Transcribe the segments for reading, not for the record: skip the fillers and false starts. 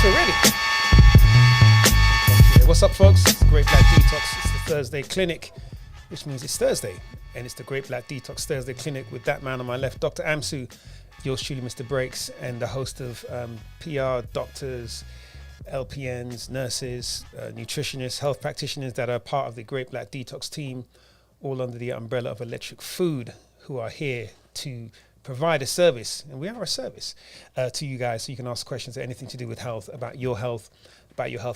Already. What's up, folks? It's the Great Black Detox. It's the Thursday Clinic, which means it's Thursday. And it's the Great Black Detox Thursday Clinic with that man on my left, Dr. Amsu, yours truly, Mr. Breaks, and the host of PR, doctors, LPNs, nurses, nutritionists, health practitioners that are part of the Great Black Detox team, all under the umbrella of Electric Food, who are here to provide a service, and we are a service to you guys, so you can ask questions anything to do with health, about your health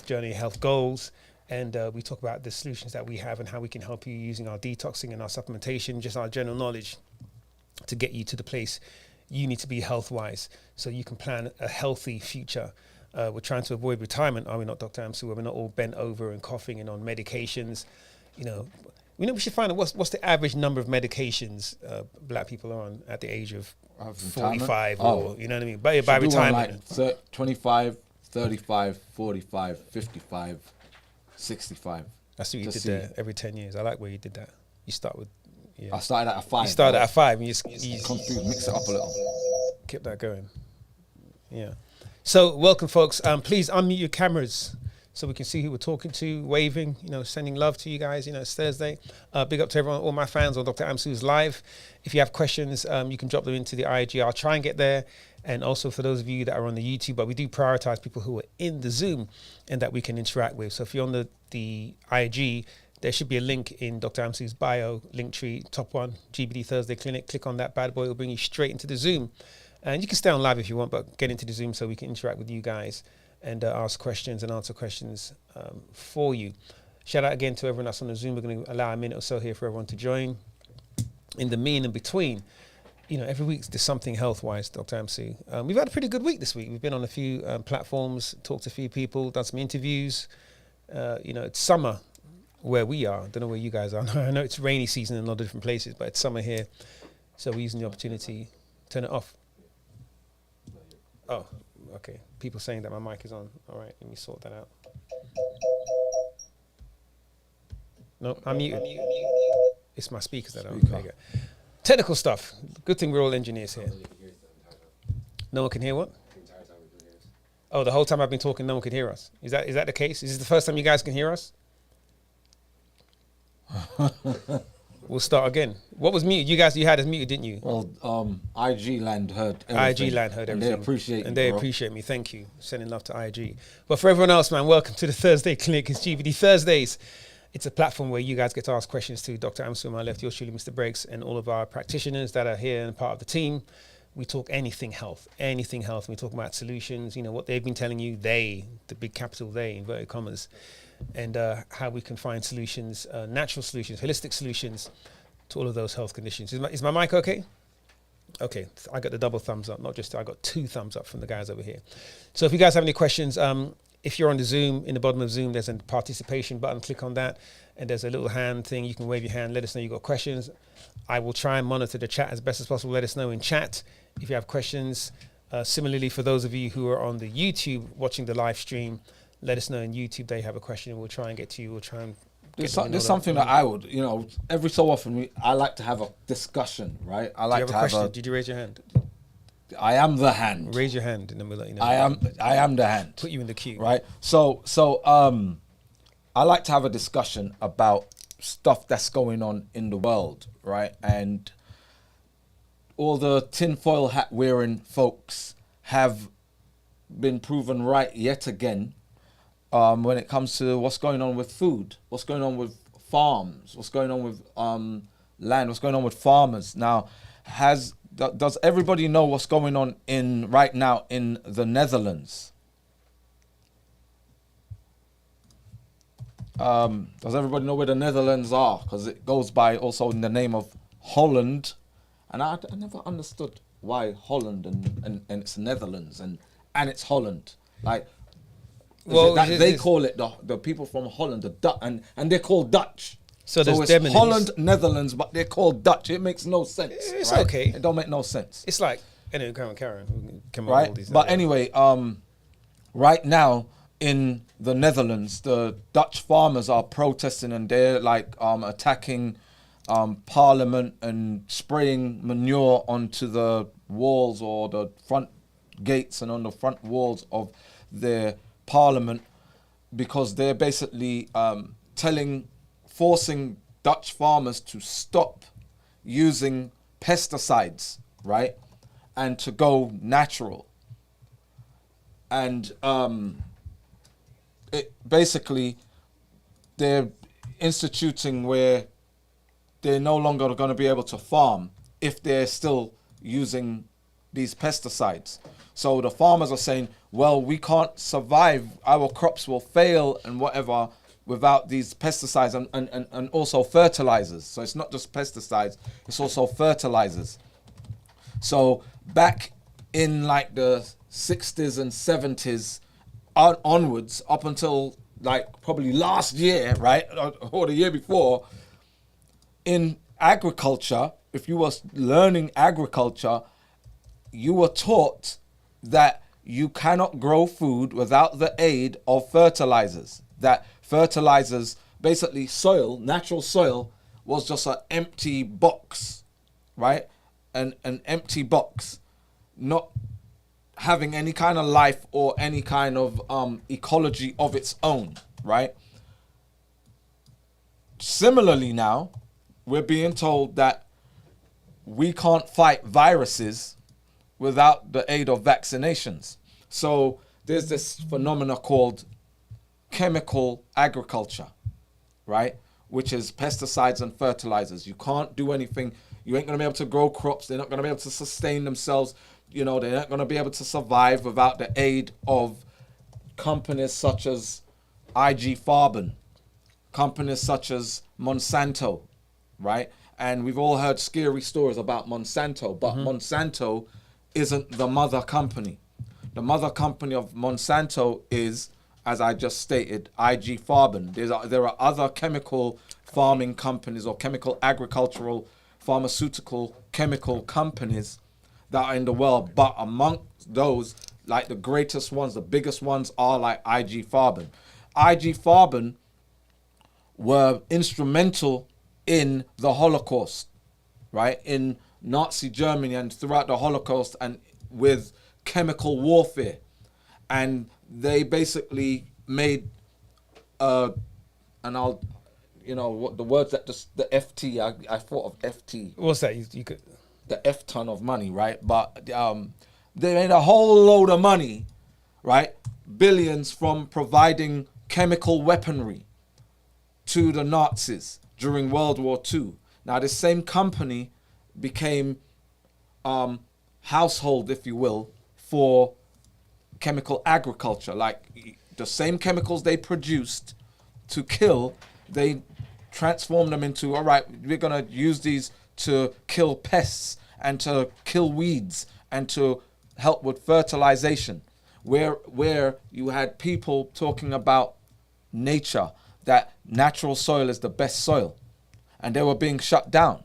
journey, health goals, and we talk about the solutions that we have and how we can help you using our detoxing and our supplementation, just our general knowledge to get you to the place you need to be health-wise, so you can plan a healthy future. We're trying to avoid retirement, are we not, Dr. Amsu? We're not all bent over and coughing and on medications. We should find out what's the average number of medications black people are on at the age of 45 or, you know what I mean? By retirement. Like 25, 35, 45, 55, 65. That's what you did there every 10 years. I like where you did that. You start with, yeah. I started at 5. You started at 5 and you confused, mix it up a little. Keep that going. Yeah. So welcome, folks. Please unmute your cameras so we can see who we're talking to, waving, sending love to you guys. It's Thursday. Big up to everyone, all my fans on Dr. Amsu's live. If you have questions, you can drop them into the IG. I'll try and get there. And also for those of you that are on the YouTube, but we do prioritize people who are in the Zoom and that we can interact with. So if you're on the IG, there should be a link in Dr. Amsu's bio, link tree, top one, GBD Thursday Clinic. Click on that bad boy. It'll bring you straight into the Zoom. And you can stay on live if you want, but get into the Zoom so we can interact with you guys and ask questions and answer questions for you. Shout out again to everyone that's on the Zoom. We're going to allow a minute or so here for everyone to join. In the mean and between, every week there's something health-wise, Dr. Amsu. We've had a pretty good week this week. We've been on a few platforms, talked to a few people, done some interviews. It's summer where we are. I don't know where you guys are. I know it's rainy season in a lot of different places, but it's summer here. So we're using the opportunity. Turn it off. Oh, okay. People saying that my mic is on. All right, let me sort that out. No, I'm muted. It's my speakers that are on. There you go. Technical stuff. Good thing we're all engineers here. No one can hear what? Oh, the whole time I've been talking, no one can hear us. Is that the case? Is this the first time you guys can hear us? We'll start again. What was muted? You had us muted, didn't you? Well, IG Land heard everything. IG Land heard everything. And they appreciate And they appreciate me. Thank you. Sending love to IG. But for everyone else, man, welcome to the Thursday Clinic. It's GBD Thursdays. It's a platform where you guys get to ask questions to Dr. Amsu on my left, yours truly, Mr. Breaks, and all of our practitioners that are here and part of the team. We talk anything health. We talk about solutions, what they've been telling you, the big capital they, inverted commas, and how we can find solutions, natural solutions, holistic solutions to all of those health conditions. Is my mic okay? Okay, I got the double thumbs up, not just, I got 2 thumbs up from the guys over here. So if you guys have any questions, if you're on the Zoom, in the bottom of Zoom, there's a participation button, click on that, and there's a little hand thing. You can wave your hand, let us know you've got questions. I will try and monitor the chat as best as possible. Let us know in chat if you have questions. Similarly, for those of you who are on the YouTube watching the live stream, let us know in YouTube they have a question and we'll try and get to you. We'll try and there's something that I would, every so often I like to have a discussion, right? I like to have a question. Did you raise your hand? I am the hand. Raise your hand and then we'll let you know. I am the hand. Put you in the queue. Right. So I like to have a discussion about stuff that's going on in the world, right? And all the tinfoil hat wearing folks have been proven right yet again when it comes to what's going on with food, what's going on with farms, what's going on with land, what's going on with farmers. Now, does everybody know what's going on right now in the Netherlands? Does everybody know where the Netherlands are? Because it goes by also in the name of Holland. And I never understood why Holland and it's Netherlands and it's Holland. Like, well, they call it the people from Holland, the Dutch, and they're called Dutch. So it's Holland, Netherlands, but they're called Dutch. It makes no sense. It's right? okay. It don't make no sense. It's like, anyway, Karen. Right? But anyway, right now in the Netherlands, the Dutch farmers are protesting and they're like attacking Parliament and spraying manure onto the walls or the front gates and on the front walls of their parliament, because they're basically forcing Dutch farmers to stop using pesticides, right, and to go natural. And it basically, they're instituting where they're no longer going to be able to farm if they're still using these pesticides. So the farmers are saying, well, we can't survive, our crops will fail and whatever without these pesticides and also fertilizers. So it's not just pesticides, it's also fertilizers. So back in like the 60s and 70s onwards, up until like probably last year, right, or the year before, in agriculture, if you were learning agriculture, you were taught that you cannot grow food without the aid of fertilizers. That fertilizers, basically soil, natural soil, was just an empty box, right? An empty box, not having any kind of life or any kind of ecology of its own, right? Similarly now, we're being told that we can't fight viruses without the aid of vaccinations. So there's this phenomena called chemical agriculture, right? Which is pesticides and fertilizers. You can't do anything. You ain't gonna be able to grow crops. They're not gonna be able to sustain themselves. You know, they're not gonna be able to survive without the aid of companies such as IG Farben, companies such as Monsanto, right? And we've all heard scary stories about Monsanto, but Monsanto isn't the mother company. The mother company of Monsanto is, as I just stated, IG Farben. There are other chemical farming companies or chemical agricultural, pharmaceutical, chemical companies that are in the world. But among those, like the greatest ones, the biggest ones are like IG Farben. IG Farben were instrumental in the Holocaust, right? In Nazi Germany and throughout the Holocaust and with chemical warfare. And they basically made, and I'll, you know, what the words that just, the FT, I thought of FT. What's that? You could... The F ton of money, right? But they made a whole load of money, right? Billions from providing chemical weaponry to the Nazis during World War II. Now, this same company became household, if you will, for chemical agriculture. Like the same chemicals they produced to kill, they transformed them into, all right, we're going to use these to kill pests and to kill weeds and to help with fertilization. Where you had people talking about nature, that natural soil is the best soil, and they were being shut down,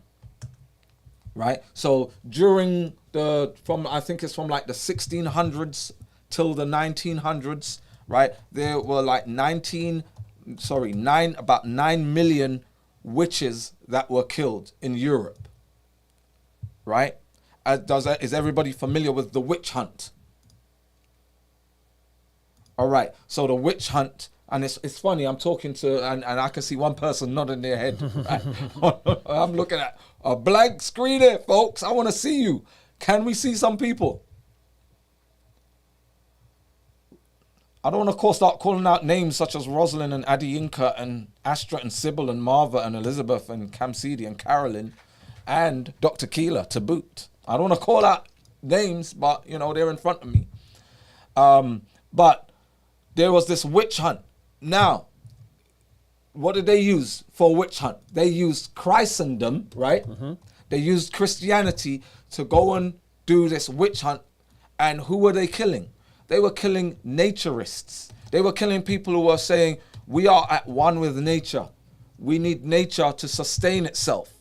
right? So during I think it's from like the 1600s till the 1900s, right? There were like about 9 million witches that were killed in Europe, right? Is everybody familiar with the witch hunt? All right, so the witch hunt, and it's funny, I'm talking to, and I can see one person nodding their head. Right? I'm looking at a blank screen here, folks. I want to see you. Can we see some people? I don't want to start calling out names such as Rosalind and Adiyinka and Astra and Sybil and Marva and Elizabeth and Camsidi and Carolyn and Dr. Keeler to boot. I don't want to call out names, but, you know, they're in front of me. But there was this witch hunt. Now, what did they use for witch hunt? They used Christendom, right? Mm-hmm. They used Christianity to go and do this witch hunt. And who were they killing? They were killing naturists. They were killing people who were saying, we are at one with nature. We need nature to sustain itself.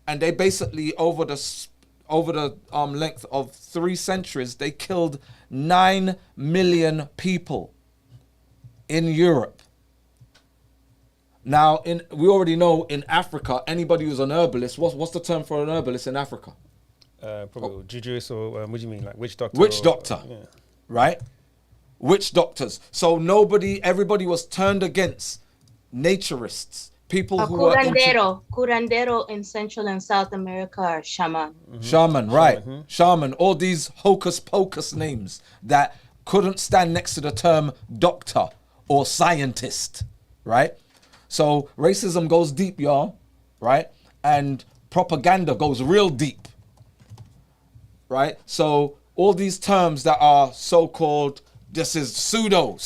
And they basically, over the length of 3 centuries, they killed 9 million people in Europe. Now, we already know in Africa, anybody who's an herbalist, what's the term for an herbalist in Africa? Probably jujuist or what do you mean, like witch doctor? Witch doctor, yeah. Right? witch doctors. So everybody was turned against naturists, people A who were curandero in Central and South America are shaman. shaman, right? Shaman, all these hocus pocus names that couldn't stand next to the term doctor or scientist, right? So racism goes deep, y'all, right? And propaganda goes real deep, right? So all these terms that are so-called, this is pseudo,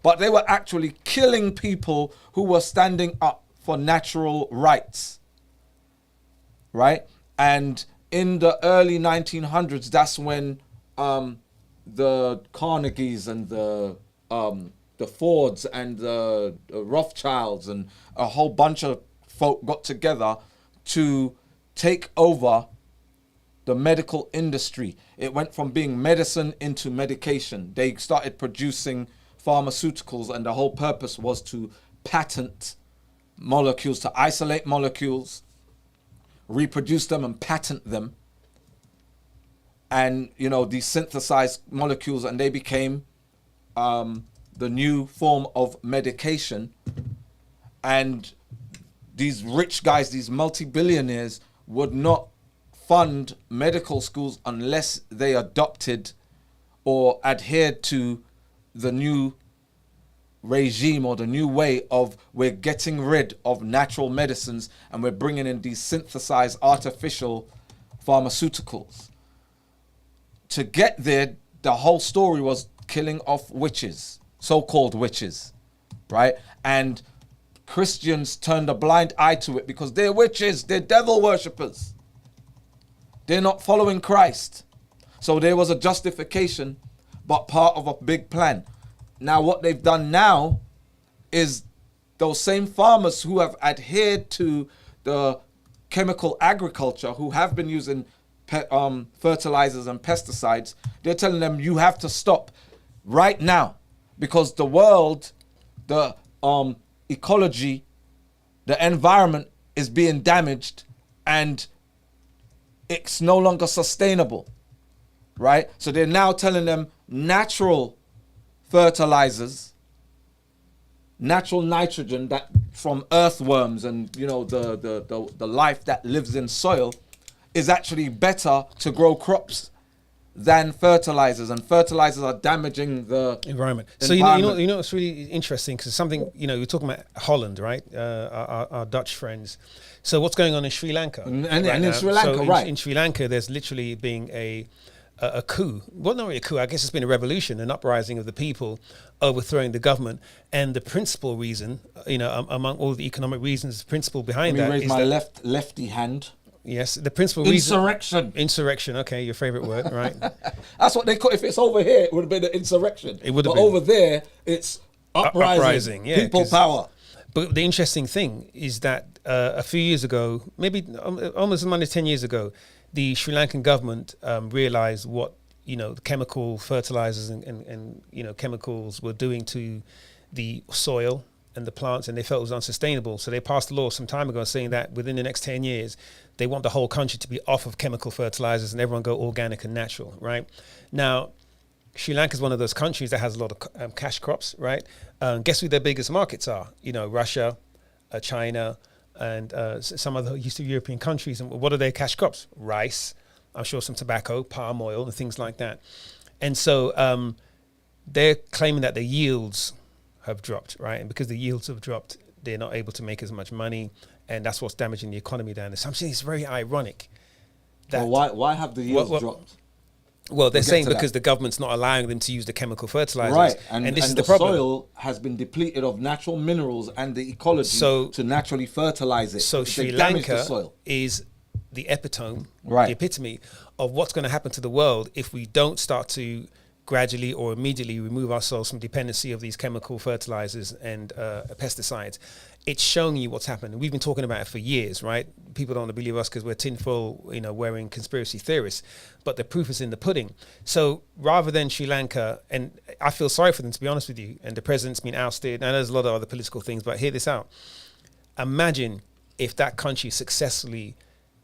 but they were actually killing people who were standing up for natural rights, right? And in the early 1900s, that's when the Carnegies and the Fords and the Rothschilds and a whole bunch of folk got together to take over the medical industry. It went from being medicine into medication. They started producing pharmaceuticals, and the whole purpose was to patent molecules, to isolate molecules, reproduce them and patent them. And, you know, these synthesized molecules, and they became the new form of medication. And these rich guys, these multi-billionaires, would not fund medical schools unless they adopted or adhered to the new regime or the new way of, we're getting rid of natural medicines and we're bringing in these synthesized artificial pharmaceuticals. To get there, the whole story was killing off witches, so-called witches, right? And Christians turned a blind eye to it because they're witches, they're devil worshippers. They're not following Christ. So there was a justification, but part of a big plan. Now what they've done now is those same farmers who have adhered to the chemical agriculture, who have been using fertilizers and pesticides, they're telling them you have to stop right now because the world, the ecology, the environment is being damaged and it's no longer sustainable, right? So they're now telling them natural fertilizers, natural nitrogen that from earthworms and, you know, the life that lives in soil is actually better to grow crops than fertilizers, and fertilizers are damaging the environment. So you know it's really interesting because something, you know, you're talking about Holland, right? Our Dutch friends. So what's going on in Sri Lanka? And in Sri Lanka, in Sri Lanka, there's literally being a coup. Well, not really a coup. I guess it's been a revolution, an uprising of the people overthrowing the government. And the principal reason, you know, among all the economic reasons, the principle behind that is my lefty hand. Yes, the principal reason. Insurrection. Okay, your favorite word, right? That's what they call. If it's over here, it would have been an insurrection. It would have been. But over there, it's uprising. Yeah, people power. But the interesting thing is that a few years ago, maybe almost 10 years ago, the Sri Lankan government realized what, you know, chemical fertilizers and you know, chemicals were doing to the soil and the plants, and they felt it was unsustainable. So they passed a law some time ago saying that within the next 10 years, they want the whole country to be off of chemical fertilizers and everyone go organic and natural, right? Now, Sri Lanka is one of those countries that has a lot of cash crops, right? Guess who their biggest markets are? You know, Russia, China, and some other Eastern European countries. And what are their cash crops? Rice, I'm sure some tobacco, palm oil, and things like that. And so they're claiming that the yields have dropped, right? And because the yields have dropped, they're not able to make as much money, and that's what's damaging the economy down there. So I'm saying it's very ironic. That why have the yields dropped? Well, they're saying because the government's not allowing them to use the chemical fertilizers. Right, and this is the problem. Soil has been depleted of natural minerals and the ecology to naturally fertilize it. So Sri Lanka is the epitome, the epitome of what's going to happen to the world if we don't start to gradually or immediately remove ourselves from dependency of these chemical fertilizers and pesticides. It's showing you what's happened. We've been talking about it for years, right? People don't want to believe us because we're tinfoil, you know, wearing conspiracy theorists, but the proof is in the pudding. So rather than Sri Lanka, and I feel sorry for them, to be honest with you, and the president's been ousted, and there's a lot of other political things, but hear this out. Imagine if that country successfully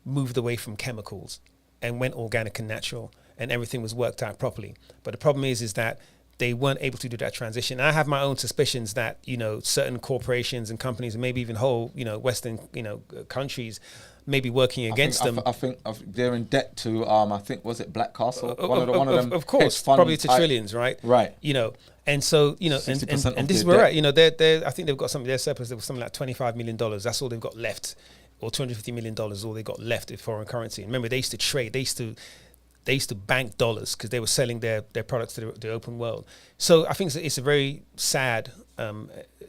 moved away from chemicals and went organic and natural, and everything was worked out properly. But the problem is that they weren't able to do that transition. I have my own suspicions that, you know, certain corporations and companies and maybe even whole, you know, Western, you know, countries may be working against them. I think they're in debt to, I think, was it Black Castle? One of them. Of course, probably to trillions, right? Right. You know, and so, you know, and this is where we're at. You know, I think they've got something, their surplus, there was something like $25 million. That's all they've got left. Or $250 million is all they got left in foreign currency. And remember, they used to trade, they used to bank dollars because they were selling their products to the open world. So I think it's a very sad,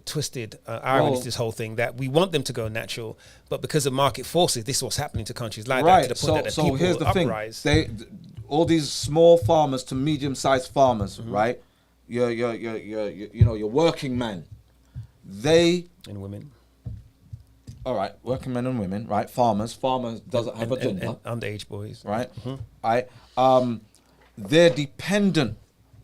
twisted irony to this whole thing, that we want them to go natural, but because of market forces, this is what's happening to countries like that, to the point that the people here's the uprise. thing. All these small farmers to medium-sized farmers, right? Your working man, they and women. All right, working men and women, right? Farmers doesn't have a gender. And underage boys. Right? Right. They're dependent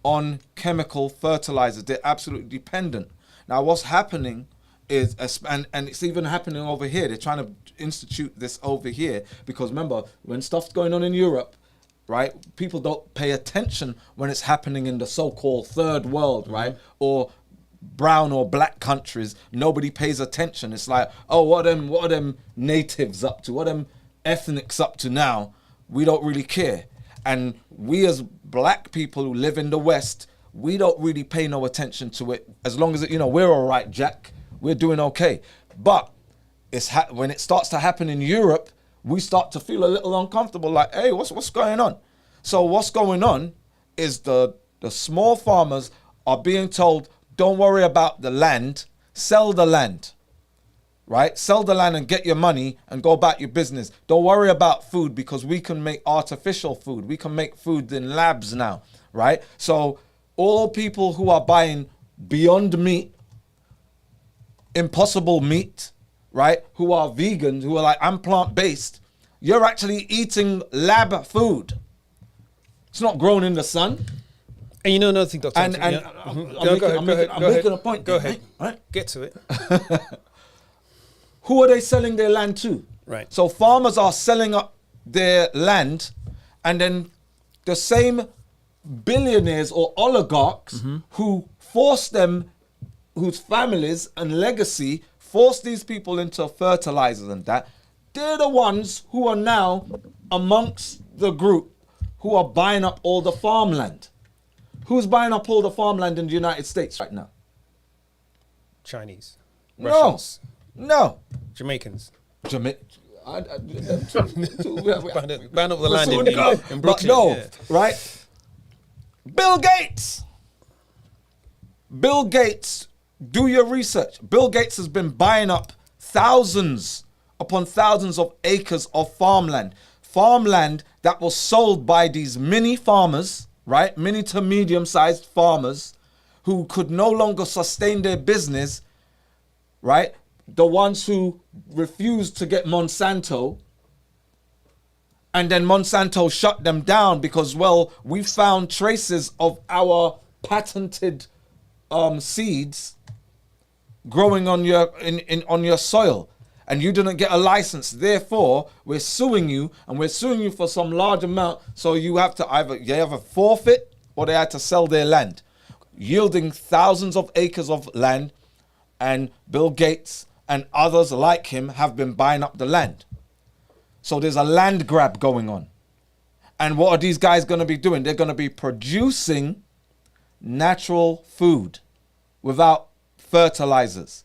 on chemical fertilizers. They're absolutely dependent. Now, what's happening is, and it's even happening over here. They're trying to institute this over here because remember, when stuff's going on in Europe, right? People don't pay attention when it's happening in the so-called third world, right? Or brown or black countries. Nobody pays attention. It's like, oh, what are them natives up to? What are them ethnics up to now? We don't really care. And we as black people who live in the West, we don't really pay no attention to it. As long as, we're all right, Jack. We're doing okay. But when it starts to happen in Europe, we start to feel a little uncomfortable, like, hey, what's going on? So what's going on is the small farmers are being told, don't worry about the land, sell the land, right? Sell the land and get your money and go about your business. Don't worry about food because we can make artificial food. We can make food in labs now, right? So all people who are buying Beyond Meat, Impossible Meat, right? Who are vegans, who are like, I'm plant-based, you're actually eating lab food. It's not grown in the sun. And you know another thing, Dr. I'm making a point. Go ahead. Right? Get to it. Who are they selling their land to? Right. So farmers are selling up their land, and then the same billionaires or oligarchs who force them, whose families and legacy force these people into fertilizers and that, they're the ones who are now amongst the group who are buying up all the farmland. Who's buying up all the farmland in the United States right now? Chinese. No. Russians. No. Jamaicans. Ban up the land in Brooklyn. But no, right? Bill Gates. Bill Gates, do your research. Bill Gates has been buying up thousands upon thousands of acres of farmland. Farmland that was sold by these mini farmers, right? Mini to medium-sized farmers who could no longer sustain their business, right? The ones who refused to get Monsanto, and then Monsanto shut them down because, well, we found traces of our patented seeds growing on your soil, and you didn't get a license. Therefore, we're suing you, and we're suing you for some large amount. So you have to either forfeit or they had to sell their land, yielding thousands of acres of land. And Bill Gates and others like him have been buying up the land. So there's a land grab going on. And what are these guys going to be doing? They're going to be producing natural food without fertilizers.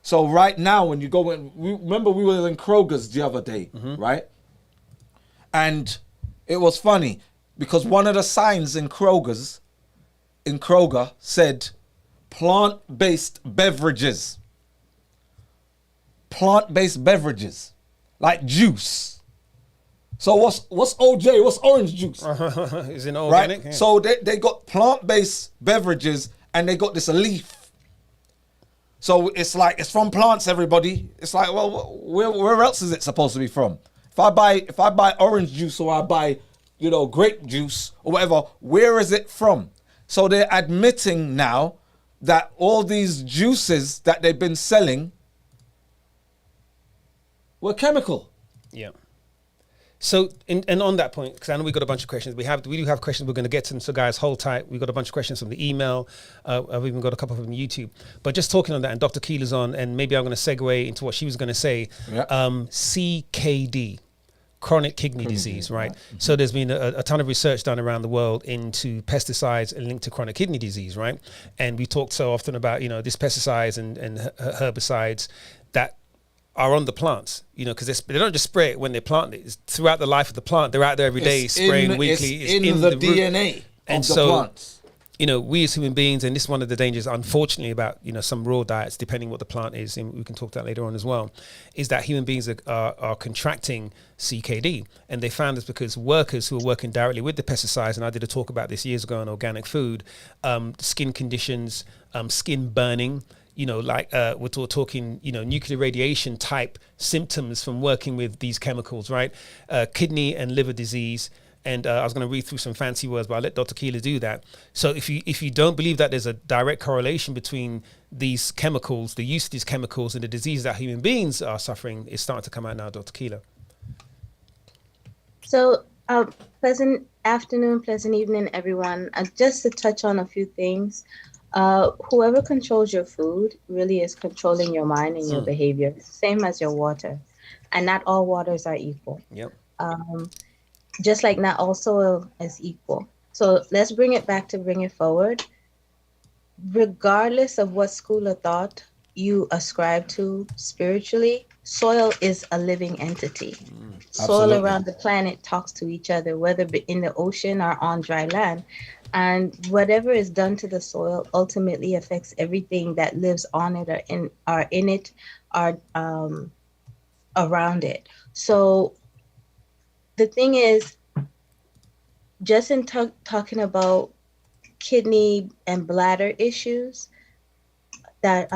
So right now, when you go in, remember we were in Kroger's the other day, right? And it was funny because one of the signs in Kroger said plant-based beverages. Plant-based beverages, like juice. So what's OJ? What's orange juice? Is it organic? Right? Yeah. So they got plant-based beverages and they got this leaf. So it's like, it's from plants, everybody. It's like, well, where else is it supposed to be from? If I buy orange juice or I buy, grape juice or whatever, where is it from? So they're admitting now that all these juices that they've been selling were chemical. Yeah. So, and on that point, because I know we got a bunch of questions, we do have questions. We're going to get to them. So, guys, hold tight. We got a bunch of questions from the email. I've even got a couple from YouTube. But just talking on that, and Dr. Keela's on, and maybe I'm going to segue into what she was going to say. Yeah. CKD, chronic kidney disease, right? So there's been a ton of research done around the world into pesticides and linked to chronic kidney disease, right? And we talked so often about, these pesticides and herbicides that are on the plants, because they don't just spray it when they plant it. It's throughout the life of the plant. They're out there every day, spraying weekly. It's in the DNA and of the so, plants. We as human beings, and this is one of the dangers, unfortunately, about some raw diets, depending what the plant is, and we can talk that later on as well, is that human beings are contracting CKD, and they found this because workers who are working directly with the pesticides, and I did a talk about this years ago on organic food, skin conditions, skin burning. We're talking, nuclear radiation type symptoms from working with these chemicals, right? Kidney and liver disease. And I was going to read through some fancy words, but I'll let Dr. Keela do that. So if you don't believe that there's a direct correlation between these chemicals, the use of these chemicals, and the disease that human beings are suffering, it's starting to come out now, Dr. Keela. So, pleasant afternoon, pleasant evening, everyone. Just to touch on a few things. Whoever controls your food really is controlling your mind and your behavior, same as your water. And not all waters are equal. Yep. Just like not all soil is equal. So let's bring it forward. Regardless of what school of thought you ascribe to spiritually, soil is a living entity. Soil around the planet talks to each other, whether in the ocean or on dry land. And whatever is done to the soil ultimately affects everything that lives on it or in it or around it. So the thing is, just in talking about kidney and bladder issues that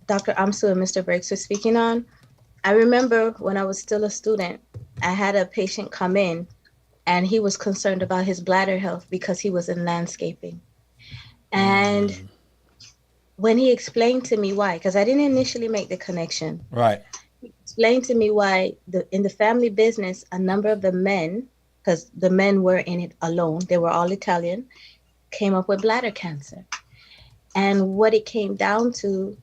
Dr. Amsu and Mr. Breaks were speaking on, I remember when I was still a student, I had a patient come in and he was concerned about his bladder health because he was in landscaping. And when he explained to me why, because I didn't initially make the connection. Right. He explained to me why in the family business, a number of the men, because the men were in it alone, they were all Italian, came up with bladder cancer. And what it came down to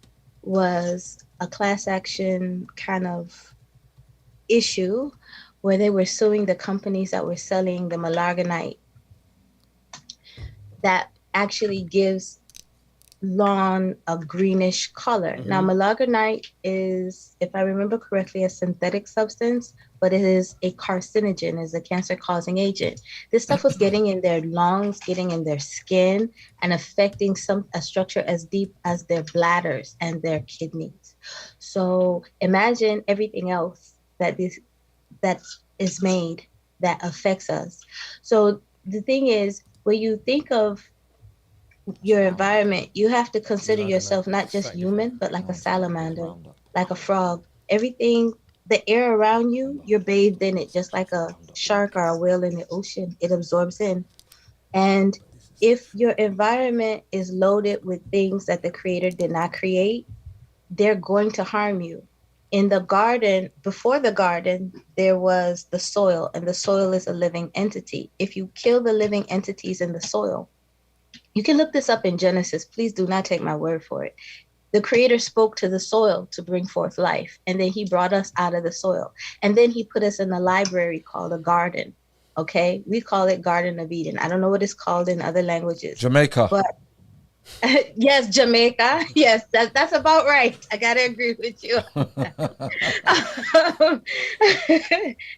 was a class action kind of issue where they were suing the companies that were selling the Malargonite that actually gives lawn a greenish color. Now, Malargonite is, if I remember correctly, a synthetic substance, but it is a carcinogen, is a cancer-causing agent. This stuff was getting in their lungs, getting in their skin, and affecting a structure as deep as their bladders and their kidneys. So imagine everything else that is made that affects us. So the thing is, when you think of your environment, you have to consider yourself not just human, but like a salamander, like a frog. Everything, the air around you, you're bathed in it, just like a shark or a whale in the ocean. It absorbs in. And if your environment is loaded with things that the creator did not create, they're going to harm you. In the garden, before the garden, there was the soil, and the soil is a living entity. If you kill the living entities in the soil, you can look this up in Genesis. Please do not take my word for it. The creator spoke to the soil to bring forth life, and then he brought us out of the soil. And then he put us in a library called a garden. Okay, we call it Garden of Eden. I don't know what it's called in other languages. Jamaica. But yes, Jamaica. Yes, that's about right. I gotta agree with you.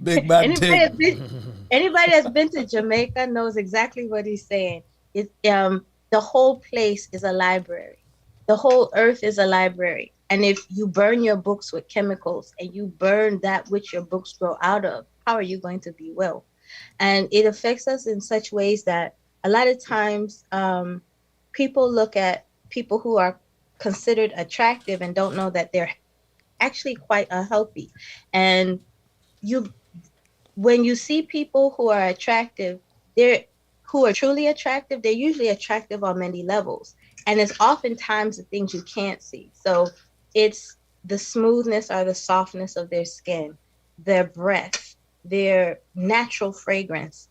Big bad thing. Anybody that's been to Jamaica knows exactly what he's saying. The whole place is a library. The whole earth is a library. And if you burn your books with chemicals and you burn that which your books grow out of, how are you going to be well? And it affects us in such ways that a lot of times people look at people who are considered attractive and don't know that they're actually quite unhealthy. And when you see people who are attractive, who are truly attractive, they're usually attractive on many levels. And it's oftentimes the things you can't see. So it's the smoothness or the softness of their skin, their breath, their natural fragrance,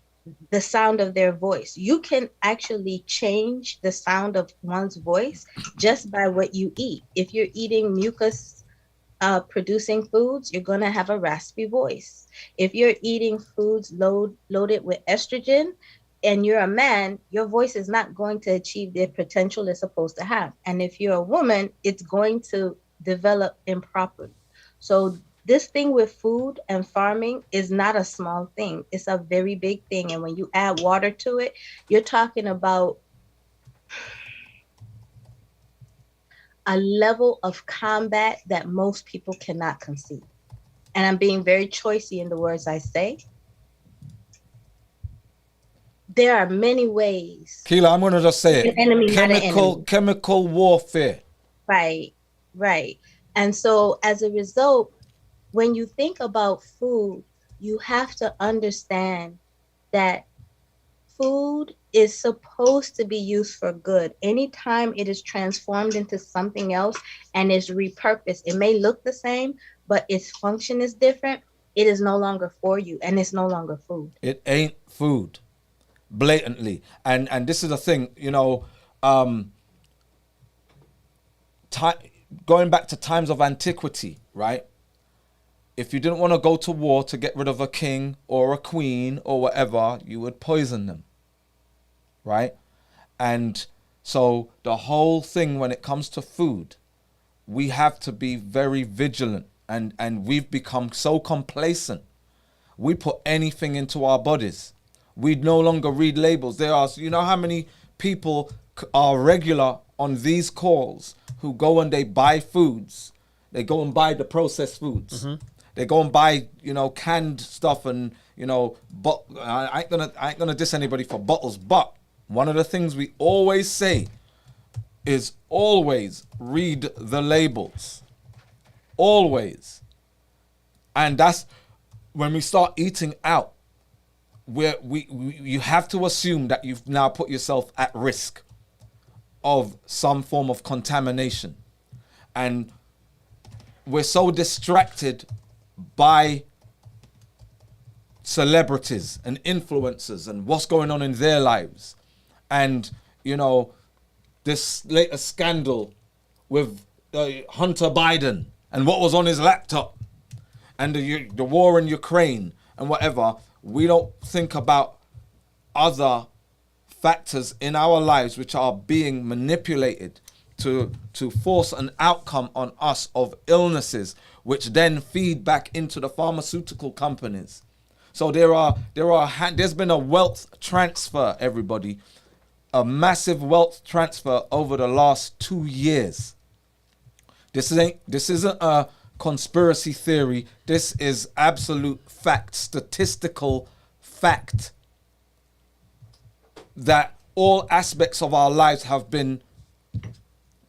the sound of their voice. You can actually change the sound of one's voice just by what you eat. If you're eating mucus producing foods, you're going to have a raspy voice. If you're eating foods loaded with estrogen and you're a man, your voice is not going to achieve the potential it's supposed to have. And if you're a woman, it's going to develop improperly. So this thing with food and farming is not a small thing. It's a very big thing. And when you add water to it, you're talking about a level of combat that most people cannot conceive. And I'm being very choicy in the words I say. There are many ways. Keela, I'm going to just say it. Enemy, not an enemy. Chemical warfare. Right. And so as a result, when you think about food, you have to understand that food is supposed to be used for good. Anytime it is transformed into something else and is repurposed, it may look the same, but its function is different. It is no longer for you, and it's no longer food. It ain't food, blatantly. And this is the thing, going back to times of antiquity, right? If you didn't want to go to war to get rid of a king or a queen or whatever, you would poison them, right? And so the whole thing when it comes to food, we have to be very vigilant, and we've become so complacent. We put anything into our bodies. We no longer read labels. There are, how many people are regular on these calls who go and they buy foods. They go and buy the processed foods. Mm-hmm. They go and buy, canned stuff and, but I ain't gonna diss anybody for bottles. But one of the things we always say is always read the labels. Always. And that's when we start eating out, you have to assume that you've now put yourself at risk of some form of contamination. And we're so distracted by celebrities and influencers and what's going on in their lives. And, this latest scandal with Hunter Biden and what was on his laptop and the war in Ukraine and whatever, we don't think about other factors in our lives which are being manipulated to force an outcome on us of illnesses, which then feed back into the pharmaceutical companies. So there's been a wealth transfer, everybody, a massive wealth transfer over the last 2 years. This isn't a conspiracy theory. This is absolute fact, statistical fact, that all aspects of our lives have been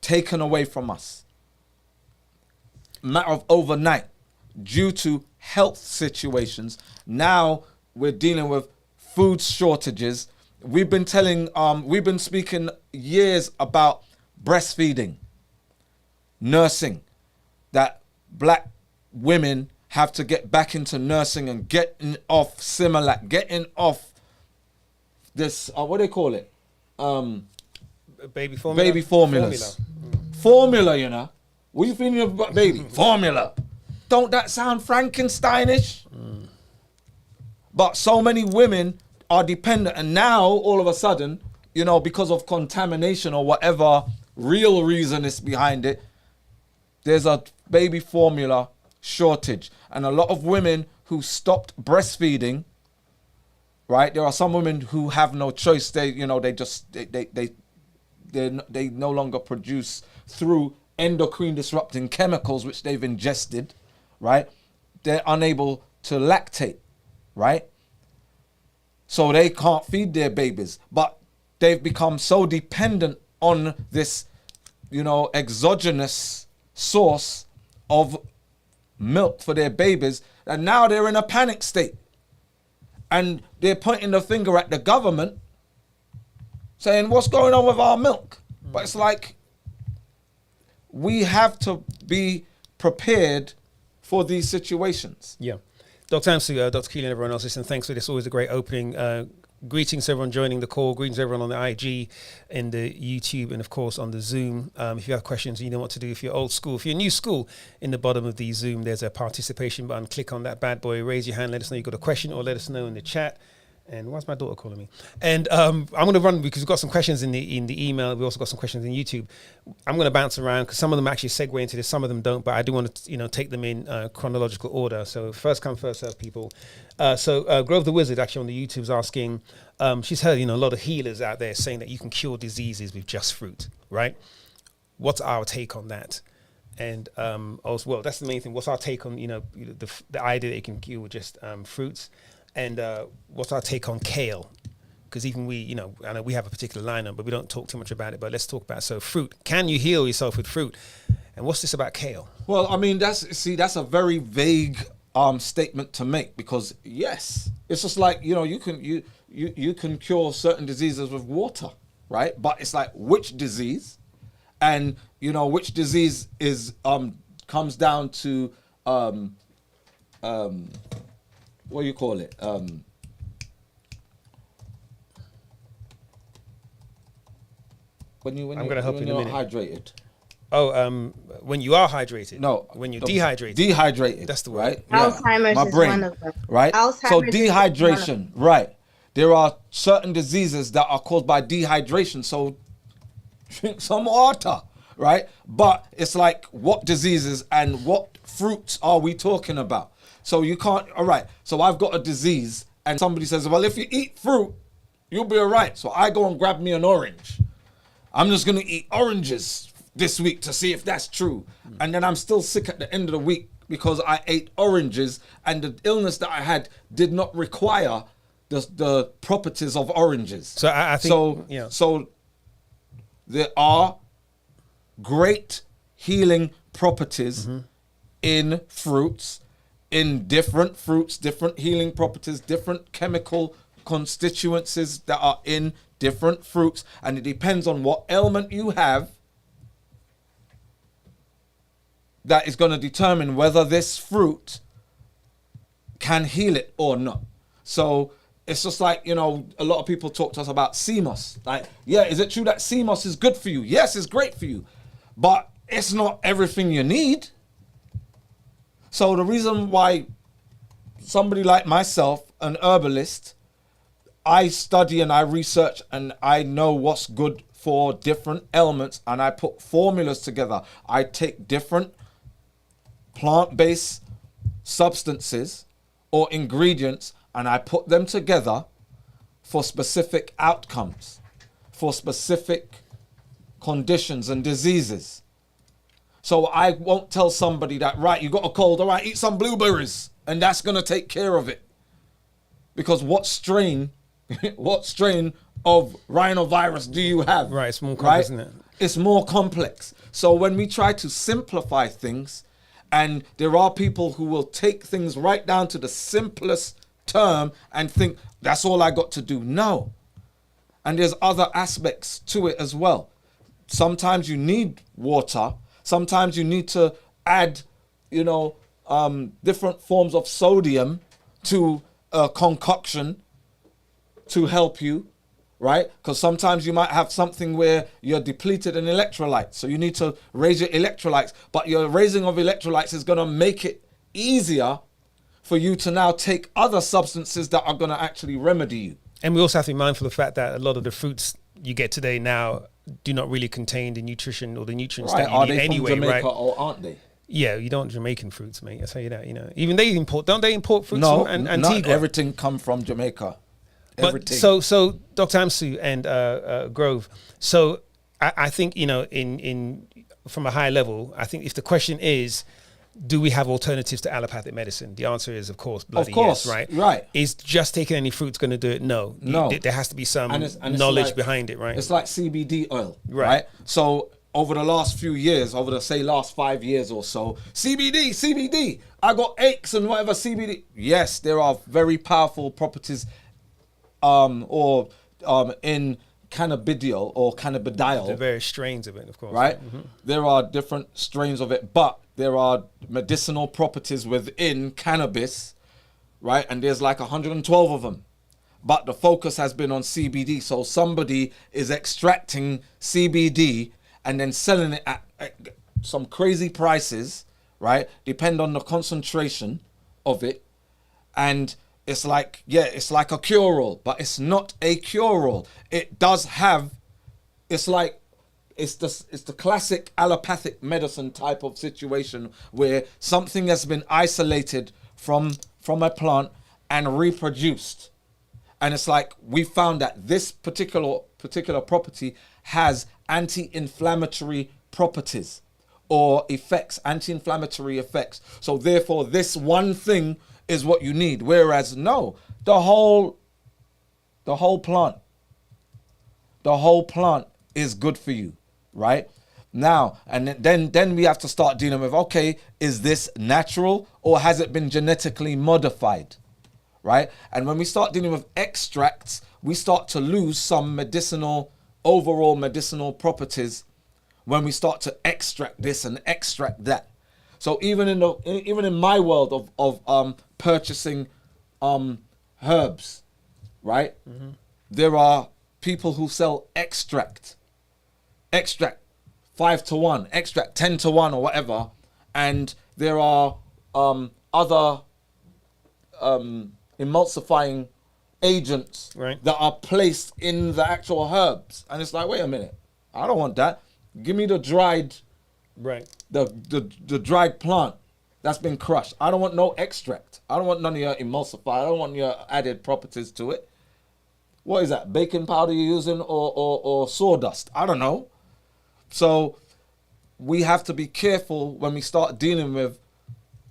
taken away from us. Matter of overnight, due to health situations. Now we're dealing with food shortages. We've been speaking years about breastfeeding, nursing, that black women have to get back into nursing and getting off Similac, getting off this, what do they call it? Baby formula. Baby formulas. Formula, What are you feeling about baby? Formula. Don't that sound Frankensteinish? But so many women are dependent, and now all of a sudden, because of contamination or whatever real reason is behind it, there's a baby formula shortage. And a lot of women who stopped breastfeeding, right? There are some women who have no choice. They no longer produce through endocrine disrupting chemicals which they've ingested, right? They're unable to lactate, right? So they can't feed their babies, but they've become so dependent on this, exogenous source of milk for their babies, and now they're in a panic state. And they're pointing the finger at the government saying, what's going on with our milk? But it's like, we have to be prepared for these situations. Yeah. Dr. Amsu, Dr. Keelan, everyone else, listen, thanks for this. Always a great opening. Greetings to everyone joining the call. Greetings to everyone on the IG, in the YouTube, and of course on the Zoom. If you have questions, you know what to do. If you're old school, if you're new school, in the bottom of the Zoom, there's a participation button. Click on that bad boy, raise your hand, let us know you got a question, or let us know in the chat. And why's my daughter calling me? And I'm going to run, because we've got some questions in the email. We also got some questions in YouTube. I'm going to bounce around because some of them actually segue into this, some of them don't. But I do want to, take them in chronological order. So first come, first serve, people. So Grove the Wizard actually on the YouTube is asking. She's heard, a lot of healers out there saying that you can cure diseases with just fruit, right? What's our take on that? And also, well, that's the main thing. What's our take on the idea that it can cure with just fruits? And what's our take on kale? Because even we, I know we have a particular lineup, but we don't talk too much about it. But let's talk about, so fruit. Can you heal yourself with fruit? And what's this about kale? Well, I mean, that's a very vague statement to make, because yes, it's just like, you can cure certain diseases with water, right? But it's like, which disease? And which disease is comes down to what do you call it? When you're not hydrated. Oh, when you are hydrated. No, when you're dehydrated. Dehydrated. That's the word. Right. Alzheimer's My is brain, one of them. Right. Alzheimer's so is dehydration. Right. There are certain diseases that are caused by dehydration. So drink some water. Right. But it's like, what diseases and what fruits are we talking about? So you can't, all right, so I've got a disease and somebody says, well, if you eat fruit, you'll be all right. So I go and grab me an orange. I'm just going to eat oranges this week to see if that's true. And then I'm still sick at the end of the week because I ate oranges and the illness that I had did not require the properties of oranges. So I think, So there are great healing properties in fruits, in different fruits, different healing properties, different chemical constituencies that are in different fruits. And it depends on what ailment you have that is going to determine whether this fruit can heal it or not. So it's just like, a lot of people talk to us about CMOS. Like, yeah, is it true that CMOS is good for you? Yes, it's great for you. But it's not everything you need. So the reason why somebody like myself, an herbalist, I study and I research and I know what's good for different ailments, and I put formulas together. I take different plant-based substances or ingredients and I put them together for specific outcomes, for specific conditions and diseases. So I won't tell somebody that, right, you got a cold, all right, eat some blueberries, and that's going to take care of it. Because what strain of rhinovirus do you have? Right, it's more complex, isn't it? It's more complex. So when we try to simplify things, and there are people who will take things right down to the simplest term and think, that's all I got to do. No. And there's other aspects to it as well. Sometimes you need water. Sometimes you need to add, different forms of sodium to a concoction to help you, right? Because sometimes you might have something where you're depleted in electrolytes. So you need to raise your electrolytes. But your raising of electrolytes is going to make it easier for you to now take other substances that are going to actually remedy you. And we also have to be mindful of the fact that a lot of the fruits you get today now do not really contain the nutrition or the nutrients that you need anyway, from Jamaica, right? Or aren't they? Yeah, you don't Jamaican fruits, mate. I tell you that. Even they import. Don't they import fruits No, from not Antigua? everything come from Jamaica. Everything. But so Dr. Amsu and Grove. So I think in from a high level, I think if the question is, do we have alternatives to allopathic medicine? The answer is, of course, bloody yes, right? Right. Is just taking any fruits going to do it? No. There has to be some knowledge behind it, right? It's like CBD oil, right? So over the last few years, over the last 5 years or so, CBD, I got aches and whatever CBD. Yes, there are very powerful properties in cannabidiol or cannabidiol. The various strains of it, of course. Right? Mm-hmm. There are different strains of it, but there are medicinal properties within cannabis right? And there's like 112 of them. But the focus has been on CBD. So somebody is extracting CBD and then selling it at some crazy prices, right? Depend on the concentration of it. And it's like, yeah, it's like a cure-all, but it's not a cure-all. It does have, it's like, it's the classic allopathic medicine type of situation where something has been isolated from a plant and reproduced. And it's like we found that this particular property has anti-inflammatory properties or effects, anti-inflammatory effects. So therefore, this one thing is what you need. Whereas no, the whole plant is good for you, right? Now, and then we have to start dealing with, okay, is this natural or has it been genetically modified? Right? And when we start dealing with extracts, we start to lose some overall medicinal properties when we start to extract this and extract that. So even in my world of purchasing herbs, right? Mm-hmm. There are people who sell extract 5-to-1, extract 10-to-1 or whatever, and there are other emulsifying agents that are placed in the actual herbs, and it's like, wait a minute, I don't want that. Give me the dried, the dried plant that's been crushed. I don't want no extract. I don't want none of your emulsify. I don't want your added properties to it. What is that? Baking powder you're using or sawdust? I don't know. So we have to be careful when we start dealing with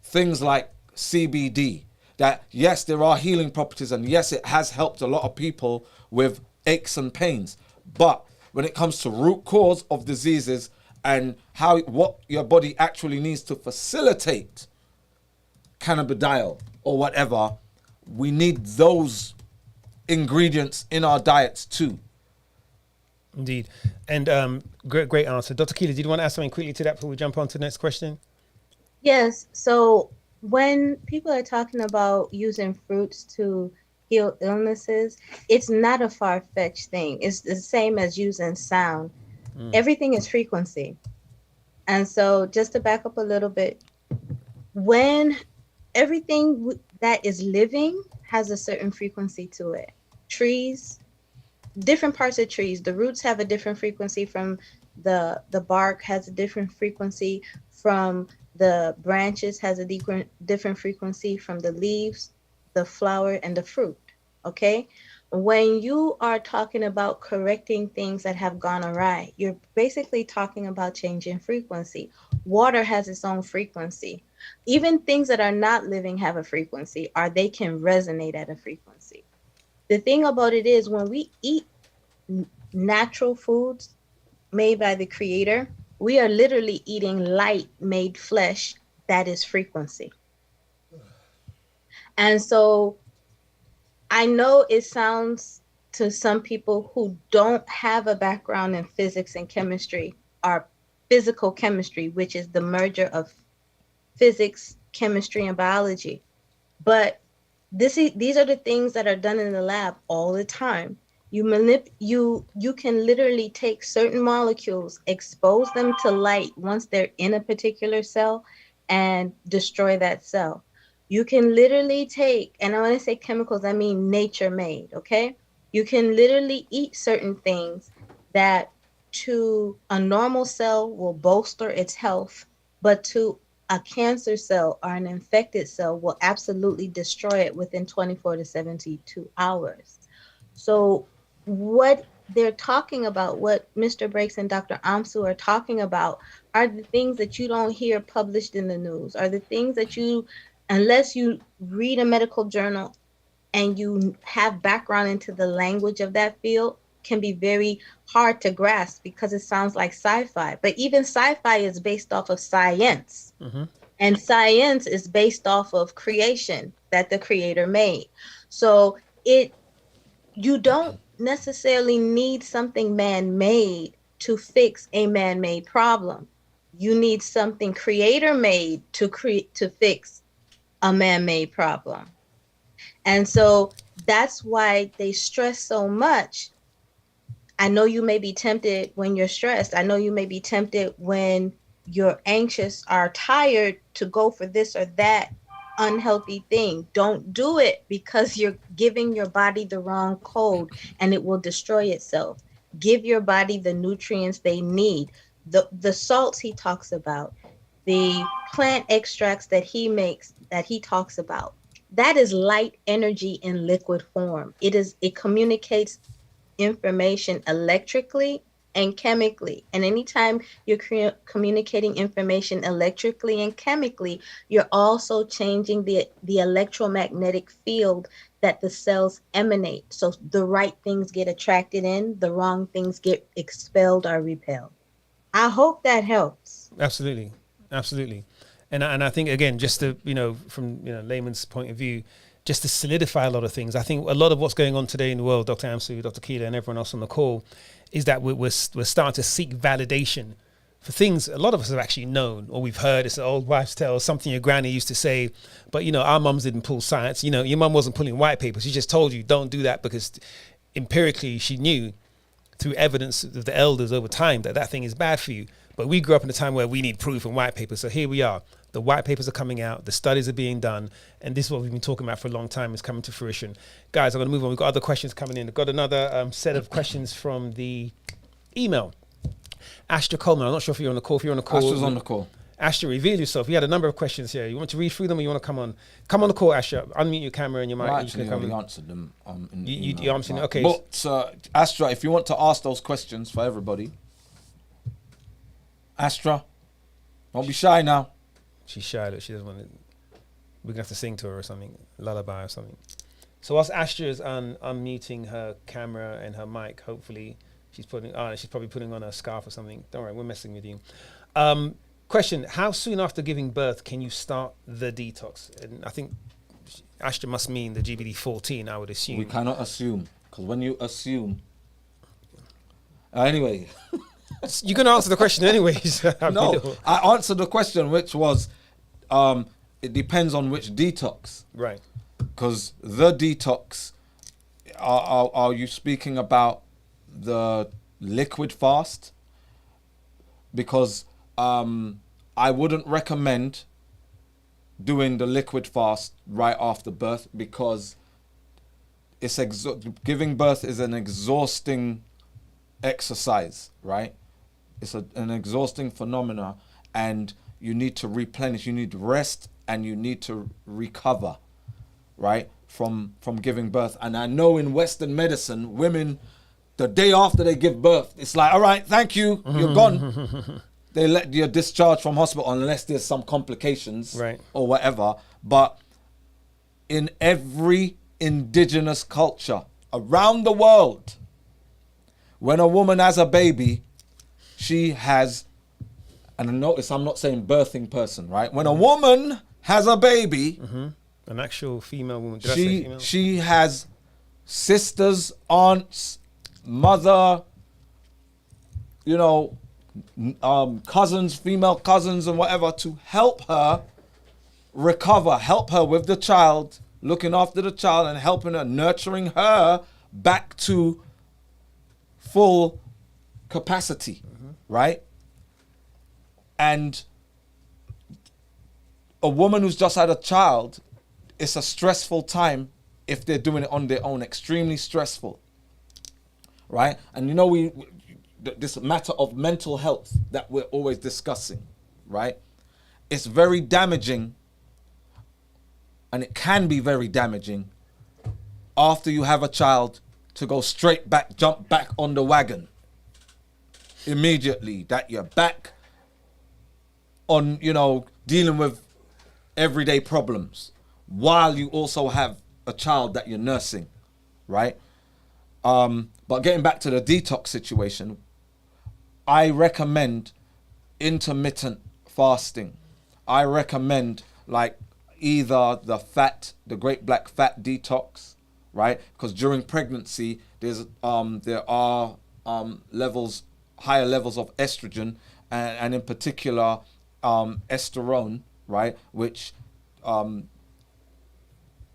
things like CBD. That yes, there are healing properties, and yes, it has helped a lot of people with aches and pains. But when it comes to root cause of diseases and what your body actually needs to facilitate cannabidiol or whatever, we need those ingredients in our diets too. Indeed. And great answer. Dr. Keela, did you want to add something quickly to that before we jump on to the next question? Yes. So when people are talking about using fruits to heal illnesses, it's not a far-fetched thing. It's the same as using sound. Everything is frequency. And so just to back up a little bit, when everything that is living has a certain frequency to it. Trees, different parts of trees, the roots have a different frequency from the bark has a different frequency from the branches has a different frequency from the leaves, the flower, and the fruit, okay? When you are talking about correcting things that have gone awry, you're basically talking about changing frequency. Water has its own frequency. Even things that are not living have a frequency, or they can resonate at a frequency. The thing about it is when we eat natural foods made by the Creator, we are literally eating light made flesh that is frequency. And so I know it sounds to some people who don't have a background in physics and chemistry or physical chemistry, which is the merger of physics, chemistry, and biology. But these are the things that are done in the lab all the time. You can literally take certain molecules, expose them to light once they're in a particular cell, and destroy that cell. You can literally take, and when I say chemicals, I mean nature made, okay? You can literally eat certain things that to a normal cell will bolster its health, but to a cancer cell or an infected cell will absolutely destroy it within 24 to 72 hours. So what they're talking about, what Mr. Breaks and Dr. Amsu are talking about, are the things that you don't hear published in the news, are the things that you, unless you read a medical journal and you have background into the language of that field, can be very hard to grasp because it sounds like sci-fi. But even sci-fi is based off of science. Mm-hmm. And science is based off of creation that the Creator made. So you don't necessarily need something man-made to fix a man-made problem. You need something Creator made to fix a man-made problem. And so that's why they stress so much. I know you may be tempted when you're stressed. I know you may be tempted when you're anxious or tired to go for this or that unhealthy thing. Don't do it, because you're giving your body the wrong code and it will destroy itself. Give your body the nutrients they need. The salts he talks about, the plant extracts that he makes, that he talks about, that is light energy in liquid form. It communicates information electrically and chemically. And anytime you're communicating information electrically and chemically, you're also changing the electromagnetic field that the cells emanate. So the right things get attracted in, the wrong things get expelled or repelled. I hope that helps. Absolutely, absolutely, and I think again, just to from layman's point of view, just to solidify a lot of things. I think a lot of what's going on today in the world, Dr. Amsu, Dr. Keela, and everyone else on the call, is that we're starting to seek validation for things a lot of us have actually known or we've heard. It's an old wives' tale, something your granny used to say. But our mums didn't pull science. Your mum wasn't pulling white paper. She just told you don't do that because empirically she knew through evidence of the elders over time that thing is bad for you. But we grew up in a time where we need proof and white paper. So here we are. The white papers are coming out. The studies are being done. And this is what we've been talking about for a long time is coming to fruition. Guys, I'm going to move on. We've got other questions coming in. I've got another set of questions from the email. Astra Coleman, I'm not sure if you're on the call. If you're on the call. Astra's on the call. Astra, reveal yourself. We had a number of questions here. You want to read through them or you want to come on? Come on the call, Astra. Unmute your camera and your mic. I actually already answered them. You answered them? Okay. But Astra, if you want to ask those questions for everybody. Astra, don't be shy now. She's shy. Look, she doesn't want to. We're going to have to sing to her or something. Lullaby or something. So whilst Astra is unmuting her camera and her mic, hopefully she's probably putting on a scarf or something. Don't worry, we're messing with you. Question, how soon after giving birth can you start the detox? And I think Astra must mean the GBD 14, I would assume. We cannot assume, because when you assume... anyway... You're going to answer the question anyways. No, I answered the question, which was, it depends on which detox. Right. Because the detox, are you speaking about the liquid fast? Because I wouldn't recommend doing the liquid fast right after birth, because it's giving birth is an exhausting exercise, right? It's an exhausting phenomena, and you need to replenish, you need rest, and you need to recover, right, from giving birth. And I know in Western medicine, women, the day after they give birth, it's like, all right, thank you, you're gone. They let you discharge from hospital unless there's some complications, right, or whatever. But in every indigenous culture around the world, when a woman has a baby, she has, and notice I'm not saying birthing person, right? When a woman has a baby, an actual female woman, she has sisters, aunts, mother, cousins, female cousins and whatever, to help her recover, help her with the child, looking after the child and helping her, nurturing her back to full capacity, right? And a woman who's just had a child, it's a stressful time if they're doing it on their own, extremely stressful, right? And this matter of mental health that we're always discussing, right? It's very damaging, and it can be very damaging after you have a child to go straight back, jump back on the wagon immediately, that you're back on, dealing with everyday problems while you also have a child that you're nursing, right? But getting back to the detox situation, I recommend intermittent fasting. I recommend either the Great Black Fat Detox, right? Because during pregnancy, there are higher levels of estrogen, and in particular estrone, right, which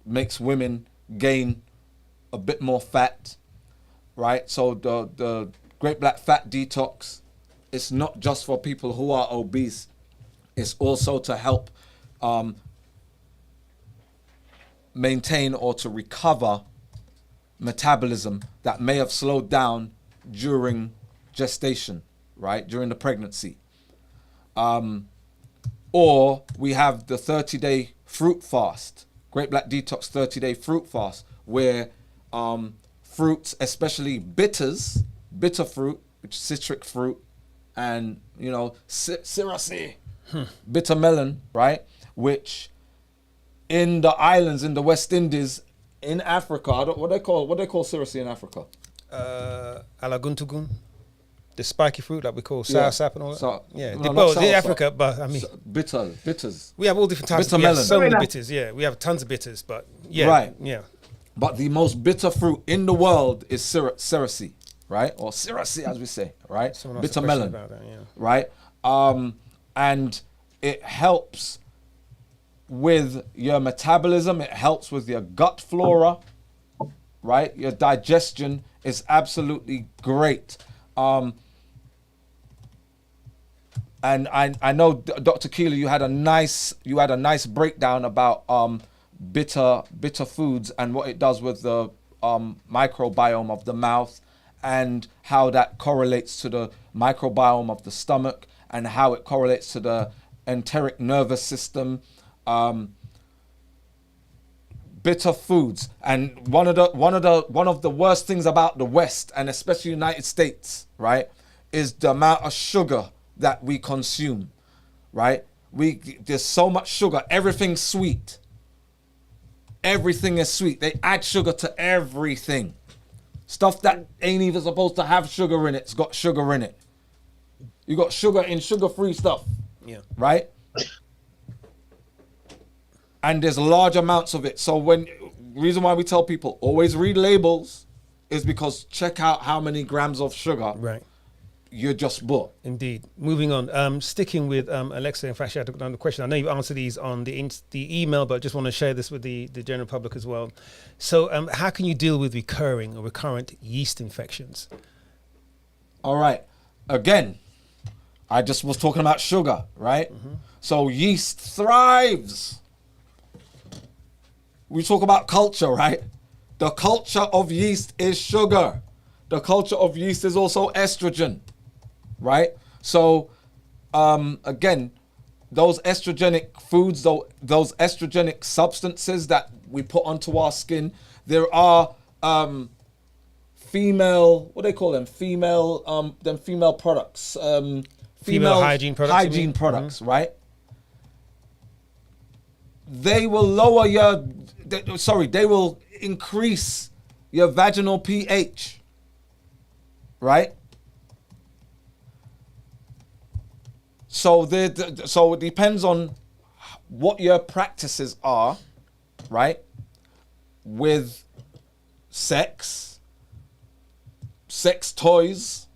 makes women gain a bit more fat, right? So the Great Black Fat Detox, it's not just for people who are obese. It's also to help maintain or to recover metabolism that may have slowed down during gestation, right? During the pregnancy. Or we have the 30-day fruit fast, Great Black Detox 30-day fruit fast, where fruits, especially bitters, bitter fruit, which is citric fruit, and, you know, cirrusy, bitter melon, right? Which in the islands, in the West Indies, in Africa, what they call cirrusy in Africa? Alaguntugun, the spiky fruit that we call Yeah. soursap and all that. So- yeah, no, they not both in soursap. Africa, but I mean, Bitters. we have all different types. Bitter We have melon. so many Fair enough. bitters. Yeah, we have tons of bitters, but yeah, Right. yeah. But the most bitter fruit in the world is cirrusy, right? Or cirrusy, as we say, right? Someone asked a Bitter question melon, about that, yeah. right? And it helps with your metabolism. It helps with your gut flora, right? Your digestion is absolutely great. And I know, Dr. Keeler, you had a nice breakdown about bitter foods and what it does with the microbiome of the mouth, and how that correlates to the microbiome of the stomach, and how it correlates to the enteric nervous system. Bitter foods, and one of the worst things about the West, and especially United States, right, is the amount of sugar that we consume, right? There's so much sugar. Everything's sweet. Everything is sweet. They add sugar to everything. Stuff that ain't even supposed to have sugar in it's got sugar in it. You got sugar in sugar-free stuff, Yeah. right? And there's large amounts of it. So reason why we tell people always read labels is because check out how many grams of sugar Right. you just bought. Indeed. Moving on. Sticking with Alexa, in fact, she had another question. I know you've answered these on the email, but I just want to share this with the general public as well. So how can you deal with recurring or recurrent yeast infections? All right. Again, I just was talking about sugar, right? So yeast thrives. We talk about culture, right? The culture of yeast is sugar. The culture of yeast is also estrogen, right? So, again, those estrogenic foods, those estrogenic substances that we put onto our skin, there are female, what do they call them? Female products. Female hygiene products, you Hygiene mean? products, right? They will lower they will increase your vaginal pH, right? So it depends on what your practices are, right? With sex toys,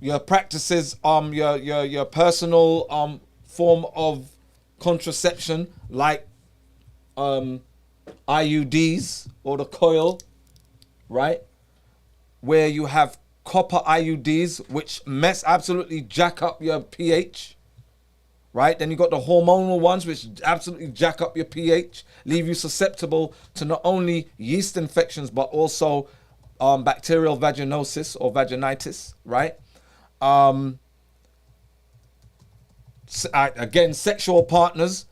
your practices, your personal form of contraception, like IUDs or the coil, right? Where you have copper IUDs, which absolutely jack up your pH, right? Then you got the hormonal ones, which absolutely jack up your pH, leave you susceptible to not only yeast infections, but also bacterial vaginosis or vaginitis, right? Again, sexual partners.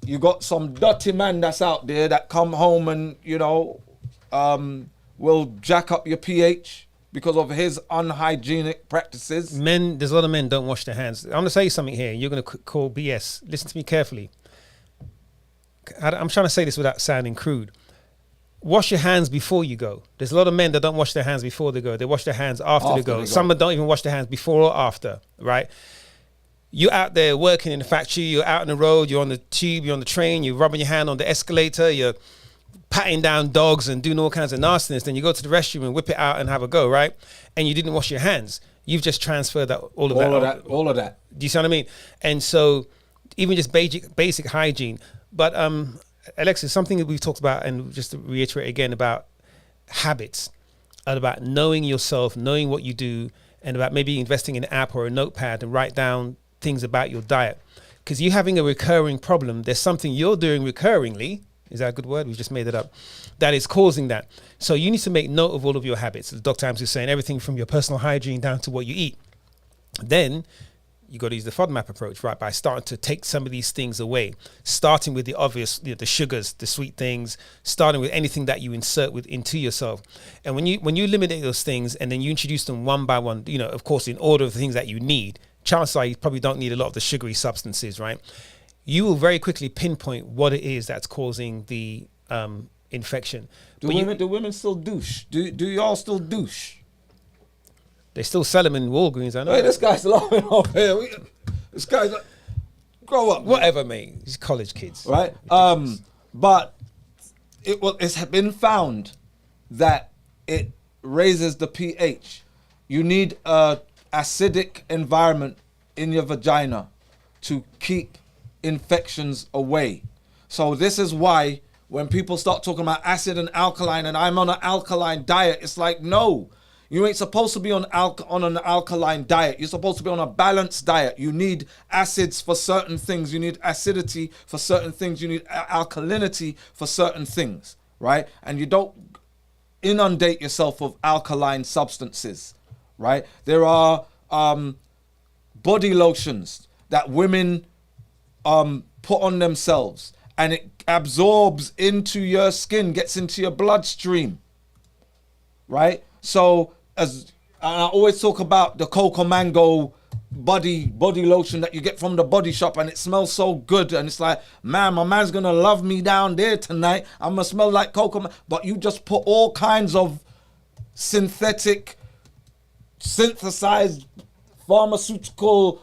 You got some dirty man that's out there that come home and, will jack up your pH because of his unhygienic practices. There's a lot of men don't wash their hands. I'm going to say something here. You're going to call BS. Listen to me carefully. I'm trying to say this without sounding crude. Wash your hands before you go. There's a lot of men that don't wash their hands before they go. They wash their hands after they go. Some don't even wash their hands before or after, right? You're out there working in the factory, you're out on the road, you're on the tube, you're on the train, you're rubbing your hand on the escalator, you're patting down dogs and doing all kinds of nastiness. Then you go to the restroom and whip it out and have a go, right? And you didn't wash your hands. You've just transferred that all of that. Do you see what I mean? And so even just basic hygiene. But Alexis, something that we've talked about, and just to reiterate again, about habits, and about knowing yourself, knowing what you do, and about maybe investing in an app or a notepad and write down things about your diet. Because you're having a recurring problem. There's something you're doing recurringly. Is that a good word? We just made it up. That is causing that. So you need to make note of all of your habits. As Dr. Ams is saying, everything from your personal hygiene down to what you eat. Then you got to use the FODMAP approach, right? By starting to take some of these things away, starting with the obvious, the sugars, the sweet things, starting with anything that you insert into yourself. And when you eliminate those things and then you introduce them one by one, of course, in order of the things that you need, chances are you probably don't need a lot of the sugary substances, right? You will very quickly pinpoint what it is that's causing the infection. Do women still douche? Do y'all still douche? They still sell them in Walgreens, I know. Hey, this guy's laughing over here. This guy's like, grow up. Whatever, mate. These college kids. Right? But it's been found that it raises the pH. You need a acidic environment in your vagina to keep infections away. So this is why when people start talking about acid and alkaline and I'm on an alkaline diet, it's like, no, you ain't supposed to be on an alkaline diet. You're supposed to be on a balanced diet. You need acids for certain things. You need acidity for certain things. You need alkalinity for certain things, right? And you don't inundate yourself with alkaline substances, right? There are body lotions that women put on themselves and it absorbs into your skin, gets into your bloodstream, right? So as I always talk about the Coco Mango body lotion that you get from the body shop and it smells so good and it's like, man, my man's gonna love me down there tonight. I'm gonna smell like Coco, but you just put all kinds of synthesized pharmaceutical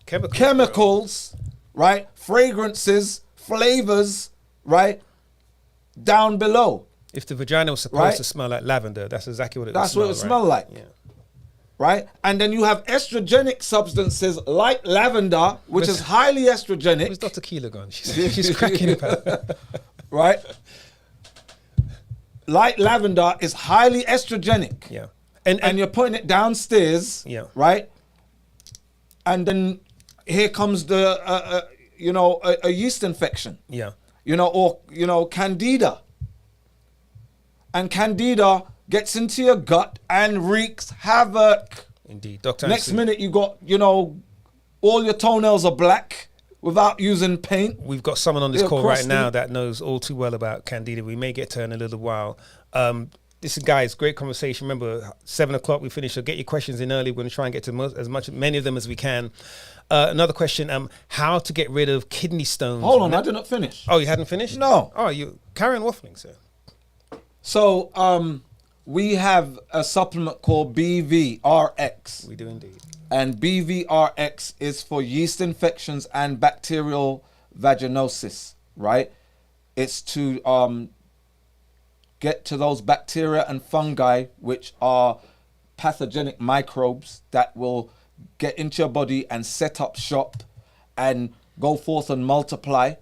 chemicals, right? Fragrances, flavors, right? Down below. If the vagina was supposed to smell like lavender, that's exactly what it That's would what it smell, smell like. Yeah. Right? And then you have estrogenic substances like lavender, which is highly estrogenic. Where's Dr. Keeler gone? She's cracking about. Right? Like lavender is highly estrogenic. Yeah. And you're putting it downstairs. Yeah. Right? And then here comes the, a yeast infection. Yeah. Or candida. And candida gets into your gut and wreaks havoc. Indeed. Dr. Next Anthony, minute you got, all your toenails are black without using paint. we've got someone on this call right now that knows all too well about candida. We may get to her in a little while. This is, guys, great conversation. Remember, 7 o'clock we finish, so get your questions in early. We're going to try and get to many of them as we can. Another question, how to get rid of kidney stones. Hold on, I did not finish. Oh, you hadn't finished? No. Oh, you carry on waffling, sir. So, we have a supplement called BVRX. We do indeed. And BVRX is for yeast infections and bacterial vaginosis, right? It's to get to those bacteria and fungi, which are pathogenic microbes that will get into your body and set up shop and go forth and multiply,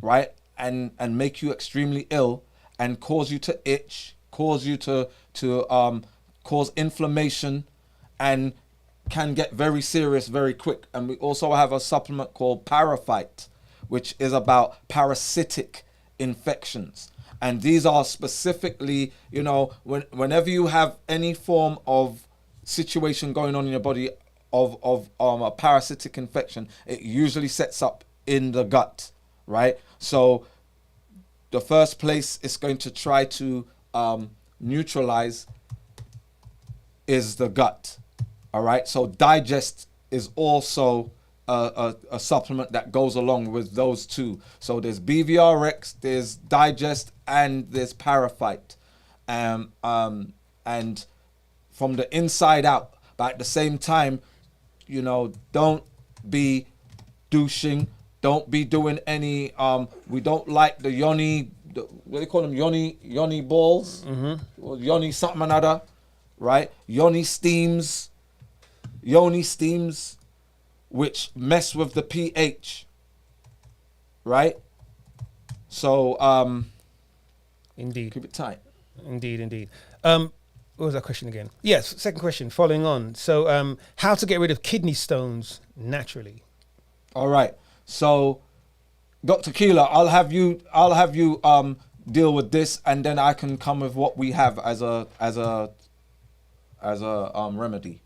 right? And make you extremely ill and cause you to itch, cause you to cause inflammation, and can get very serious very quick. And we also have a supplement called Paraphyte, which is about parasitic infections. And these are specifically, whenever you have any form of situation going on in your body of a parasitic infection, it usually sets up in the gut, right? So the first place it's going to try to neutralize is the gut. All right. So digest is also a supplement that goes along with those two. So there's BVRX, there's digest, and there's Paraphyte. And from the inside out, but at the same time, don't be douching. Don't be doing any, we don't like the yoni, what do they call them? Yoni balls? Mm-hmm. Or yoni something or another, right? Yoni steams, which mess with the pH, right? So Indeed. keep it tight. Indeed. What was that question again? Yes, second question, following on. So, how to get rid of kidney stones naturally? All right. So, Dr. Keeler, I'll have you deal with this, and then I can come with what we have as a remedy.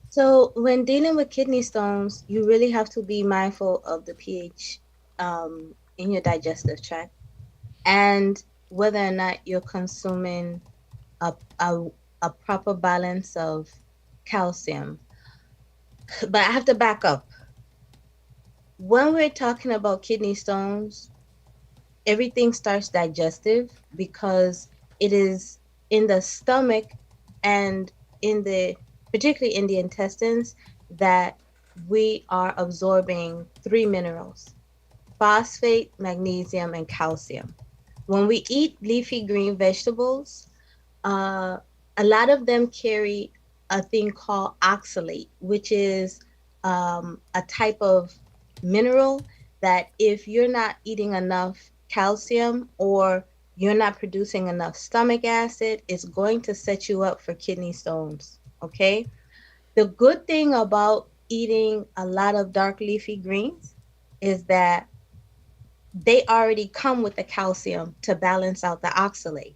So when dealing with kidney stones, you really have to be mindful of the pH in your digestive tract and whether or not you're consuming a, a, a proper balance of calcium. But I have to back up. When we're talking about kidney stones, everything starts digestive because it is in the stomach and in the particularly in the intestines that we are absorbing three minerals: phosphate, magnesium, and calcium. When we eat leafy green vegetables, uh, a lot of them carry a thing called oxalate, which is a type of mineral that if you're not eating enough calcium or you're not producing enough stomach acid, it's going to set you up for kidney stones. Okay. The good thing about eating a lot of dark leafy greens is that they already come with the calcium to balance out the oxalate.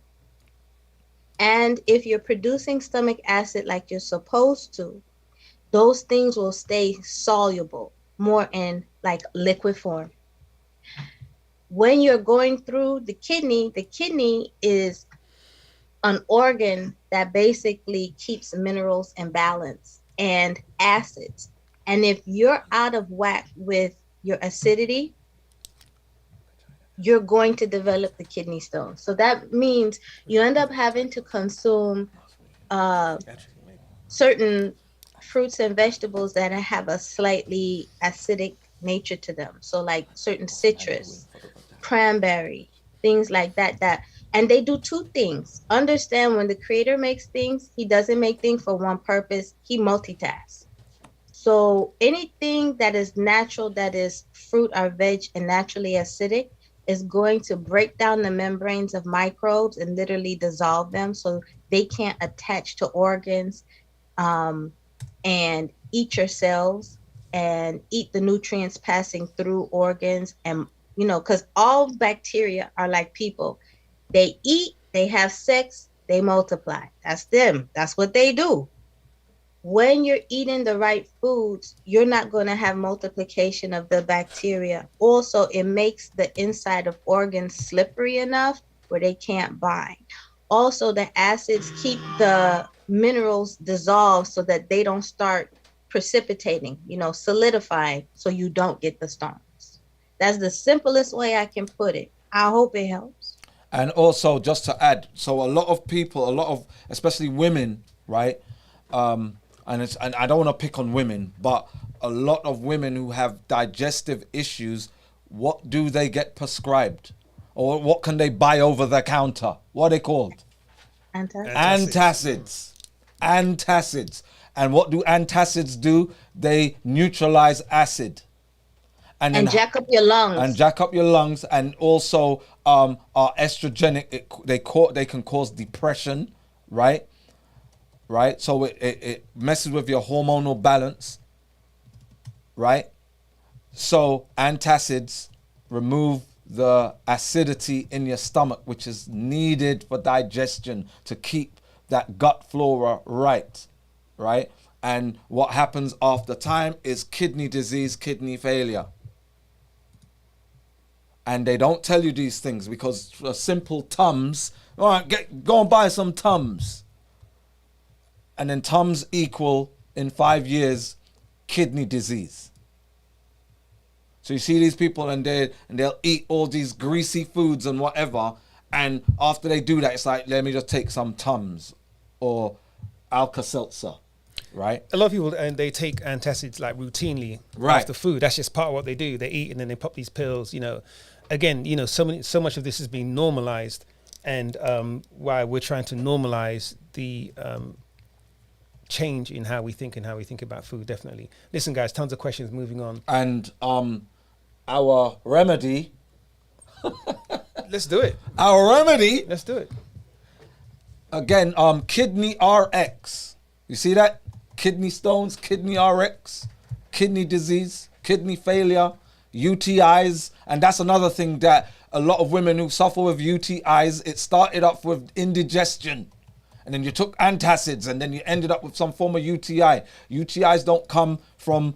And if you're producing stomach acid like you're supposed to, those things will stay soluble more in like liquid form. When you're going through the kidney is an organ that basically keeps minerals in balance and acids. And if you're out of whack with your acidity, you're going to develop the kidney stone. So that means you end up having to consume certain fruits and vegetables that have a slightly acidic nature to them. So like certain citrus, cranberry, things like that. And they do two things. Understand when the creator makes things, he doesn't make things for one purpose. He multitasks. So anything that is natural, that is fruit or veg and naturally acidic, is going to break down the membranes of microbes and literally dissolve them so they can't attach to organs um, and eat your cells and eat the nutrients passing through organs. And, because all bacteria are like people. They eat, they have sex, they multiply. That's them. That's what they do. When you're eating the right foods, you're not going to have multiplication of the bacteria. Also, it makes the inside of organs slippery enough where they can't bind. Also, the acids keep the minerals dissolved so that they don't start precipitating, solidifying, so you don't get the stones. That's the simplest way I can put it. I hope it helps. And also, just to add, so a lot of, especially women, right? And I don't want to pick on women, but a lot of women who have digestive issues, what do they get prescribed? Or what can they buy over the counter? What are they called? Antacids. Antacids. And what do antacids do? They neutralize acid. And jack up your lungs. And jack up your lungs, and also are estrogenic. They can cause depression, right? Right. So it messes with your hormonal balance, right? So antacids remove the acidity in your stomach, which is needed for digestion to keep that gut flora right, right? And what happens after time is kidney disease, kidney failure. And they don't tell you these things because a simple Tums, all right, go and buy some Tums. And then Tums equal, in 5 years, kidney disease. So you see these people and they'll eat all these greasy foods and whatever. And after they do that, it's like, let me just take some Tums or Alka-Seltzer, right? A lot of people, and they take antacids like routinely after food. That's just part of what they do. They eat and then they pop these pills, Again, so much of this is being normalized, and why we're trying to normalize the change in how we think and how we think about food. Definitely. Listen, guys, tons of questions. Moving on. And our remedy Let's do it. Our remedy, Let's do it. again, Kidney RX. You see that? Kidney stones, Kidney RX, kidney disease, kidney failure, UTIs. And that's another thing that a lot of women who suffer with UTIs, it started off with indigestion. And then you took antacids and then you ended up with some form of UTI. UTIs don't come from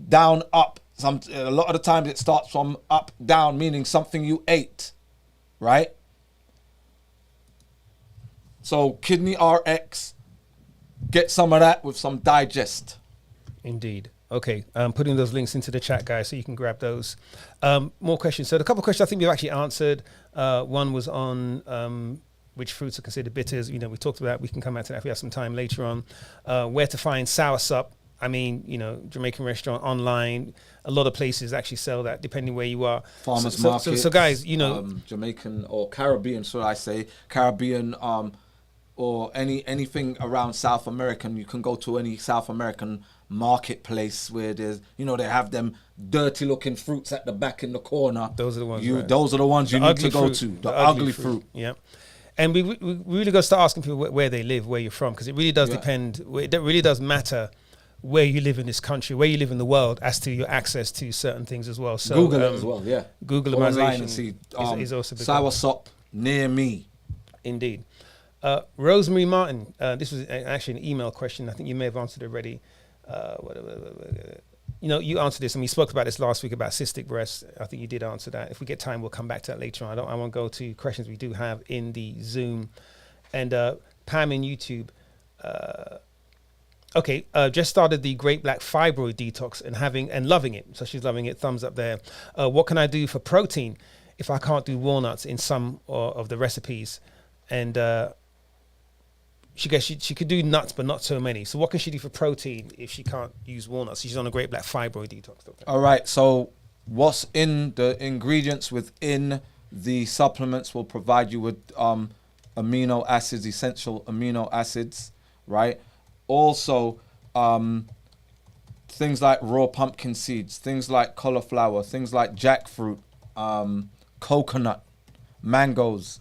down up. A lot of the times it starts from up down, meaning something you ate, right? So Kidney RX, get some of that with some digest. Indeed. Okay, putting those links into the chat, guys, so you can grab those. More questions. So the couple of questions I think we've actually answered. One was on which fruits are considered bitters. You know, we talked about. We can come back to that if we have some time later on. Where to find soursop. I mean, you know, Jamaican restaurant, online, a lot of places actually sell that, depending where you are. Farmers market. So guys, you know, Jamaican or Caribbean, should I say, Caribbean, or anything around South American. You can go to any South American marketplace where there's, you know, they have them dirty looking fruits at the back in the corner. Those are the ones. Right? Those are the ones you need to go to. The ugly fruit. Yeah. And we really got to start asking people where they live, where you're from, because it really does depend. It really does matter where you live in this country, where you live in the world, as to your access to certain things as well. So Google it as well, yeah. Googleization and see, is also big. soursop near me. Indeed. Rosemary Martin, this was actually an email question. I think you may have answered it already. You know, you answered this, and we spoke about this last week about cystic breast. I think you did answer that. If we get time, we'll come back to that later on. I want to go to questions we do have in the Zoom. And Pam in YouTube. Just started the Great Black Fibroid Detox and loving it. So she's loving it. Thumbs up there. What can I do for protein if I can't do walnuts in some of the recipes? And she could do nuts, but not so many. So what can she do for protein if she can't use walnuts? She's on a Great Black Fibroid Detox. Doctor. All right. So what's in the ingredients within the supplements will provide you with amino acids, essential amino acids, right? Also, things like raw pumpkin seeds, things like cauliflower, things like jackfruit, coconut, mangoes.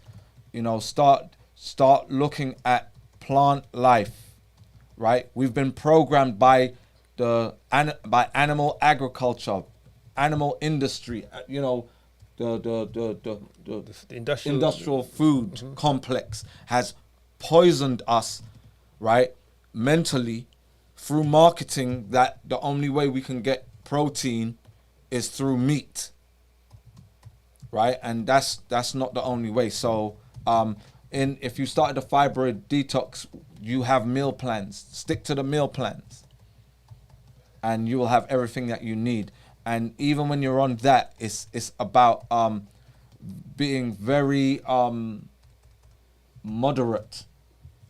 You know, start looking at plant life, right? We've been programmed by by animal agriculture, animal industry. You know, the industrial food complex has poisoned us, right? Mentally, through marketing that the only way we can get protein is through meat, right? And that's not the only way. So if you started a fibroid detox, you have meal plans. Stick to the meal plans and you will have everything that you need. And even when you're on that, it's about being very moderate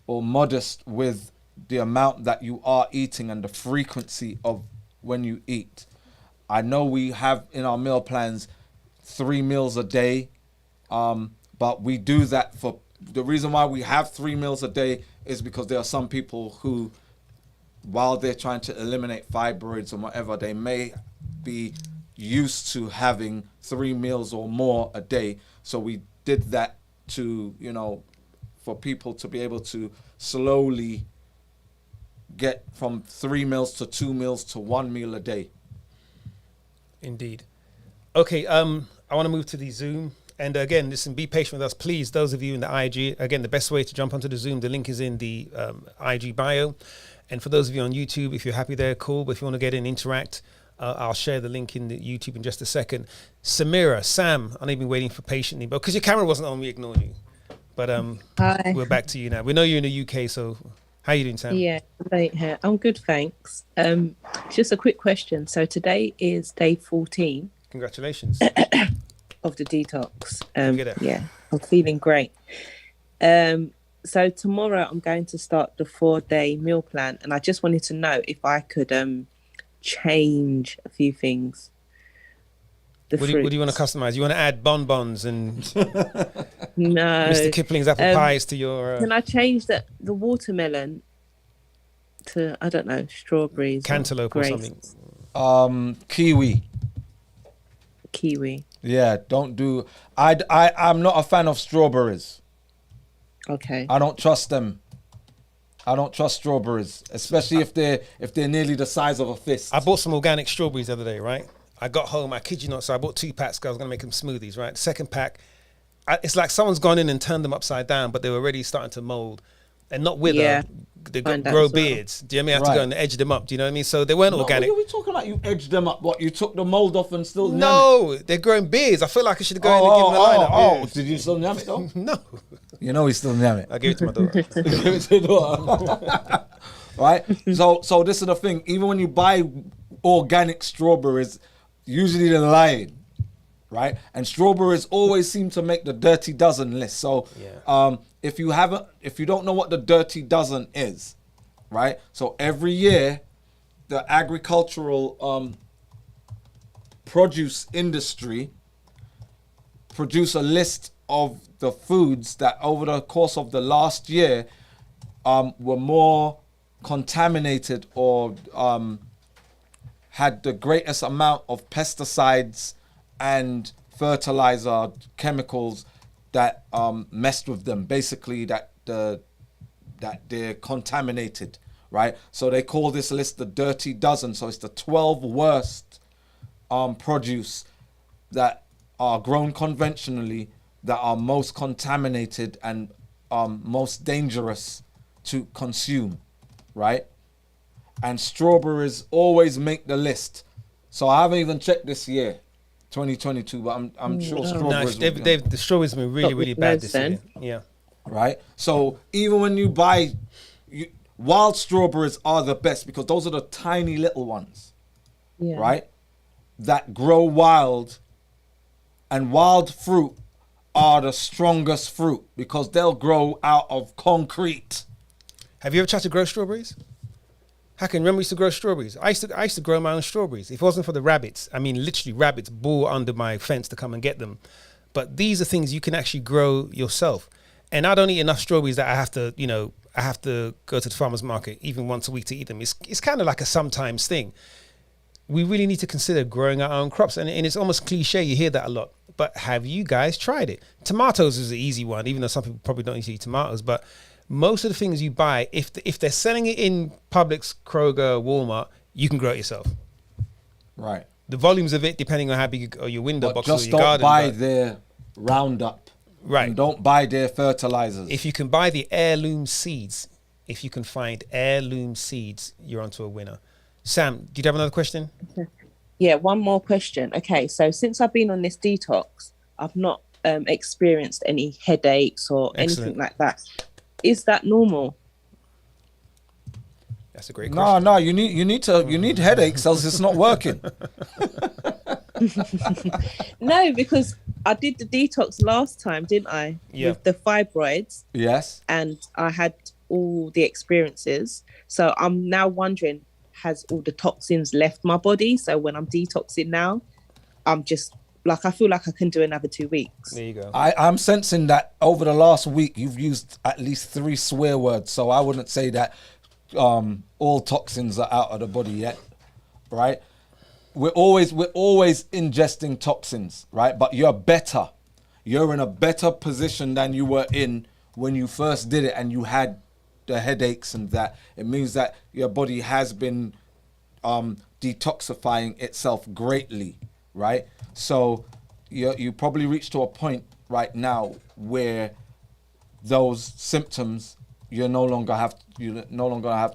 or modest with the amount that you are eating and the frequency of when you eat. I know we have in our meal plans 3 meals a day, but we do that for the reason why we have 3 meals a day is because there are some people who, while they're trying to eliminate fibroids or whatever, they may be used to having 3 meals or more a day. So we did that to, you know, for people to be able to slowly get from 3 meals to 2 meals to 1 meal a day. Indeed. Okay, I want to move to the Zoom. And again, listen, be patient with us, please. Those of you in the IG, again, the best way to jump onto the Zoom, the link is in the IG bio. And for those of you on YouTube, if you're happy there, cool. But if you want to get in, interact, I'll share the link in the YouTube in just a second. Samira, Sam, I know you've been waiting for patiently, but because your camera wasn't on, we ignored you. But Hi. We're back to you now. We know you're in the UK, so how are you doing, Sam? Yeah, I'm good, thanks. Just a quick question. So today is day 14 Congratulations. of the detox. Get it. Yeah, I'm feeling great. So tomorrow I'm going to start the 4-day meal plan, and I just wanted to know if I could change a few things. What do you want to customize? You want to add bonbons and No. Mr. Kipling's apple pies to your... Can I change the watermelon to, I don't know, strawberries? Cantaloupe or something? Kiwi. Kiwi. Yeah, don't do. I'm not a fan of strawberries. Okay. I don't trust them. I don't trust strawberries, especially if they're nearly the size of a fist. I bought some organic strawberries the other day, right? I got home, I kid you not, so I bought 2 packs because I was going to make them smoothies, right? The second pack, it's like someone's gone in and turned them upside down, but they were already starting to mold and not wither. Yeah, They find that grow as well. beards. Do you know what I mean? I have to Right. go and edge them up. Do you know what I mean? So they weren't organic. What are we talking about? You edged them up. What? You took the mold off and still? No, they're growing beards. I feel like I should go in and give them a line up. Did you still nyam it though? No. You know he still nyam it. I gave it to my daughter. Give it to your daughter. Right? So this is the thing. Even when you buy organic strawberries, usually they're lying. Right? And strawberries always seem to make the dirty dozen list. So Yeah. if you don't know what the dirty dozen is, right? So every year the agricultural produce industry produce a list of the foods that over the course of the last year were more contaminated or had the greatest amount of pesticides and fertilizer chemicals that messed with them. Basically, that they're contaminated, right? So they call this list the dirty dozen. So it's the 12 worst produce that are grown conventionally that are most contaminated and most dangerous to consume, right? And strawberries always make the list. So I haven't even checked this year, 2022, but I'm sure No, strawberries will be on. the strawberries have been really, really bad this year. Yeah. Right? So even when you buy, wild strawberries are the best because those are the tiny little ones, Yeah. right? That grow wild, and wild fruit are the strongest fruit because they'll grow out of concrete. Have you ever tried to grow strawberries? How can remember we used to grow strawberries? I used to grow my own strawberries. If it wasn't for the rabbits, I mean literally rabbits bore under my fence to come and get them. But these are things you can actually grow yourself. And I don't eat enough strawberries that I have to go to the farmer's market even once a week to eat them. It's kind of like a sometimes thing. We really need to consider growing our own crops. And it's almost cliche, you hear that a lot. But have you guys tried it? Tomatoes is an easy one, even though some people probably don't eat tomatoes. But most of the things you buy, if they're selling it in Publix, Kroger, Walmart, you can grow it yourself. Right. The volumes of it, depending on how big your window But box just or your don't garden. buy but their Roundup. Right. And don't buy their fertilizers. if you can buy the heirloom seeds, if you can find heirloom seeds, you're onto a winner. Sam, do you have another question? Yeah, one more question. Okay, so since I've been on this detox, I've not experienced any headaches or Excellent. anything like that. Is that normal? That's a great question. No, you need headaches, else it's not working. No, because I did the detox last time, didn't I? Yeah. With the fibroids, Yes. and I had all the experiences. So I'm now wondering, has all the toxins left my body? So when I'm detoxing now, I'm just like, I feel like I can do another 2 weeks. There you go. I'm sensing that over the last week you've used at least 3 swear words, so I wouldn't say that all toxins are out of the body yet, right? We're always ingesting toxins, right? But you're better. You're in a better position than you were in when you first did it and you had the headaches and that. It means that your body has been detoxifying itself greatly, right? So you probably reached to a point right now where those symptoms you no longer have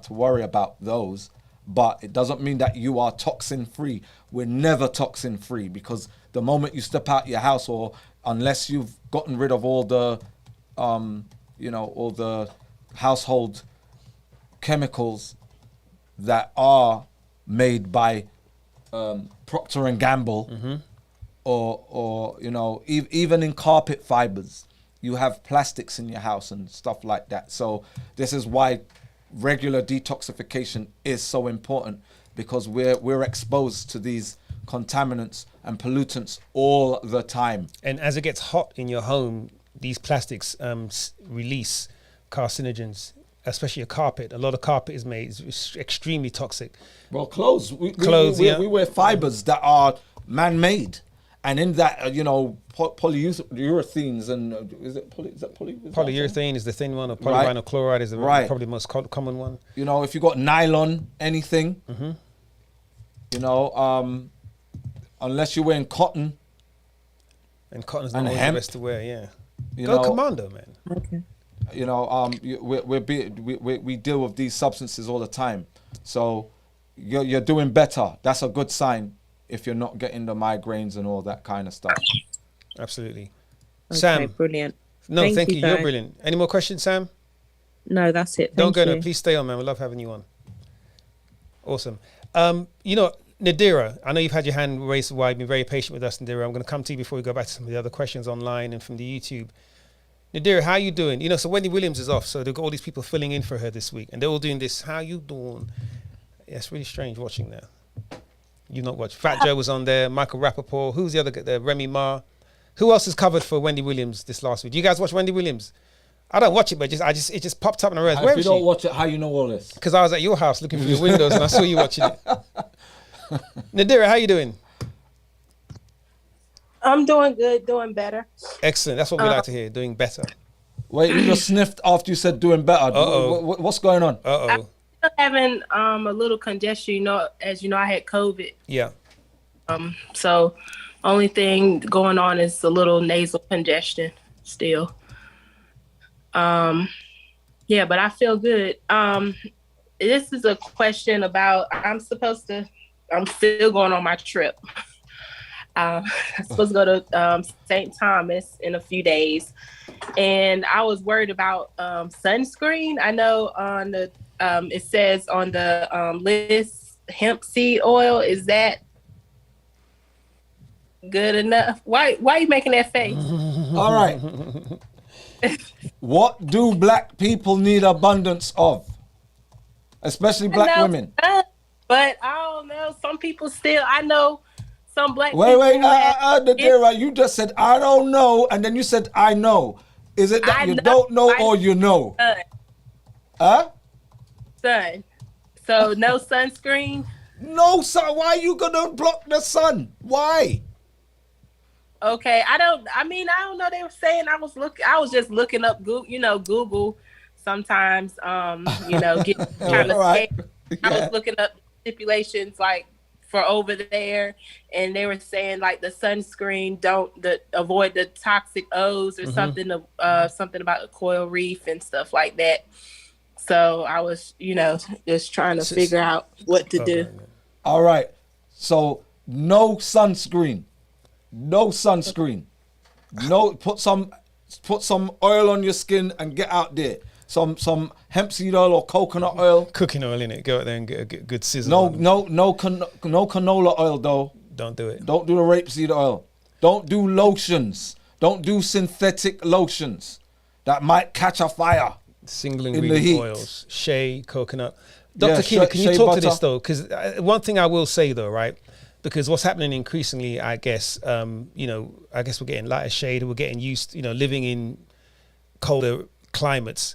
to worry about those. But it doesn't mean that you are toxin free. We're never toxin free, because the moment you step out your house, or unless you've gotten rid of all the all the household chemicals that are made by Procter and Gamble, or even in carpet fibers, you have plastics in your house and stuff like that. So this is why regular detoxification is so important, because we're exposed to these contaminants and pollutants all the time. And as it gets hot in your home, these plastics release carcinogens, especially a carpet. A lot of carpet is made is extremely toxic. Well, clothes. We Yeah. wear fibers that are man-made, And in that, you know, polyurethanes and is that poly? Polyurethane is the thin one, or polyvinyl chloride is the probably the most common one. You know, if you got nylon, anything, you know, unless you're wearing cotton. And cotton's not always the best to wear, yeah. You Go know, commando, man. Okay. You know, we deal with these substances all the time. So you're doing better. That's a good sign if you're not getting the migraines and all that kind of stuff. Absolutely. Okay, Sam. Brilliant. No, thank you. You're guys. brilliant. Any more questions, Sam? No, that's it. Don't Thank go you. now. Please stay on, man. We love having you on. Awesome. You know, Nadira, I know you've had your hand raised a while. You've been very patient with us, Nadira. I'm going to come to you before we go back to some of the other questions online and from the YouTube. Nadira, how you doing? You know, so Wendy Williams is off, so they've got all these people filling in for her this week, and they're all doing this. How you doing? Yeah, it's really strange watching that. You not watch. Fat Joe was on there. Michael Rappaport. Who's the other guy there? Remy Ma. Who else is covered for Wendy Williams this last week? Do you guys watch Wendy Williams? I don't watch it, but it just popped up in the red. If you don't watch it, how you know all this? Because I was at your house looking through your windows and I saw you watching it. Nadira, how you doing? I'm doing good, doing better. Excellent. That's what we like to hear. Doing better. Wait, you just sniffed after you said doing better. What's going on? Uh-oh. I'm having a little congestion. You know, as you know, I had COVID. Yeah. So only thing going on is a little nasal congestion still. Yeah, but I feel good. This is a question about I'm still going on my trip. I'm supposed to go to St. Thomas in a few days, and I was worried about sunscreen. I know on the it says on the list hemp seed oil. Is that good enough? Why are you making that face? All right. What do black people need abundance of? Especially black women. But I don't know. Some people still. I know some black people. Nadira, you just said I don't know, and then you said I know. Is it that you don't know or you know? Huh? Sun. So no sunscreen? No sun. Why are you gonna block the sun? Why? Okay, I don't know. They were saying I was just looking up Google sometimes, trying to Right. I was looking up stipulations like for over there, and they were saying like the sunscreen avoid the toxic O's or something about the coral reef and stuff like that. So I was, just trying to figure out what to do. All right. So no sunscreen. No sunscreen. No, put some oil on your skin and get out there. Some hemp seed oil or coconut oil. Cooking oil in it. Go out there and get a good sizzle. No canola oil though. Don't do it. Don't do the rapeseed oil. Don't do lotions. Don't do synthetic lotions that might catch a fire. Single in the ingredient heat. oils, shea, coconut. Dr. Keeler, can you talk to this though? Because one thing I will say though, right? Because what's happening increasingly, I guess, I guess we're getting lighter shade. We're getting used, living in colder climates.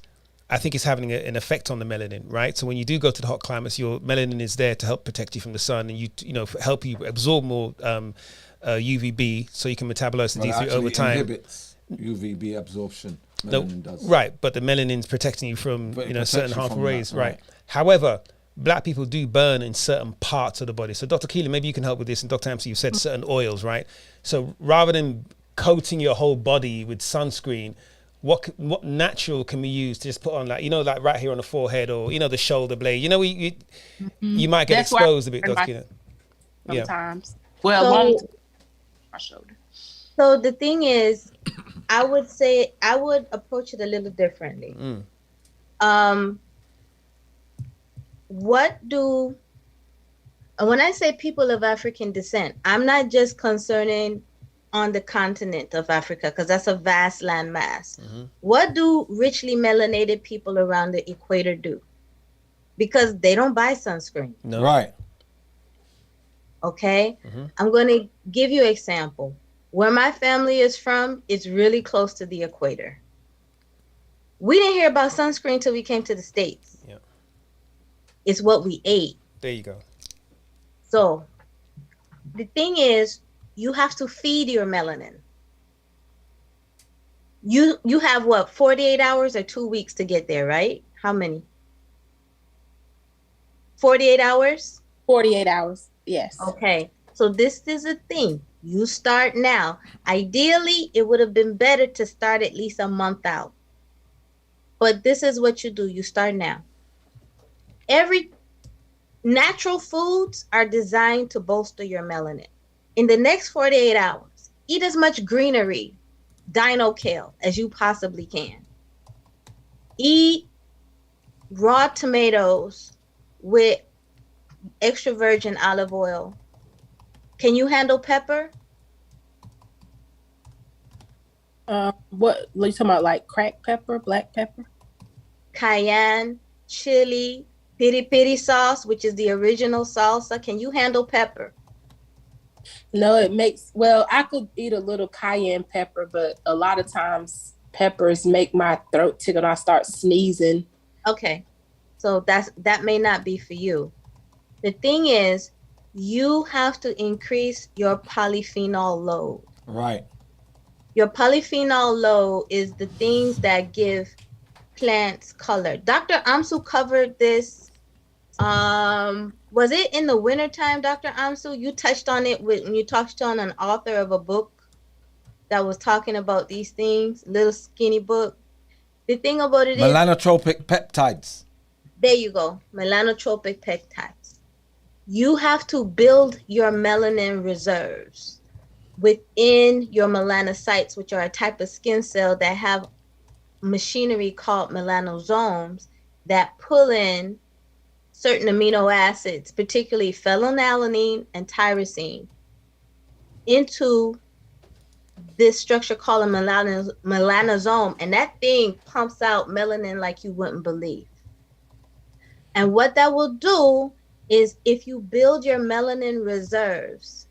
I think it's having an effect on the melanin, right? So when you do go to the hot climates, your melanin is there to help protect you from the sun and help you absorb more UVB so you can metabolize the D3 over time. Inhibits UVB absorption. Melanin does. Right, but the melanin's protecting you from certain harmful rays, right? However, black people do burn in certain parts of the body. So Dr. Keeler, maybe you can help with this. And Dr. Hampson, you said certain oils, right? So rather than coating your whole body with sunscreen, what natural can we use to just put on, like right here on the forehead or the shoulder blade? You might get exposed a bit, Dr. Keeler. Sometimes. Well, my shoulder. So the thing is, I would say I would approach it a little differently. When I say people of African descent, I'm not just concerning on the continent of Africa, because that's a vast landmass. What do richly melanated people around the equator do? Because they don't buy sunscreen. No. Right. Okay. I'm going to give you an example. Where my family is from, it's really close to the equator. We didn't hear about sunscreen until we came to the States. Yeah. It's what we ate. There you go. So the thing is, you have to feed your melanin. You have what, 48 hours or 2 weeks to get there, right? How many? 48 hours? 48 hours. Yes. Okay. So this is a thing. You start now. Ideally, it would have been better to start at least a month out. But this is what you do. You start now. Every natural foods are designed to bolster your melanin. In the next 48 hours, eat as much greenery, dino kale, as you possibly can. Eat raw tomatoes with extra virgin olive oil. Can you handle pepper? What are you talking about? Like cracked pepper, black pepper? Cayenne, chili, piri piri sauce, which is the original salsa. Can you handle pepper? No, it makes, well, I could eat a little cayenne pepper, but a lot of times peppers make my throat tickle and I start sneezing. Okay. So that may not be for you. The thing is, you have to increase your polyphenol load. Right. Your polyphenol load is the things that give plants color. Dr. Amsu covered this. Was it in the wintertime, Dr. Amsu? You touched on it when you touched on an author of a book that was talking about these things, little skinny book. The thing about it is, Melanotropic peptides. there you go, melanotropic peptides. You have to build your melanin reserves within your melanocytes, which are a type of skin cell that have machinery called melanosomes that pull in certain amino acids, particularly phenylalanine and tyrosine, into this structure called a melanosome. And that thing pumps out melanin like you wouldn't believe. And what that will do is, if you build your melanin reserves,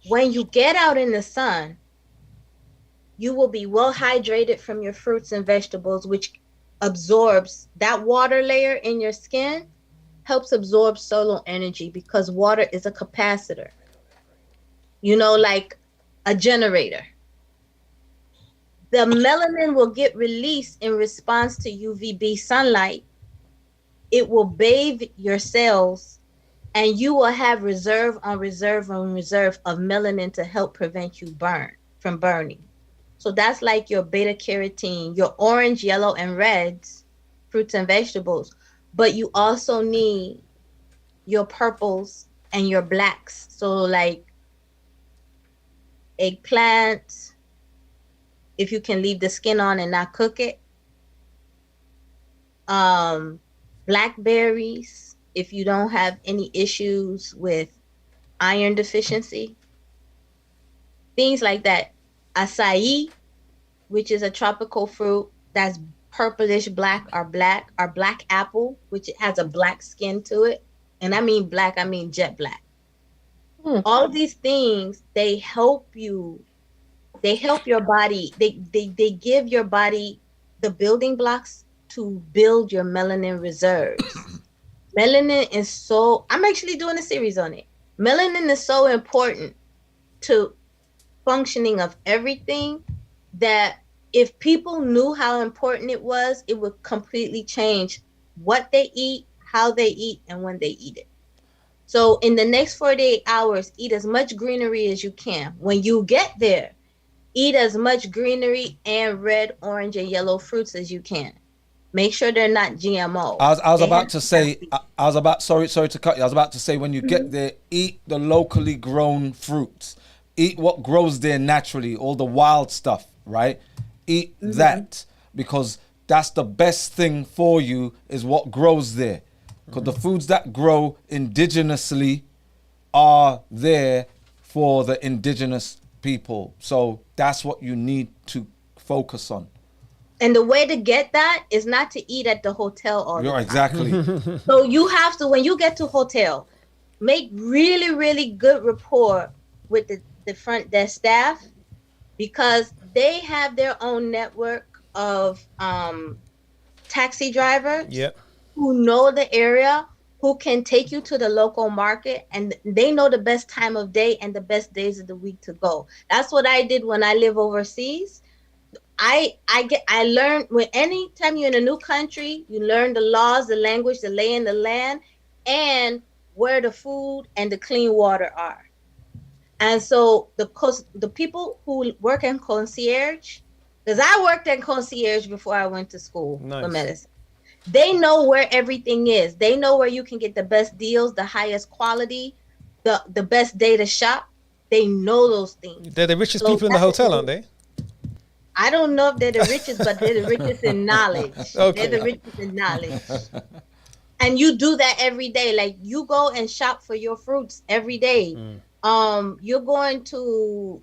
when you get out in the sun, you will be well hydrated from your fruits and vegetables, which absorbs that water layer in your skin, helps absorb solar energy, because water is a capacitor, like a generator. The melanin will get released in response to UVB sunlight. It will bathe your cells, and you will have reserve on reserve on reserve of melanin to help prevent you from burning. So that's like your beta carotene, your orange, yellow, and reds, fruits and vegetables. But you also need your purples and your blacks. So like eggplant, if you can leave the skin on and not cook it. Blackberries, if you don't have any issues with iron deficiency. Things like that. Acai, which is a tropical fruit that's purplish black, or black apple, which has a black skin to it. And I mean black, I mean jet black. All of these things, they help your body, they give your body the building blocks to build your melanin reserves. Melanin is I'm actually doing a series on it. Melanin is so important to functioning of everything that if people knew how important it was, it would completely change what they eat, how they eat, and when they eat it. So in the next 48 hours, eat as much greenery as you can. When you get there, eat as much greenery and red, orange, and yellow fruits as you can. Make sure they're not GMO. I was about to say, sorry to cut you. I was about to say, when you get there, eat the locally grown fruits. Eat what grows there naturally, all the wild stuff, right? Eat that, because that's the best thing for you, is what grows there. Because the foods that grow indigenously are there for the indigenous people. So that's what you need to focus on. And the way to get that is not to eat at the hotel all the time. Exactly. So you have to, when you get to hotel, make really, really good rapport with the front desk staff, because they have their own network of taxi drivers who know the area, who can take you to the local market, and they know the best time of day and the best days of the week to go. That's what I did when I live overseas. I learned, when anytime you're in a new country, you learn the laws, the language, the lay in the land, and where the food and the clean water are. And so the people who work in concierge, because I worked in concierge before I went to school for medicine. They know where everything is. They know where you can get the best deals, the highest quality, the best day to shop. They know those things. They're the richest people in the hotel, aren't they? I don't know if they're the richest, but they're the richest in knowledge. Okay. They're the richest in knowledge. And you do that every day. Like, you go and shop for your fruits every day. You're going to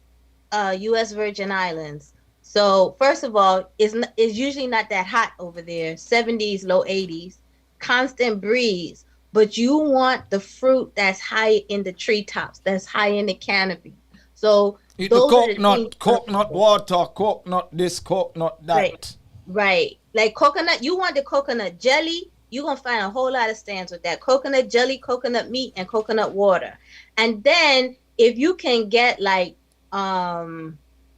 U.S. Virgin Islands. So first of all, it's usually not that hot over there. 70s, low 80s, constant breeze. But you want the fruit that's high in the treetops, that's high in the canopy. So eat the coconut water, coconut this, coconut that. Right. Like coconut, you want the coconut jelly, you're going to find a whole lot of stands with that. Coconut jelly, coconut meat, and coconut water. And then if you can get like,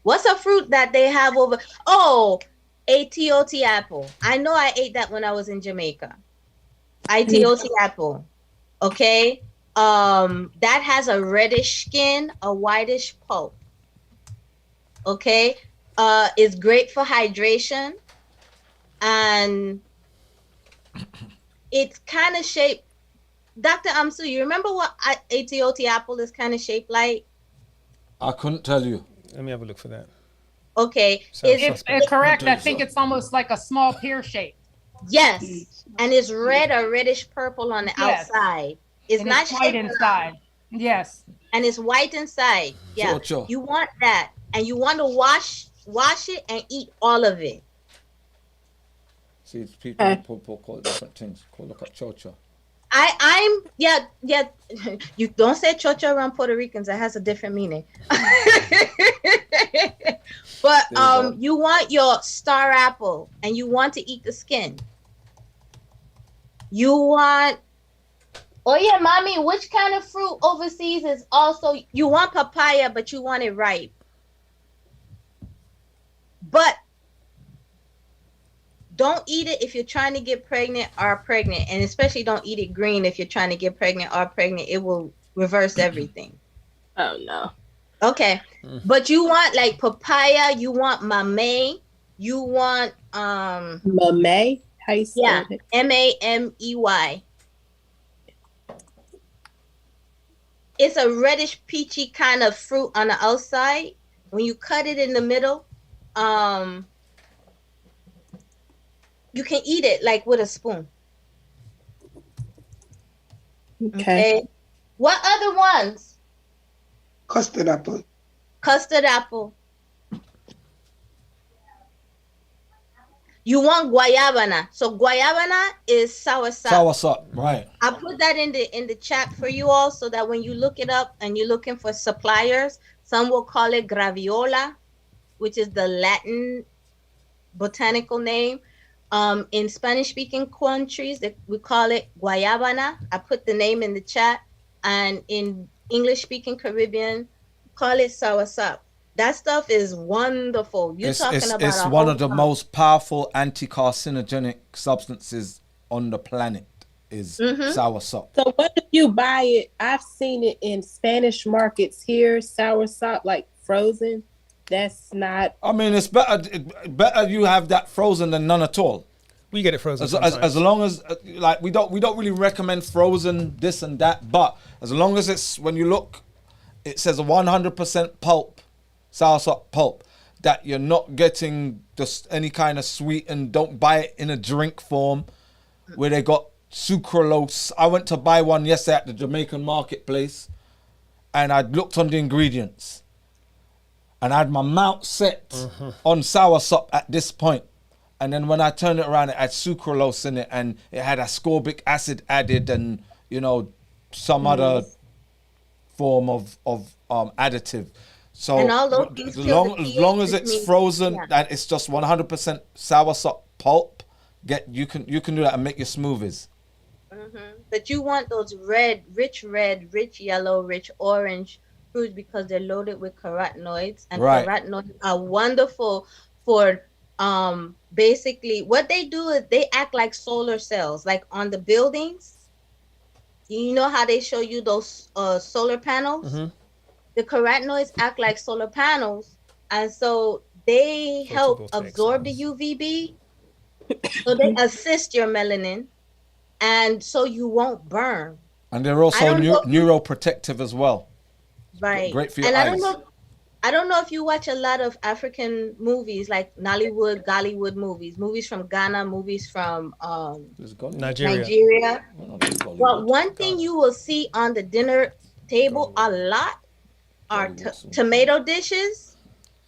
what's a fruit that they have over? Oh, Etioti apple. I know I ate that when I was in Jamaica. Etioti apple. Okay. That has a reddish skin, a whitish pulp. Okay. It's great for hydration. And it's kind of shaped. Dr. Amsu, you remember what Etioti apple is kind of shaped like? I couldn't tell you. Let me have a look for that. Okay. If correct, I think it's almost like a small pear shape. Yes. And it's red or reddish purple on the outside. It's and not it's white inside. Yes. And it's white inside. Yeah. Sure. You want that. And you want to wash it and eat all of it. See, people call different things. Look at chocho. Yeah. You don't say chocho around Puerto Ricans. That has a different meaning. But you want your star apple and you want to eat the skin. You want, oh yeah, mommy, which kind of fruit overseas is also, you want papaya, but you want it ripe. But don't eat it if you're trying to get pregnant or pregnant. And especially don't eat it green if you're trying to get pregnant or pregnant. It will reverse everything. Oh, no. Okay. But you want like papaya, you want mamey, you want mamey? How you spell it? Mamey. It's a reddish peachy kind of fruit on the outside. When you cut it in the middle, you can eat it like with a spoon. Okay. What other ones? Custard apple. Custard apple. You want guayabana. So guayabana is soursop. Soursop, right. I put that in the chat for you all so that when you look it up and you're looking for suppliers, some will call it graviola, which is the Latin botanical name. In Spanish-speaking countries, we call it guayabana. I put the name in the chat. And in English-speaking Caribbean, call it soursop. That stuff is wonderful. It's one of the most powerful anti-carcinogenic substances on the planet is soursop. So when do you buy it? I've seen it in Spanish markets here, soursop, like frozen. That's not. I mean, it's better you have that frozen than none at all. We get it frozen as long as like we don't really recommend frozen this and that, but as long as it's, when you look, it says 100% pulp, soursop pulp, that you're not getting just any kind of sweetened. Don't buy it in a drink form where they got sucralose. I went to buy one yesterday at the Jamaican marketplace, and I looked on the ingredients. And I had my mouth set on soursop at this point. And then when I turned it around, it had sucralose in it, and it had ascorbic acid added, and, you know, some other form of additive. So as long as it's frozen, and it's just 100% soursop pulp, you can do that and make your smoothies. But you want those red, rich yellow, rich orange fruits because they're loaded with carotenoids, and Right. carotenoids are wonderful for basically what they do is they act like solar cells, like on the buildings. You know how they show you those solar panels? The carotenoids act like solar panels, and so they help Photovoltaic absorb the cells. UVB, so they assist your melanin, and so you won't burn. And they're I also don't know if you, neuroprotective as well. right, Great for your and eyes. I don't know if you watch a lot of African movies like Nollywood, Gollywood movies from Ghana, movies from Nigeria. Nigeria. Well, Gollywood. one thing you will see on the dinner table a lot are tomato dishes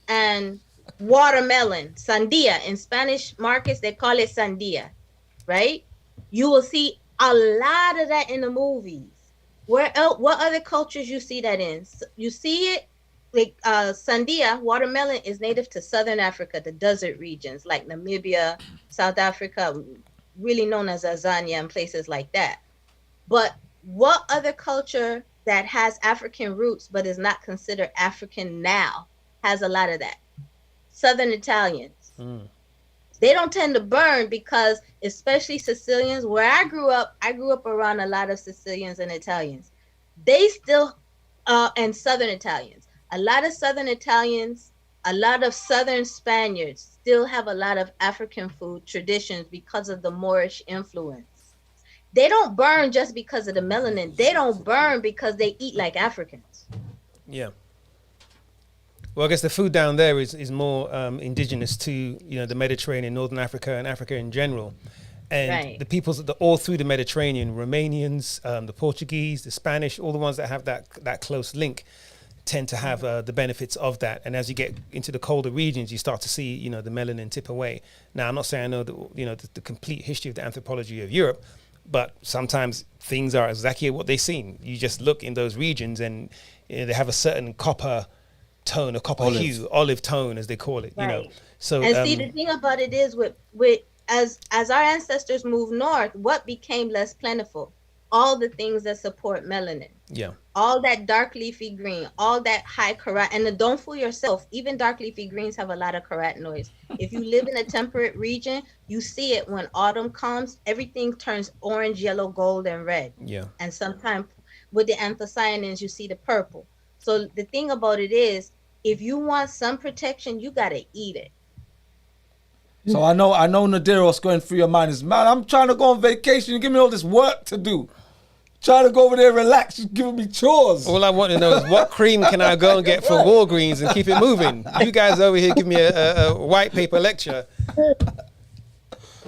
and watermelon, sandia. In Spanish markets, they call it sandia, right? You will see a lot of that in the movies. Where else, what other cultures you see that in? You see it like sandia, watermelon is native to Southern Africa, the desert regions like Namibia, South Africa, really known as Azania and places like that. But what other culture that has African roots but is not considered African now has a lot of that? Southern Italians. They don't tend to burn because, especially Sicilians, where I grew up around a lot of Sicilians and Italians. They still, and Southern Italians, a lot of Southern Italians, a lot of Southern Spaniards still have a lot of African food traditions because of the Moorish influence. They don't burn just because of the melanin. They don't burn because they eat like Africans. Yeah. Well, I guess the food down there is more indigenous to the Mediterranean, Northern Africa, and Africa in general. And the peoples all through the Mediterranean, Romanians, the Portuguese, the Spanish, all the ones that have that close link tend to have the benefits of that. And as you get into the colder regions, you start to see the melanin tip away. Now, I'm not saying I know the complete history of the anthropology of Europe, but sometimes things are exactly what they seem. You just look in those regions and they have a certain copper tone, a copper hue, olive tone as they call it. So and see, the thing about it is with as our ancestors moved north, what became less plentiful? All the things that support melanin. Yeah. All that dark leafy green, all that high carotenoid, and don't fool yourself, even dark leafy greens have a lot of carotenoids. If you live in a temperate region, you see it when autumn comes, everything turns orange, yellow, gold, and red. Yeah. And sometimes with the anthocyanins, you see the purple. So the thing about it is, if you want sun protection, you gotta eat it. So I know Nadira, what's going through your mind is, man, I'm trying to go on vacation. You give me all this work to do. Trying to go over there, relax. You're giving me chores. All I want to know is what cream can I go and get for Walgreens and keep it moving? You guys over here give me a white paper lecture.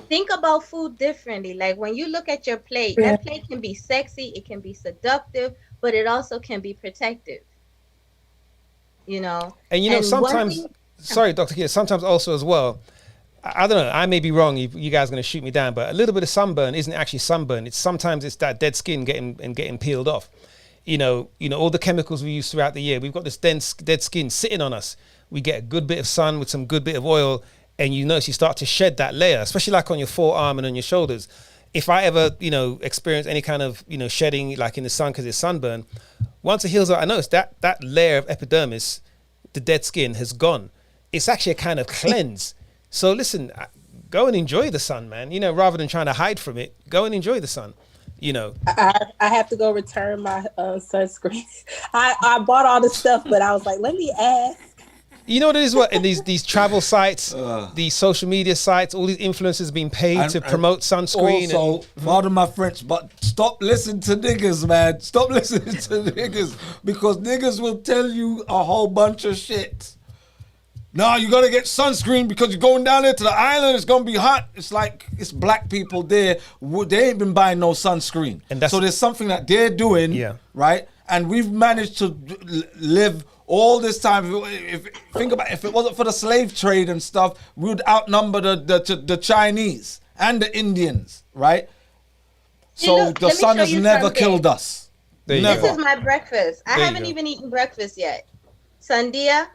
Think about food differently. Like when you look at your plate, that plate can be sexy, it can be seductive, but it also can be protective. And sometimes, sorry, Dr. Kia, sometimes also as well, I don't know, I may be wrong, you guys are going to shoot me down, but a little bit of sunburn isn't actually sunburn. Sometimes it's that dead skin getting peeled off. All the chemicals we use throughout the year, we've got this dead skin sitting on us. We get a good bit of sun with some good bit of oil, and you start to shed that layer, especially like on your forearm and on your shoulders. If I ever, experience any kind of, shedding like in the sun because it's sunburn, once it heals out, I notice that layer of epidermis, the dead skin, has gone. It's actually a kind of cleanse. So listen, go and enjoy the sun, man. Rather than trying to hide from it, go and enjoy the sun. I have to go return my sunscreen. I bought all the stuff, but I was like, let me ask. You know what it is? What in these travel sites, these social media sites, all these influencers being paid to promote sunscreen. Also, pardon my French, but stop listening to niggas, man. Stop listening to niggas because niggas will tell you a whole bunch of shit. No, you gotta get sunscreen because you're going down there to the island. It's gonna be hot. It's like it's black people there. They ain't been buying no sunscreen, and so there's something that they're doing, right? And we've managed to live all this time. Think about if it wasn't for the slave trade and stuff, we would outnumber the Chinese and the Indians, right? So the sun has never killed us. This is my breakfast. I haven't even eaten breakfast yet. Sandia,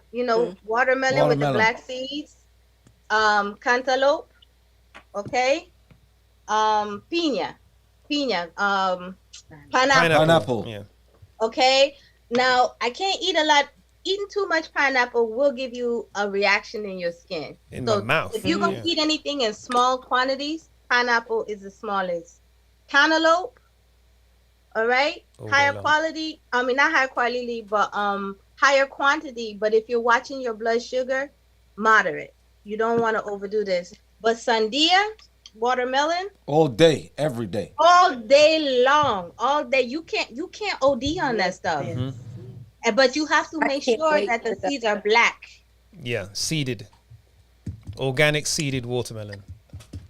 watermelon with the black seeds, cantaloupe, okay, piña, Pina, pineapple. Pineapple. Yeah. Okay. Now I can't eat a lot. Eating too much pineapple will give you a reaction in your skin. In So my mouth. if you're gonna Yeah. eat anything in small quantities, pineapple is the smallest. Cantaloupe, all right, All day higher long. quality. I mean, not higher quality, but higher quantity. But if you're watching your blood sugar, moderate. You don't want to overdo this. But sandia, watermelon, All day, every day. all day long, all day. You can't OD on that stuff. Mm-hmm. But you have to I make can't sure wait that the for that. seeds are black. Yeah. Seeded. Organic seeded watermelon.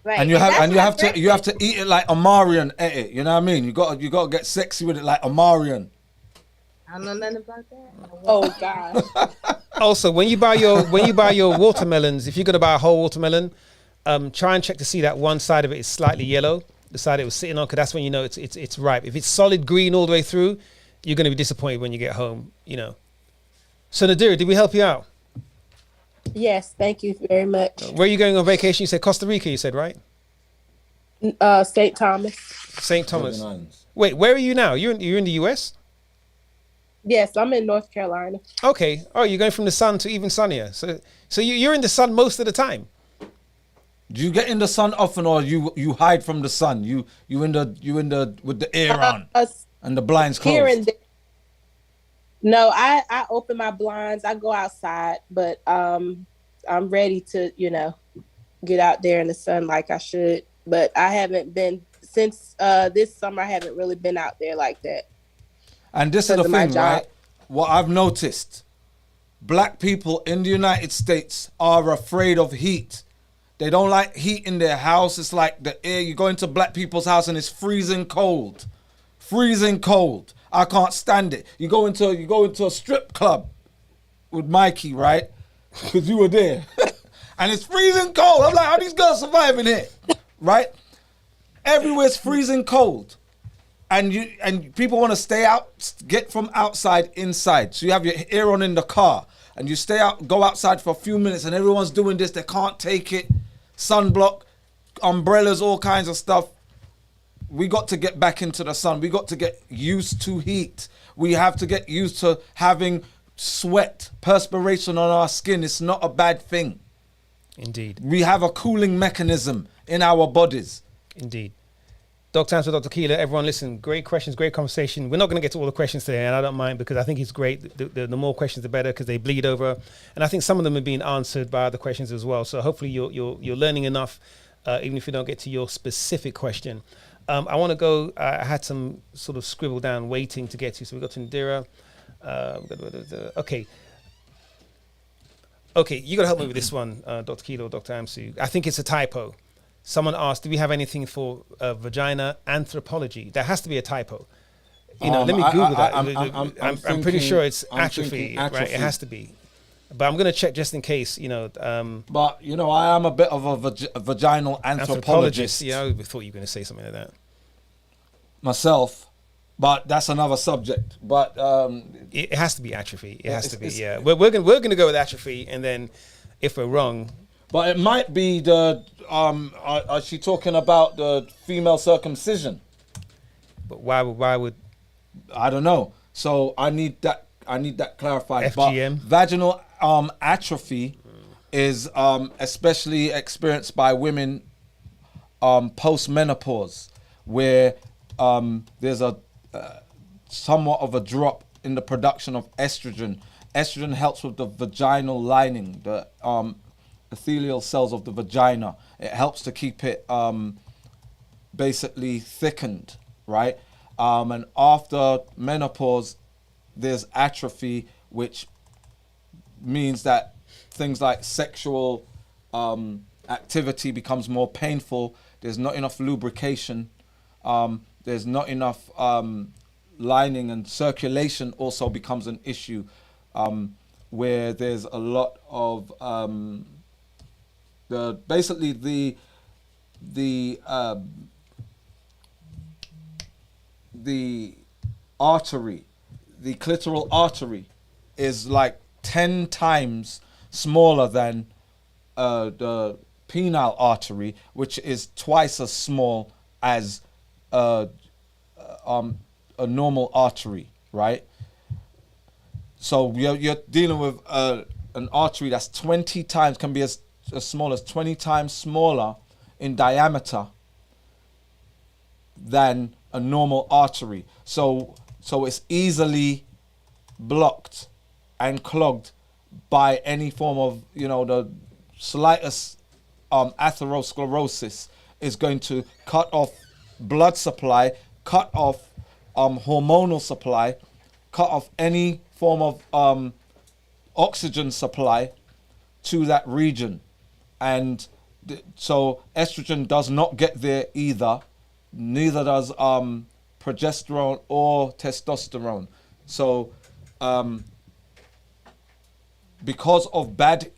Right. And you have that's you have not to eat it like Omarion ate it. You know what I mean? You got to get sexy with it like Omarion. I don't know nothing about that. Oh gosh. Also, when you buy your watermelons, if you're gonna buy a whole watermelon, try and check to see that one side of it is slightly yellow, the side it was sitting on, because that's when you know it's ripe. If it's solid green all the way through, you're gonna be disappointed when you get home. You know. So Nadira, did we help you out? Yes, thank you very much. Where are you going on vacation? You said Costa Rica. You said, right? St. Thomas. St. Thomas. Virgin Islands. Wait, where are you now? You're in the US? Yes, I'm in North Carolina. Okay. Oh, you're going from the sun to even sunnier. So you're in the sun most of the time. Do you get in the sun often, or you hide from the sun? You in the with the air on and the blinds Here closed. and there. No, I open my blinds. I go outside, but I'm ready to, get out there in the sun like I should. But I haven't been since this summer. I haven't really been out there like that. And this is the Because of my thing, job. right? What I've noticed, black people in the United States are afraid of heat. They don't like heat in their house. It's like the air. You go into black people's house and it's freezing cold. Freezing cold. I can't stand it. You go into a strip club with Mikey, right? Because you were there. And it's freezing cold. I'm like, how are these girls surviving here? Right? Everywhere's freezing cold. And people want to stay out, get from outside inside. So you have your air on in the car and you go outside for a few minutes and everyone's doing this. They can't take it. Sunblock, umbrellas, all kinds of stuff. We got to get back into the sun. We got to get used to heat. We have to get used to having sweat, perspiration on our skin. It's not a bad thing. Indeed. We have a cooling mechanism in our bodies. Indeed. Dr. Answer, Dr. Keeler, everyone listen, great questions, great conversation. We're not going to get to all the questions today, and I don't mind because I think it's great. The more questions, the better, because they bleed over. And I think some of them are being answered by other questions as well. So hopefully you're learning enough, even if you don't get to your specific question. I want to go, I had some sort of scribble down waiting to get to. So we got to Indira. Okay, you got to help me with this one, Dr. Keeler or Dr. Amsu. I think it's a typo. Someone asked, do we have anything for vagina anthropology? There has to be a typo. Let me Google that. I'm pretty sure it's atrophy, right? It has to be. But I'm going to check just in case, But, I am a bit of a vaginal anthropologist. Yeah, I thought you were going to say something like that. Myself, but that's another subject. But it has to be atrophy. It has to be, yeah. We're going to go with atrophy, and then if we're wrong... But it might be the, is she talking about the female circumcision? But why would... I don't know. So I need that clarified. FGM? But vaginal atrophy is especially experienced by women post-menopause, where there's a somewhat of a drop in the production of estrogen. Estrogen helps with the vaginal lining, the epithelial cells of the vagina. It helps to keep it basically thickened, right? And after menopause, there's atrophy, which means that things like sexual activity becomes more painful. There's not enough lubrication. There's not enough lining, and circulation also becomes an issue, where there's a lot of the artery, the clitoral artery is like 10 times smaller than the penile artery, which is twice as small as a normal artery, right? So you're dealing with an artery that's 20 times, can be as small as 20 times smaller in diameter than a normal artery. So it's easily blocked and clogged by any form of, the slightest atherosclerosis is going to cut off blood supply, cut off hormonal supply, cut off any form of oxygen supply to that region. And so estrogen does not get there either. Neither does progesterone or testosterone. So because of bad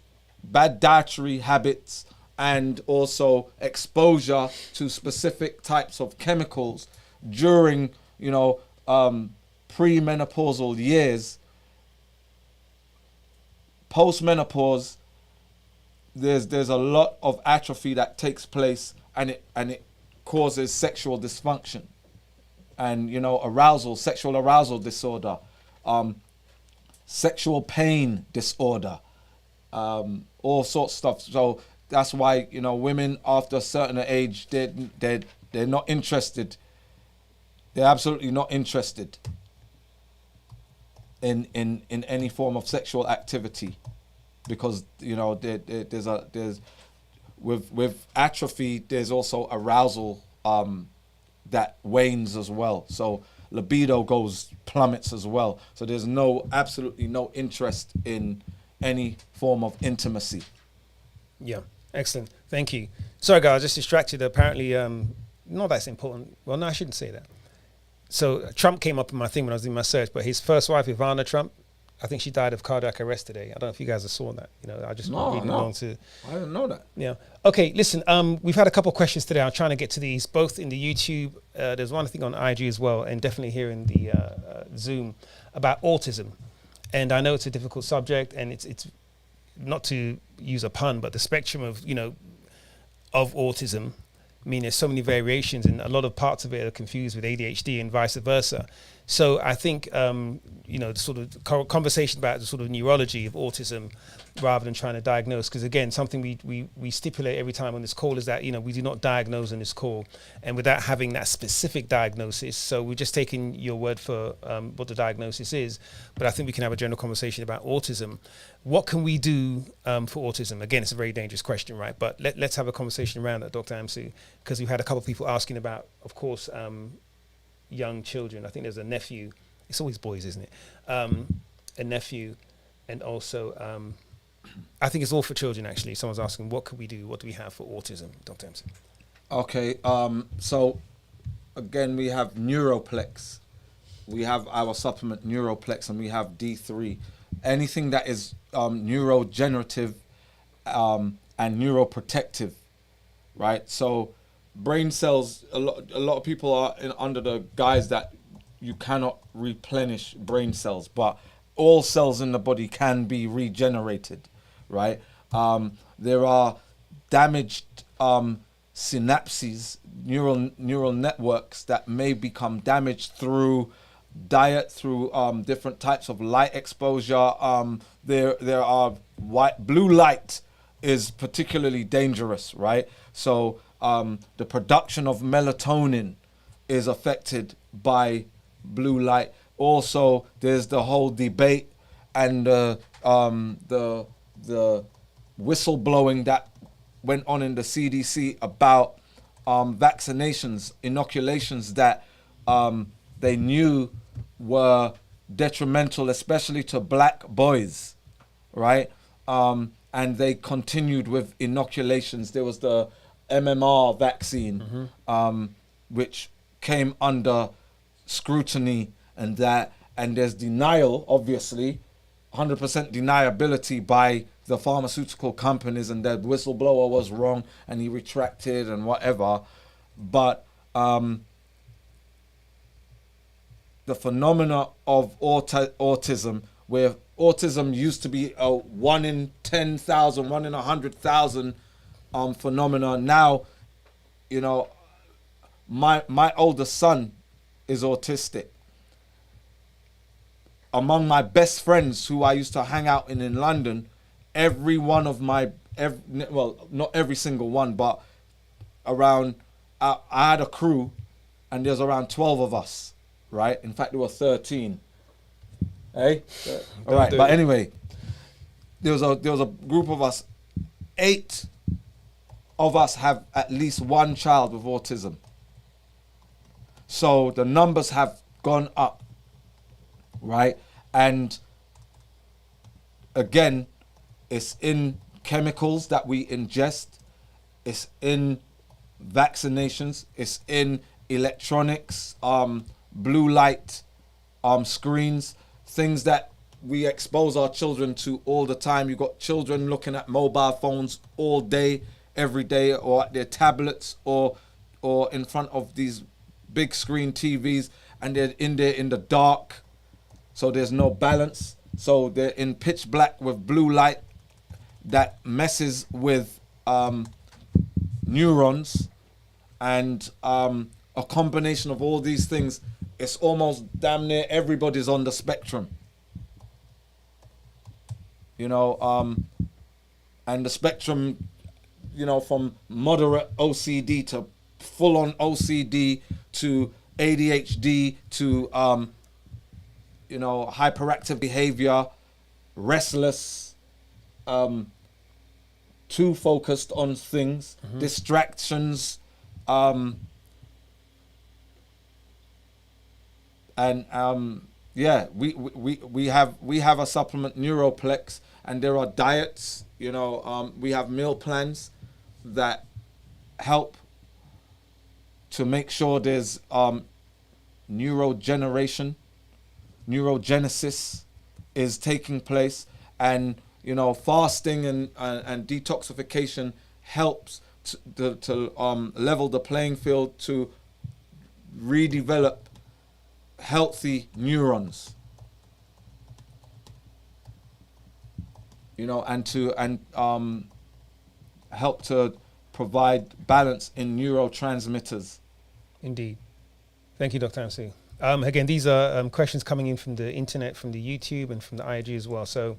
dietary habits and also exposure to specific types of chemicals during, premenopausal years, post-menopause, there's a lot of atrophy that takes place, and it causes sexual dysfunction and sexual arousal disorder, sexual pain disorder, all sorts of stuff. So that's why women after a certain age, they're not interested. They're absolutely not interested in any form of sexual activity, because there's with atrophy, there's also arousal that wanes as well. So libido plummets as well. So there's absolutely no interest in any form of intimacy. Yeah, excellent. Thank you. Sorry, guys, I was just distracted. Apparently, not that's important. Well, no, I shouldn't say that. So Trump came up in my thing when I was doing my search, but his first wife, Ivana Trump, I think she died of cardiac arrest today. I don't know if you guys have saw that. I just reading along to. I didn't know that. Yeah. Okay. Listen. We've had a couple of questions today. I'm trying to get to these both in the YouTube. There's one thing on IG as well, and definitely here in the Zoom about autism. And I know it's a difficult subject, and it's not to use a pun, but the spectrum of of autism. I mean, there's so many variations, and a lot of parts of it are confused with ADHD and vice versa. So I think, the sort of conversation about the sort of neurology of autism rather than trying to diagnose, because again, something we stipulate every time on this call is that, we do not diagnose on this call, and without having that specific diagnosis. So we're just taking your word for what the diagnosis is, but I think we can have a general conversation about autism. What can we do for autism? Again, it's a very dangerous question, right? But let's have a conversation around that, Dr. Amsu, because we've had a couple of people asking about, of course, young children. I think there's a nephew. It's always boys, isn't it? A nephew, and also I think it's all for children. Actually, someone's asking, what could we do? What do we have for autism, Dr. Amsu? Okay. So again, we have Neuroplex. We have our supplement Neuroplex, and we have D3. Anything that is neurogenerative and neuroprotective, right? So brain cells, a lot of people are under the guise that you cannot replenish brain cells, but all cells in the body can be regenerated, right? There are damaged synapses, neural networks that may become damaged through diet, through different types of light exposure. There are blue light is particularly dangerous, right? So the production of melatonin is affected by blue light. Also, there's the whole debate and the whistleblowing that went on in the CDC about vaccinations, inoculations that they knew were detrimental, especially to black boys, right? And they continued with inoculations. There was the MMR vaccine, which came under scrutiny, and there's denial, obviously, 100% deniability by the pharmaceutical companies, and that whistleblower was wrong and he retracted and whatever. But the phenomena of autism, where autism used to be a 1 in 10,000, 1 in 100,000 phenomena, now, my oldest son is autistic. Among my best friends who I used to hang out in London, every one of well, not every single one, but around, I had a crew, and there's around 12 of us, right? In fact, there were 13. Hey? All right, but anyway, there was a group of us. 8 of us have at least one child with autism. So the numbers have gone up, right? And again, it's in chemicals that we ingest, it's in vaccinations, it's in electronics, blue light, screens, things that we expose our children to all the time. You've got children looking at mobile phones all day, every day, or at their tablets, or in front of these big screen TVs, and they're in there in the dark, so there's no balance. So they're in pitch black with blue light that messes with neurons, and a combination of all these things. It's almost damn near everybody's on the spectrum. You know, and the spectrum, you know, from moderate OCD to full-on OCD to ADHD to, you know, hyperactive behavior, restless, too focused on things, distractions, and yeah, we have a supplement, Neuroplex, and there are diets. You know, we have meal plans that help to make sure there's neurogenesis is taking place, and you know, fasting and detoxification helps to level the playing field to redevelop healthy neurons, you know, and help to provide balance in neurotransmitters. Indeed. Thank you, Dr. Ansu. Again, these are questions coming in from the internet, from the YouTube, and from the IG as well. So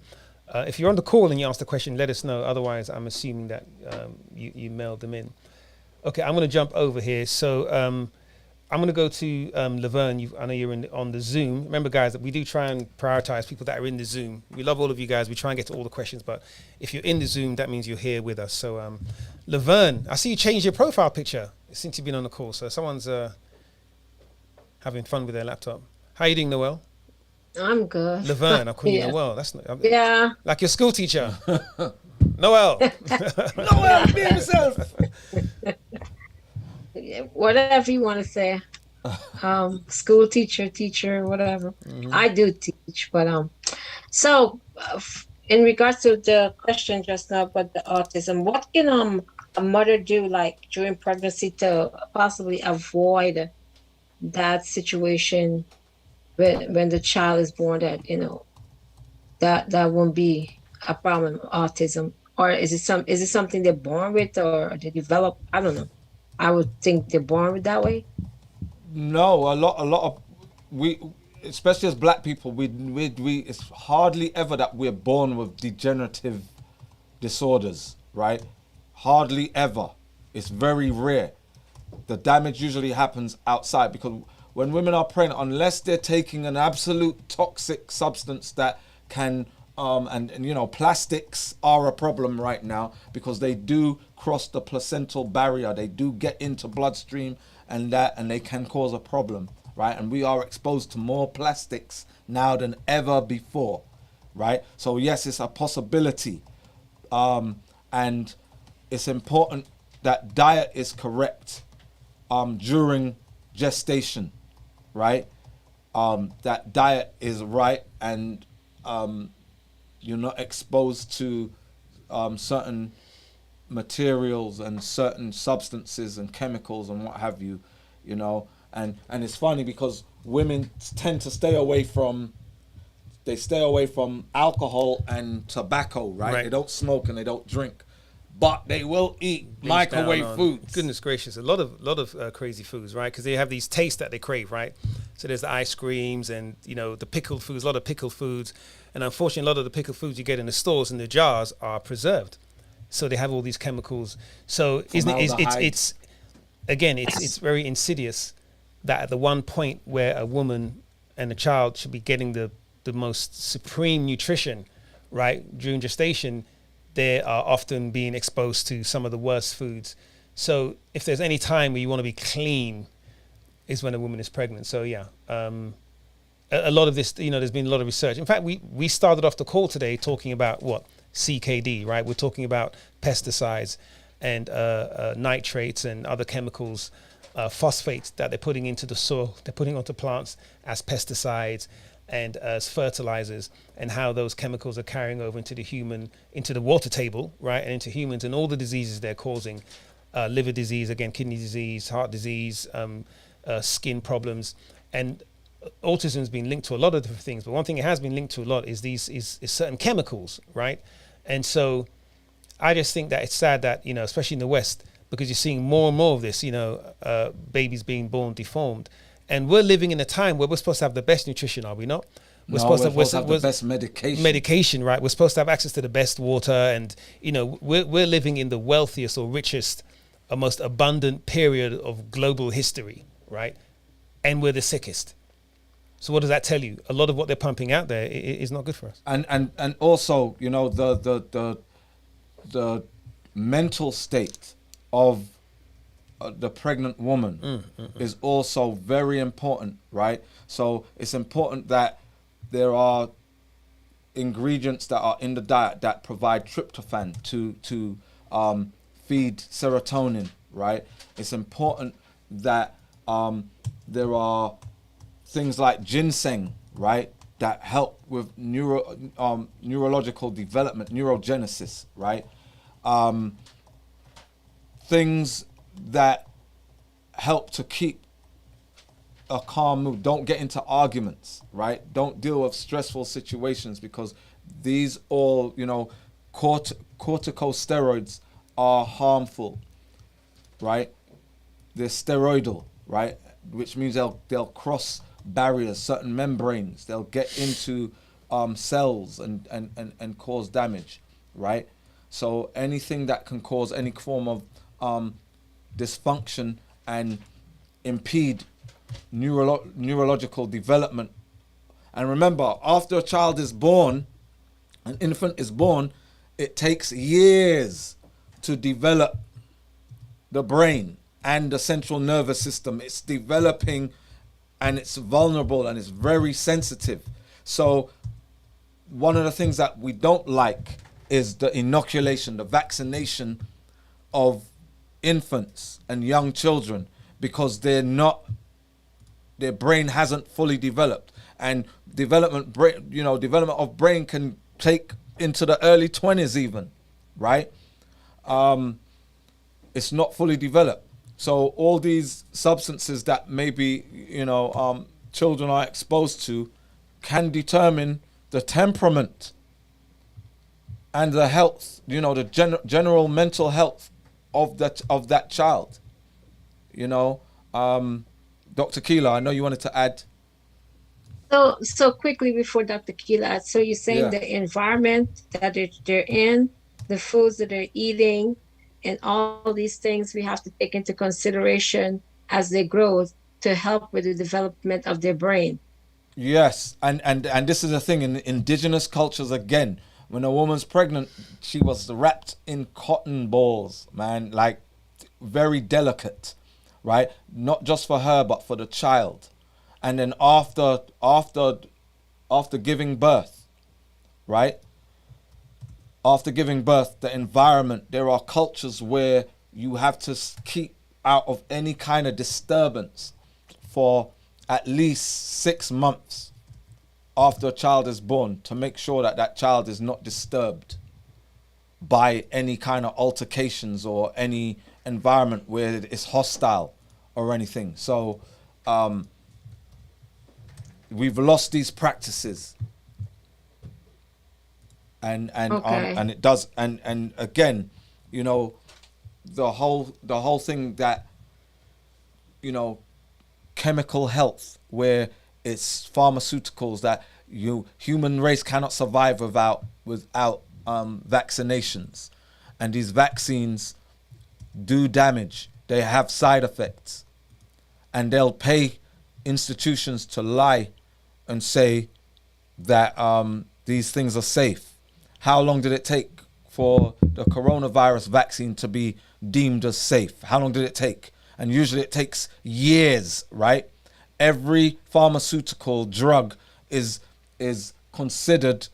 if you're on the call and you ask the question, let us know. Otherwise, I'm assuming that you mailed them in. Okay, I'm going to jump over here. So I'm going to go to Laverne. I know you're on the Zoom. Remember, guys, that we do try and prioritize people that are in the Zoom. We love all of you guys. We try and get to all the questions. But if you're in the Zoom, that means you're here with us. So Laverne, I see you changed your profile picture since you've been on the call. So someone's having fun with their laptop. How are you doing, Noelle? I'm good. Laverne, I'm calling you Noelle. That's not, yeah. Like your school teacher. Noelle. Noelle, be yourself. Whatever you want to say. School teacher, whatever. I do teach, but so in regards to the question just now about the autism, what can a mother do, like during pregnancy, to possibly avoid that situation when the child is born, that you know that won't be a problem, autism? Or is it something they're born with, or they develop? I don't know. I would think they're born with that way. No, a lot of we, especially as black people, we it's hardly ever that we're born with degenerative disorders, right? Hardly ever. It's very rare. The damage usually happens outside, because when women are pregnant, unless they're taking an absolute toxic substance that can and you know, plastics are a problem right now, because they do cross the placental barrier, they do get into bloodstream, and they can cause a problem, right? And we are exposed to more plastics now than ever before, right? So yes, it's a possibility, and it's important that diet is correct during gestation, right? That diet is right, and you're not exposed to certain materials and certain substances and chemicals and what have you, you know. And it's funny because women tend to stay away from alcohol and tobacco, right? They don't smoke and they don't drink. but they will eat Binge microwave down on- foods. Goodness gracious, a lot of crazy foods, right? Because they have these tastes that they crave, right? So there's the ice creams and the pickled foods, a lot of pickled foods, and unfortunately, a lot of the pickled foods you get in the stores in the jars are preserved, so they have all these chemicals. So it's again, it's very insidious that at the one point where a woman and a child should be getting the most supreme nutrition, right, during gestation, they are often being exposed to some of the worst foods. So if there's any time where you want to be clean, is when a woman is pregnant. So yeah, a lot of this, there's been a lot of research. In fact, we started off the call today talking about what CKD, right? We're talking about pesticides and nitrates and other chemicals, phosphates that they're putting into the soil, they're putting onto plants as pesticides and as fertilizers, and how those chemicals are carrying over into the water table, right, and into humans, and all the diseases they're causing, liver disease, again, kidney disease, heart disease, skin problems, and autism has been linked to a lot of different things. But one thing it has been linked to a lot is certain chemicals, right? And so I just think that it's sad that, especially in the West, because you're seeing more and more of this, babies being born deformed. And we're living in a time where we're supposed to have the best nutrition, are we not? We're supposed to have the best medication. Medication, right? We're supposed to have access to the best water. And, we're living in the wealthiest or richest or most abundant period of global history, right? And we're the sickest. So what does that tell you? A lot of what they're pumping out there is not good for us. And also, the mental state of the pregnant woman is also very important, right? So it's important that there are ingredients that are in the diet that provide tryptophan to feed serotonin, right? It's important that there are things like ginseng, right, that help with neurological development, neurogenesis, right? Things that help to keep a calm mood. Don't get into arguments, right? Don't deal with stressful situations, because these all, corticosteroids are harmful, right? They're steroidal, right? Which means they'll cross barriers, certain membranes. They'll get into cells and cause damage, right? So anything that can cause any form of dysfunction and impede neurological development. And remember, after a child is born, an infant is born, it takes years to develop the brain and the central nervous system. It's developing and it's vulnerable and it's very sensitive. So one of the things that we don't like is the inoculation, the vaccination of infants and young children, because their brain hasn't fully developed, and development of brain can take into the early 20s even, right? It's not fully developed. So all these substances that maybe children are exposed to can determine the temperament and the health, the general mental health of that child. Dr. Keela, I know you wanted to add. So quickly before Dr. Keela, so you're saying the environment that they're in, the foods that they're eating, and all these things we have to take into consideration as they grow to help with the development of their brain. Yes, and this is the thing in indigenous cultures again. When a woman's pregnant, she was wrapped in cotton balls, man, like very delicate, right? Not just for her, but for the child. And then after giving birth, right? After giving birth, the environment, there are cultures where you have to keep out of any kind of disturbance for at least 6 months after a child is born, to make sure that child is not disturbed by any kind of altercations or any environment where it's hostile or anything. So we've lost these practices, and it does, and again, you know, the whole thing that, you know, chemical health, where it's pharmaceuticals that human race cannot survive without vaccinations, and these vaccines do damage. They have side effects, and they'll pay institutions to lie and say that these things are safe. How long did it take for the coronavirus vaccine to be deemed as safe? How long did it take? And usually it takes years, right? Every pharmaceutical drug is considered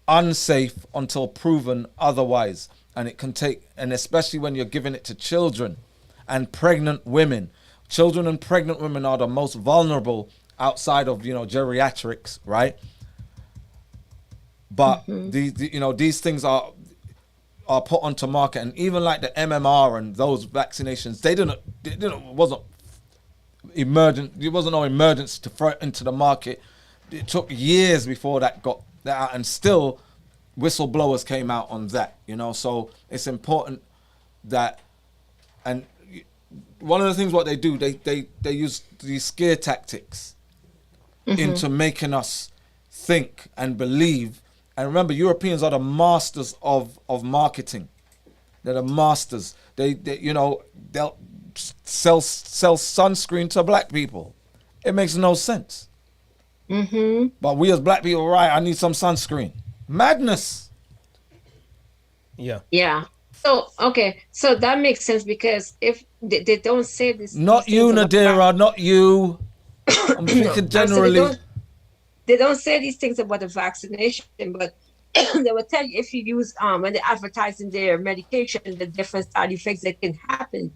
unsafe until proven otherwise. And it can take, and especially when you're giving it to children and pregnant women. Children and pregnant women are the most vulnerable outside of, you know, geriatrics, right? But these things are put onto market, and even like the MMR and those vaccinations, wasn't emergent. There wasn't no emergence to throw it into the market. It took years before that got that out, and still whistleblowers came out on that, you know. So it's important that, and one of the things what they do, they use these scare tactics into making us think and believe. And remember, Europeans are the masters of marketing. They're the masters. They you know, they'll sell sunscreen to black people. It makes no sense. But we as black people, right, I need some sunscreen. Madness. Yeah. So, okay. So that makes sense, because if they don't say this. Not you, Nadira, not you. I'm thinking generally. They don't say these things about the vaccination, but they will tell you if you use when they're advertising their medication, the different side effects that can happen.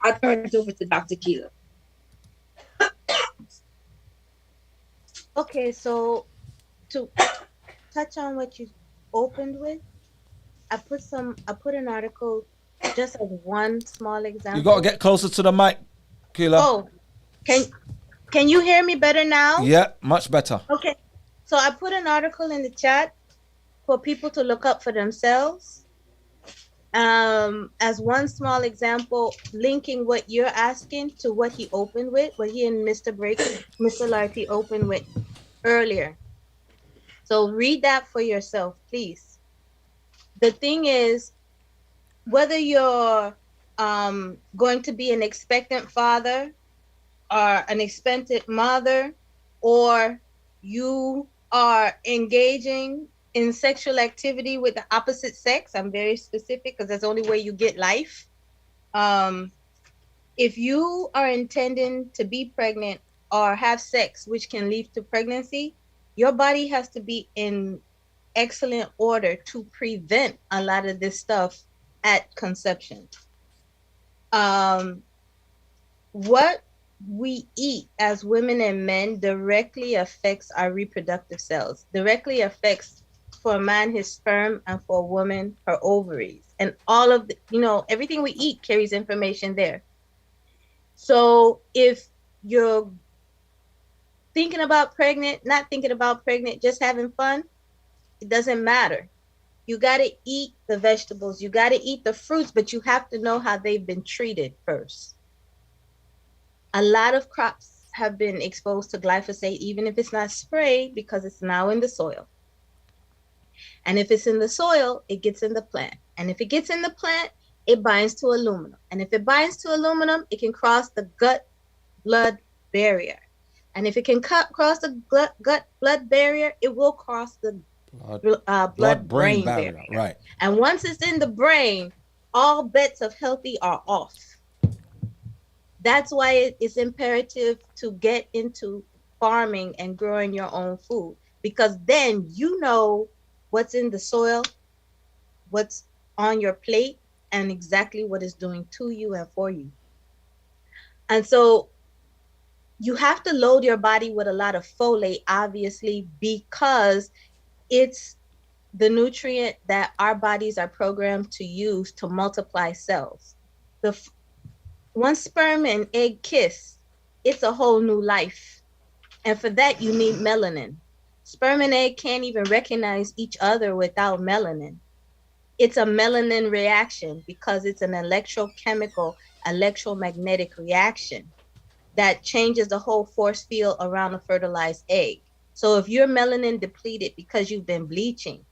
I'll turn it over to Dr. Keela. Okay, so to touch on what you opened with, I put an article just as one small example. You gotta get closer to the mic, Keela. Oh, can you hear me better now? Yeah, much better. Okay, so I put an article in the chat for people to look up for themselves. As one small example, linking what you're asking to what he opened with, what he and Mr. Larty opened with earlier. So read that for yourself, please. The thing is, whether you're going to be an expectant father or an expectant mother, or you are engaging in sexual activity with the opposite sex, I'm very specific because that's the only way you get life. If you are intending to be pregnant or have sex, which can lead to pregnancy, your body has to be in excellent order to prevent a lot of this stuff at conception. What we eat as women and men directly affects our reproductive cells, directly affects, for a man, his sperm, and for a woman, her ovaries. And all of the, everything we eat carries information there. So if you're thinking about pregnant, not thinking about pregnant, just having fun, it doesn't matter. You got to eat the vegetables, you got to eat the fruits, but you have to know how they've been treated first. A lot of crops have been exposed to glyphosate, even if it's not sprayed, because it's now in the soil. And if it's in the soil, it gets in the plant. And if it gets in the plant, it binds to aluminum. And if it binds to aluminum, it can cross the gut-blood barrier. And if it can cross the gut-blood barrier, it will cross the blood-brain barrier. Right. And once it's in the brain, all bets of healthy are off. That's why it's imperative to get into farming and growing your own food, because then you know what's in the soil, what's on your plate, and exactly what it's doing to you and for you. And so you have to load your body with a lot of folate, obviously, because it's the nutrient that our bodies are programmed to use to multiply cells. One sperm and egg kiss, it's a whole new life. And for that, you need melanin. Sperm and egg can't even recognize each other without melanin. It's a melanin reaction because it's an electromagnetic reaction that changes the whole force field around a fertilized egg. So if you're melanin depleted because you've been bleaching,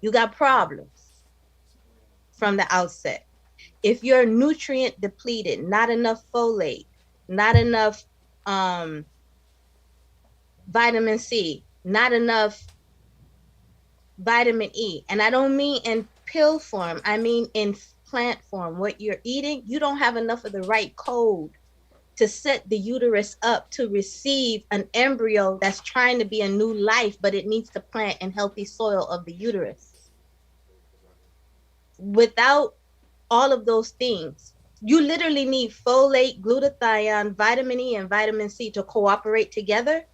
you got problems from the outset. If you're nutrient depleted, not enough folate, not enough vitamin C, not enough vitamin E, and I don't mean in pill form, I mean in plant form, what you're eating, you don't have enough of the right code to set the uterus up to receive an embryo that's trying to be a new life, but it needs to plant in healthy soil of the uterus. Without all of those things, you literally need folate, glutathione, vitamin E, and vitamin C to cooperate together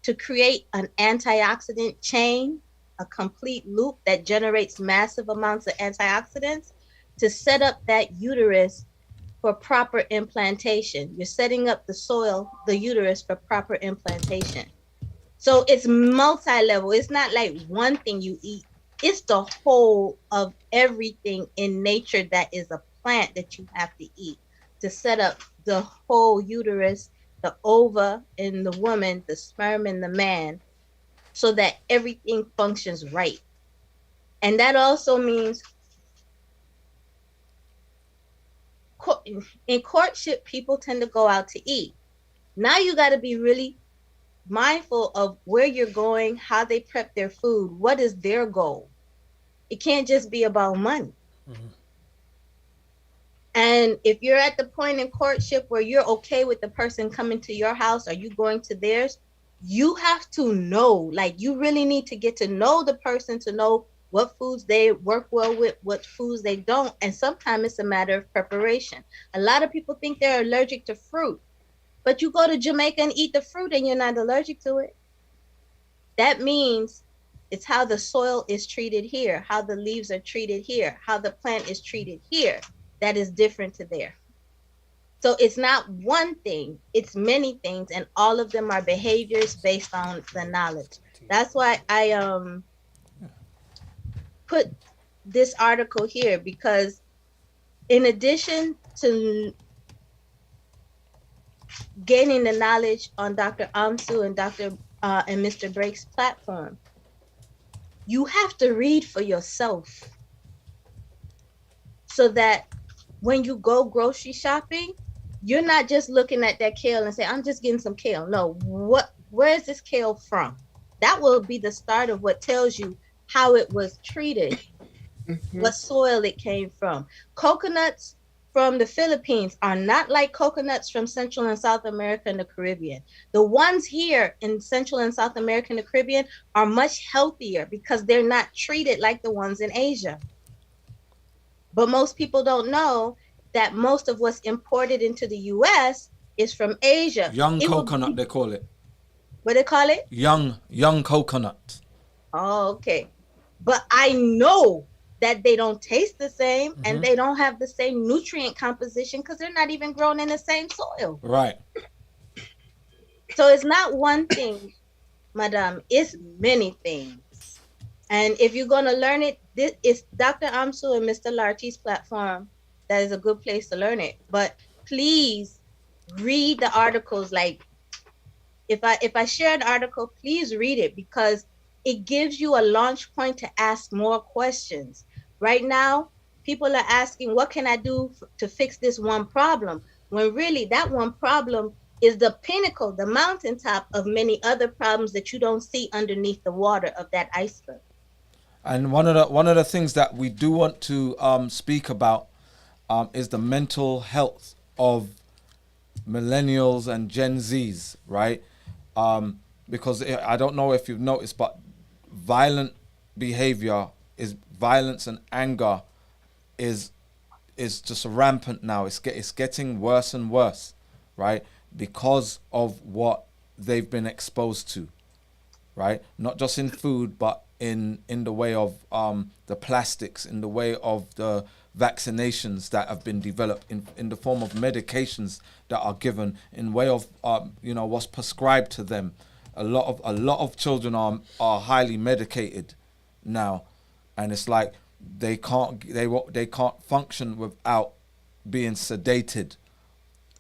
to create an antioxidant chain, a complete loop that generates massive amounts of antioxidants to set up that uterus for proper implantation. You're setting up the soil, the uterus, for proper implantation. So it's multi-level. It's not like one thing you eat. It's the whole of everything in nature that is a plant that you have to eat to set up the whole uterus, the ova in the woman, the sperm in the man, so that everything functions right. And that also means in courtship, people tend to go out to eat. Now you got to be really mindful of where you're going, how they prep their food, what is their goal. It can't just be about money. Mm-hmm. And if you're at the point in courtship where you're okay with the person coming to your house or you going to theirs, you have to know, like you really need to get to know the person to know what foods they work well with, what foods they don't. And sometimes it's a matter of preparation. A lot of people think they're allergic to fruit, but you go to Jamaica and eat the fruit and you're not allergic to it. That means it's how the soil is treated here, how the leaves are treated here, how the plant is treated here that is different to there. So it's not one thing, it's many things, and all of them are behaviors based on the knowledge. That's why I put this article here, because in addition to gaining the knowledge on Dr. Amsu and and Mr. Brake's platform, you have to read for yourself so that when you go grocery shopping, you're not just looking at that kale and say, I'm just getting some kale. No, where is this kale from? That will be the start of what tells you how it was treated, what soil it came from. Coconuts from the Philippines are not like coconuts from Central and South America and the Caribbean. The ones here in Central and South America and the Caribbean are much healthier because they're not treated like the ones in Asia. But most people don't know that most of what's imported into the U.S. is from Asia. Young coconut, they call it. What they call it? Young coconut. Oh, okay. But I know that they don't taste the same and they don't have the same nutrient composition because they're not even grown in the same soil. Right. So it's not one thing, madam. It's many things. And if you're going to learn it, this is Dr. Amsu and Mr. Larty's platform. That is a good place to learn it. But please read the articles. Like if I share an article, please read it because it gives you a launch point to ask more questions. Right now, people are asking, what can I do to fix this one problem? When really that one problem is the pinnacle, the mountaintop of many other problems that you don't see underneath the water of that iceberg. And one of the things that we do want to speak about is the mental health of millennials and Gen Zs, right? Because I don't know if you've noticed, but violent behavior is violence and anger is just rampant now. It's getting worse and worse, right? Because of what they've been exposed to, right? Not just in food, but in the way of the plastics, in the way of the vaccinations that have been developed, in the form of medications that are given, in way of what's prescribed to them. A lot of children are highly medicated now, and it's like they can't function without being sedated,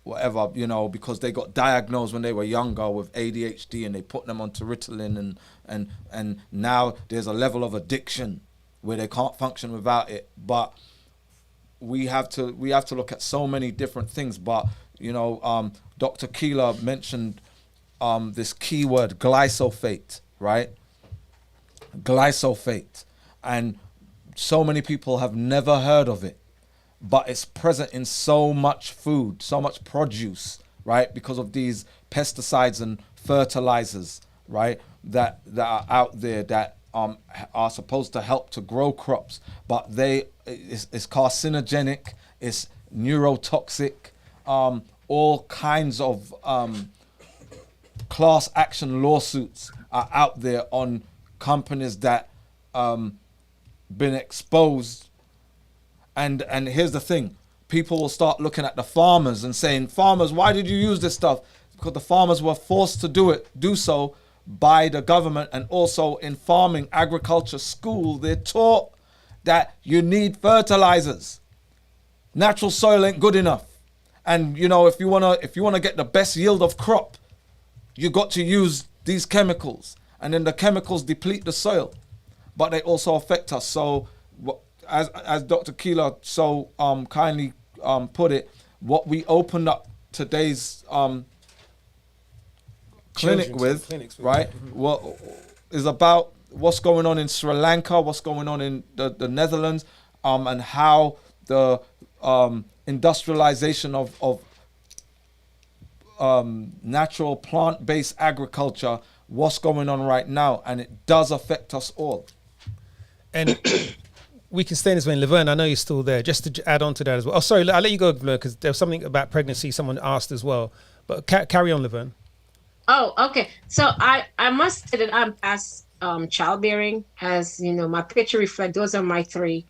whatever, you know, because they got diagnosed when they were younger with ADHD and they put them onto Ritalin, and now there's a level of addiction where they can't function without it. But we have to look at so many different things. But you know, Dr. Keeler mentioned this keyword glyphosate, right? Glyphosate, and so many people have never heard of it, but it's present in so much food, so much produce, right? Because of these pesticides and fertilizers, right? That are out there that are supposed to help to grow crops, but it's carcinogenic, it's neurotoxic, all kinds of class action lawsuits are out there on companies that been exposed. And here's the thing, people will start looking at the farmers and saying, farmers, why did you use this stuff? Because the farmers were forced to do so by the government. And also in farming agriculture school, they're taught that you need fertilizers. Natural soil ain't good enough. And you know, if you wanna get the best yield of crop, you got to use these chemicals. And then the chemicals deplete the soil, but they also affect us. So as Dr. Keeler so kindly put it, what we opened up today's clinic with, right, what is about what's going on in Sri Lanka, what's going on in the Netherlands, and how the industrialization of natural plant-based agriculture, what's going on right now, and it does affect us all. And we can stay in this way. Laverne, I know you're still there. Just to add on to that as well. Oh, sorry, I'll let you go, Laverne, because there's something about pregnancy someone asked as well. But carry on, Laverne. Oh, okay. So I must say that I'm past childbearing, as you know, my picture reflect. Those are my three.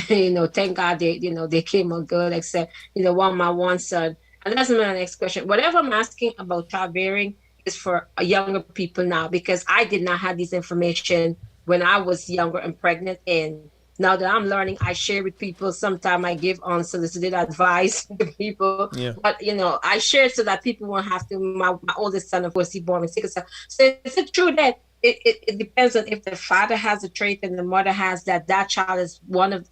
You know, thank God they came out good, except my one son. And that's my next question. Whatever I'm asking about childbearing is for younger people now, because I did not have this information when I was younger and pregnant. And now that I'm learning, I share with people. Sometimes I give unsolicited advice to people. Yeah. But, I share so that people won't have to. My oldest son, of course, he born with sickle cell. So is it true that it depends on if the father has a trait and the mother has that child is one of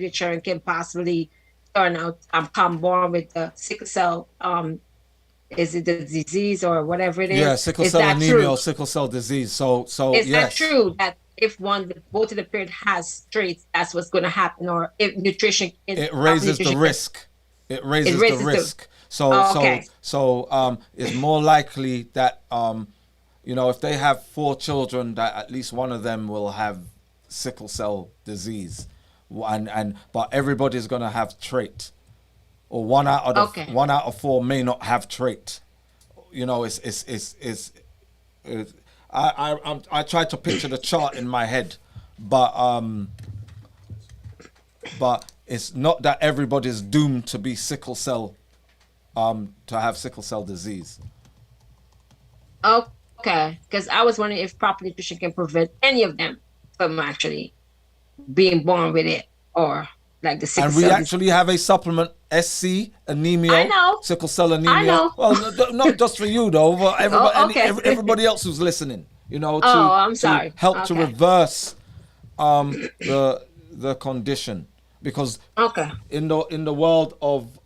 your children can possibly turn out come born with the sickle cell? Is it the disease or whatever it is? Yeah, sickle cell anemia or sickle cell disease. So is yes. that true that if both of the parent has traits, that's what's going to happen? Or if nutrition, it raises the risk. It raises the risk. So it's more likely that if they have 4 children, that at least one of them will have sickle cell disease, but everybody's going to have trait. Or one out of 4 may not have trait. I try to picture the chart in my head, but it's not that everybody's doomed to be sickle cell, to have sickle cell disease. Okay, because I was wondering if proper nutrition can prevent any of them from actually being born with it, or like the sickle cell. And we actually have a supplement, SC anemia. I know. Sickle cell anemia. I know. Well, not just for you though, but everybody else who's listening. To help to reverse the condition, because in the world of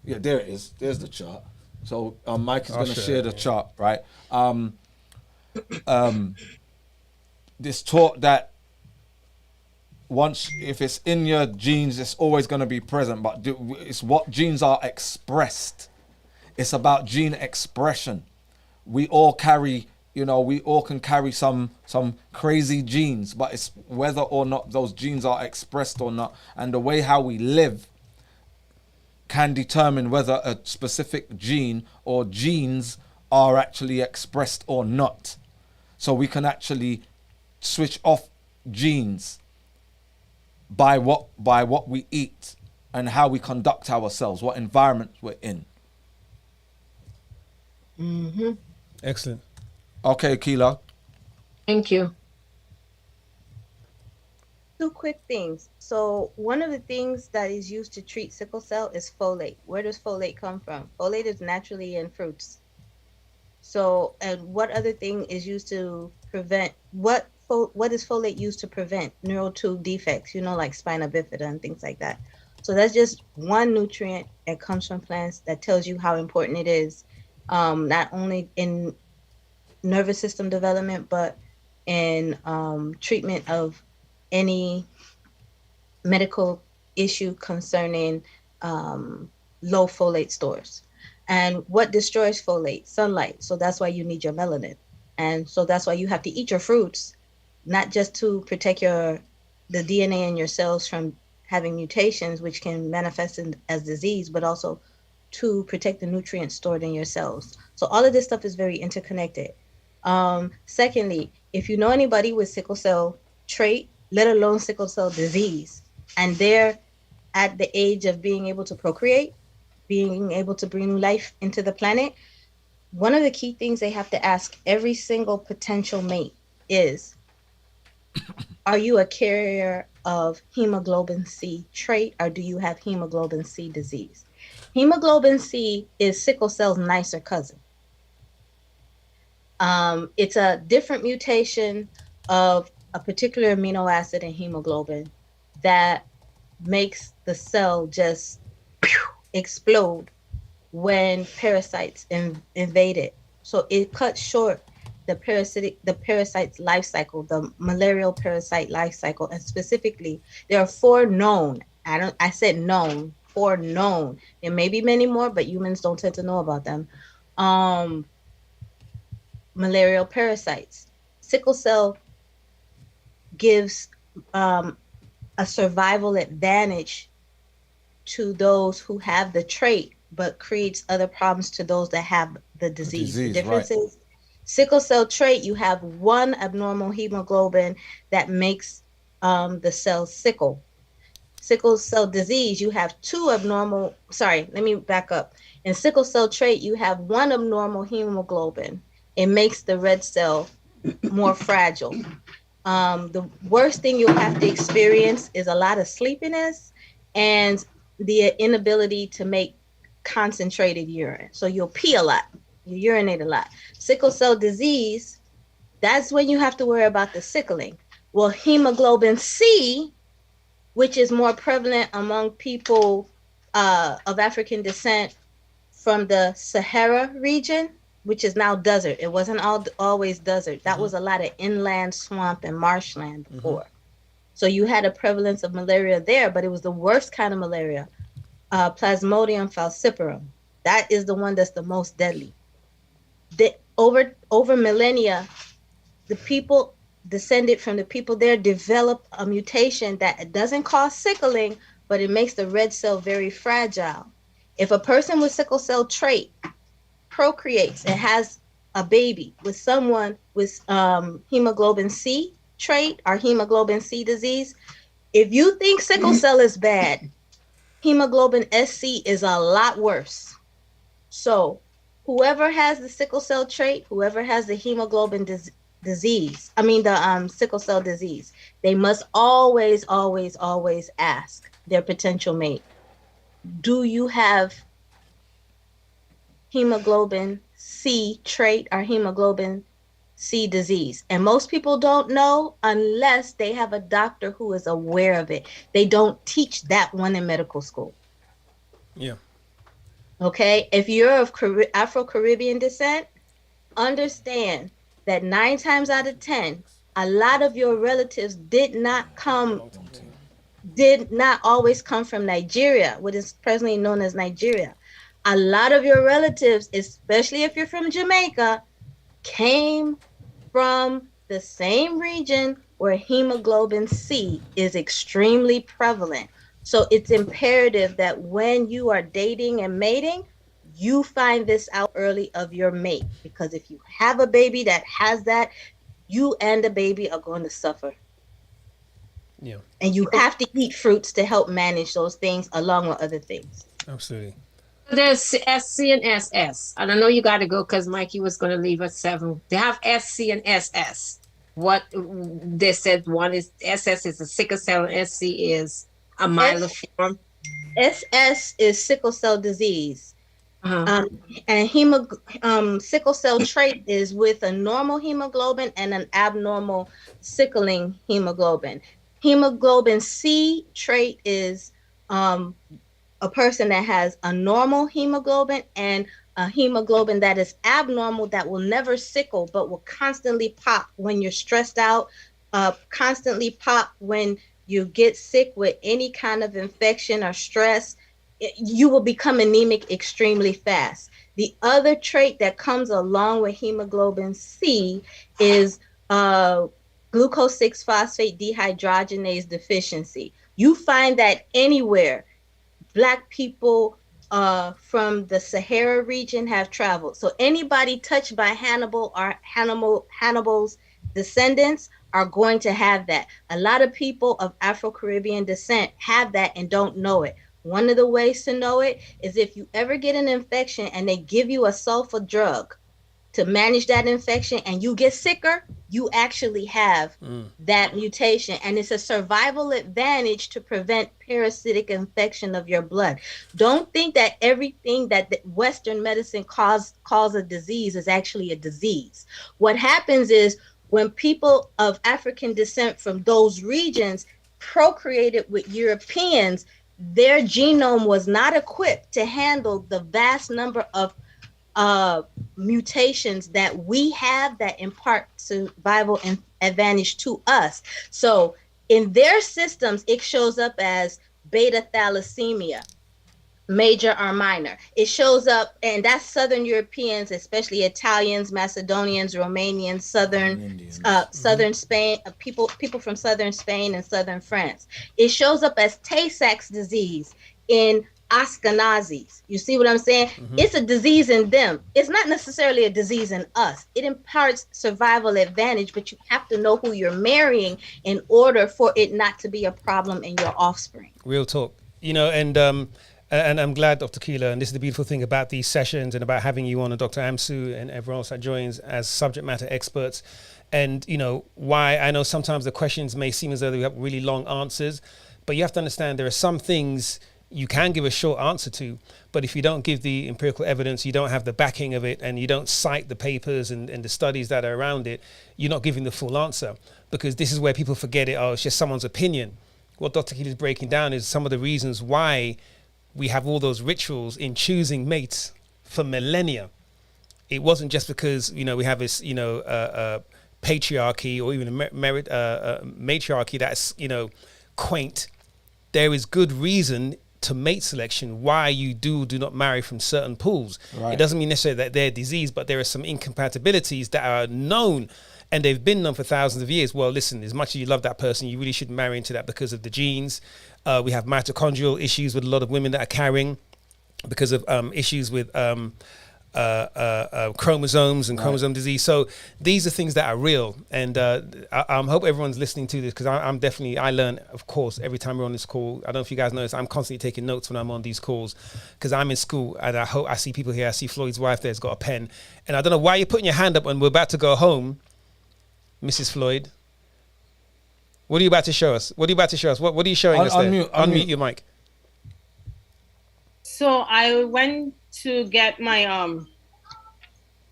there it is. There's the chart. So Mike is going to share the chart, right? This taught that if it's in your genes, it's always going to be present, but it's what genes are expressed. It's about gene expression. We all carry, we all can carry some crazy genes, but it's whether or not those genes are expressed or not, and the way how we live can determine whether a specific gene or genes are actually expressed or not. So we can actually switch off genes by what we eat and how we conduct ourselves, what environment we're in. Mm-hmm. Excellent. Okay, Keela. Thank you. Two quick things. So one of the things that is used to treat sickle cell is folate. Where does folate come from? Folate is naturally in fruits. So, and what other thing is used to prevent what is folate used to prevent? Neural tube defects, like spina bifida and things like that. So that's just one nutrient that comes from plants that tells you how important it is, not only in nervous system development, but in treatment of any medical issue concerning low folate stores. And what destroys folate? Sunlight. So that's why you need your melanin. And so that's why you have to eat your fruits, not just to protect the DNA in your cells from having mutations, which can manifest as disease, but also to protect the nutrients stored in your cells. So all of this stuff is very interconnected. Secondly, if you know anybody with sickle cell trait, let alone sickle cell disease, and they're at the age of being able to procreate, being able to bring life into the planet, one of the key things they have to ask every single potential mate is, are you a carrier of hemoglobin C trait, or do you have hemoglobin C disease? Hemoglobin C is sickle cell's nicer cousin. It's a different mutation of a particular amino acid in hemoglobin that makes the cell just explode when parasites invade it. So it cuts short the parasite's life cycle, the malarial parasite life cycle, and specifically there are 4 known. I said known, 4 known. There may be many more, but humans don't tend to know about them. Malarial parasites. Sickle cell gives a survival advantage to those who have the trait, but creates other problems to those that have the disease. The difference is sickle cell trait, you have one abnormal hemoglobin that makes the cells sickle. Sickle cell disease, you have 2 abnormal, sorry, let me back up. In sickle cell trait, you have 1 abnormal hemoglobin. It makes the red cell more fragile. The worst thing you'll have to experience is a lot of sleepiness and the inability to make concentrated urine. So you'll pee a lot, you urinate a lot. Sickle cell disease, that's when you have to worry about the sickling. Well, hemoglobin C, which is more prevalent among people of African descent from the Sahara region, which is now desert. It wasn't always desert. That was a lot of inland swamp and marshland before. So you had a prevalence of malaria there, but it was the worst kind of malaria, Plasmodium falciparum. That is the one that's the most deadly. Over millennia, the people descended from the people there developed a mutation that doesn't cause sickling, but it makes the red cell very fragile. If a person with sickle cell trait procreates and has a baby with someone with hemoglobin C trait or hemoglobin C disease, if you think sickle cell is bad, hemoglobin SC is a lot worse. So whoever has the sickle cell trait, whoever has the hemoglobin disease, the sickle cell disease, they must always, always, always ask their potential mate, do you have hemoglobin C trait or hemoglobin C disease? And most people don't know unless they have a doctor who is aware of it. They don't teach that one in medical school. Yeah. Okay, if you're of Afro-Caribbean descent, understand that 9 times out of 10, a lot of your relatives did not always come from Nigeria, what is presently known as Nigeria. A lot of your relatives, especially if you're from Jamaica, came from the same region where hemoglobin C is extremely prevalent. So it's imperative that when you are dating and mating, you find this out early of your mate, because if you have a baby that has that, you and the baby are going to suffer. Yeah. And you have to eat fruits to help manage those things along with other things. Absolutely. There's SC and SS. And I know you got to go because Mikey was going to leave at 7. They have SC and SS. what they said. One is SS is a sickle cell, and SC is a myelofilm. SS is sickle cell disease. Uh-huh. And sickle cell trait is with a normal hemoglobin and an abnormal sickling hemoglobin. Hemoglobin C trait is a person that has a normal hemoglobin and a hemoglobin that is abnormal that will never sickle but will constantly pop when you're stressed out, constantly pop when you get sick with any kind of infection or stress. You will become anemic extremely fast. The other trait that comes along with hemoglobin C is glucose 6-phosphate dehydrogenase deficiency. You find that anywhere Black people from the Sahara region have traveled. So anybody touched by Hannibal or Hannibal's descendants are going to have that. A lot of people of Afro-Caribbean descent have that and don't know it. One of the ways to know it is if you ever get an infection and they give you a sulfa drug to manage that infection and you get sicker, you actually have that mutation. And it's a survival advantage to prevent parasitic infection of your blood. Don't think that everything that the Western medicine calls a disease is actually a disease. What happens is when people of African descent from those regions procreated with Europeans, their genome was not equipped to handle the vast number of mutations that we have that impart survival advantage to us. So in their systems, it shows up as beta thalassemia, major or minor. It shows up, and that's Southern Europeans, especially Italians, Macedonians, Romanians, Southern Spain, people from Southern Spain and Southern France. It shows up as Tay-Sachs disease in Ashkenazis. You see what I'm saying? It's a disease in them. It's not necessarily a disease in us. It imparts survival advantage, but you have to know who you're marrying in order for it not to be a problem in your offspring. Real talk. And I'm glad, Dr. Keeler, and this is the beautiful thing about these sessions and about having you on, and Dr. Amsu and everyone else that joins as subject matter experts. And, why I know sometimes the questions may seem as though they have really long answers, but you have to understand there are some things you can give a short answer to, but if you don't give the empirical evidence, you don't have the backing of it, and you don't cite the papers and the studies that are around it, you're not giving the full answer, because this is where people forget it. Oh, it's just someone's opinion. What Dr. Keeler is breaking down is some of the reasons why we have all those rituals in choosing mates for millennia. It wasn't just because, we have this, patriarchy or even a matriarchy that's, quaint. There is good reason to mate selection why you do not marry from certain pools. Right. It doesn't mean necessarily that they're diseased, but there are some incompatibilities that are known, and they've been known for thousands of years. Well, listen, as much as you love that person, you really shouldn't marry into that because of the genes. We have mitochondrial issues with a lot of women that are carrying because of issues with chromosomes and chromosome disease. So these are things that are real, and I hope everyone's listening to this, because I learn, of course, every time we're on this call. I don't know if you guys notice, I'm constantly taking notes when I'm on these calls, because I'm in school, and I hope I see people here. I see Floyd's wife there's got a pen, and I don't know why you're putting your hand up when we're about to go home, Mrs. Floyd. What are you about to show us? What are you showing us there? Unmute your mic. So I went to get my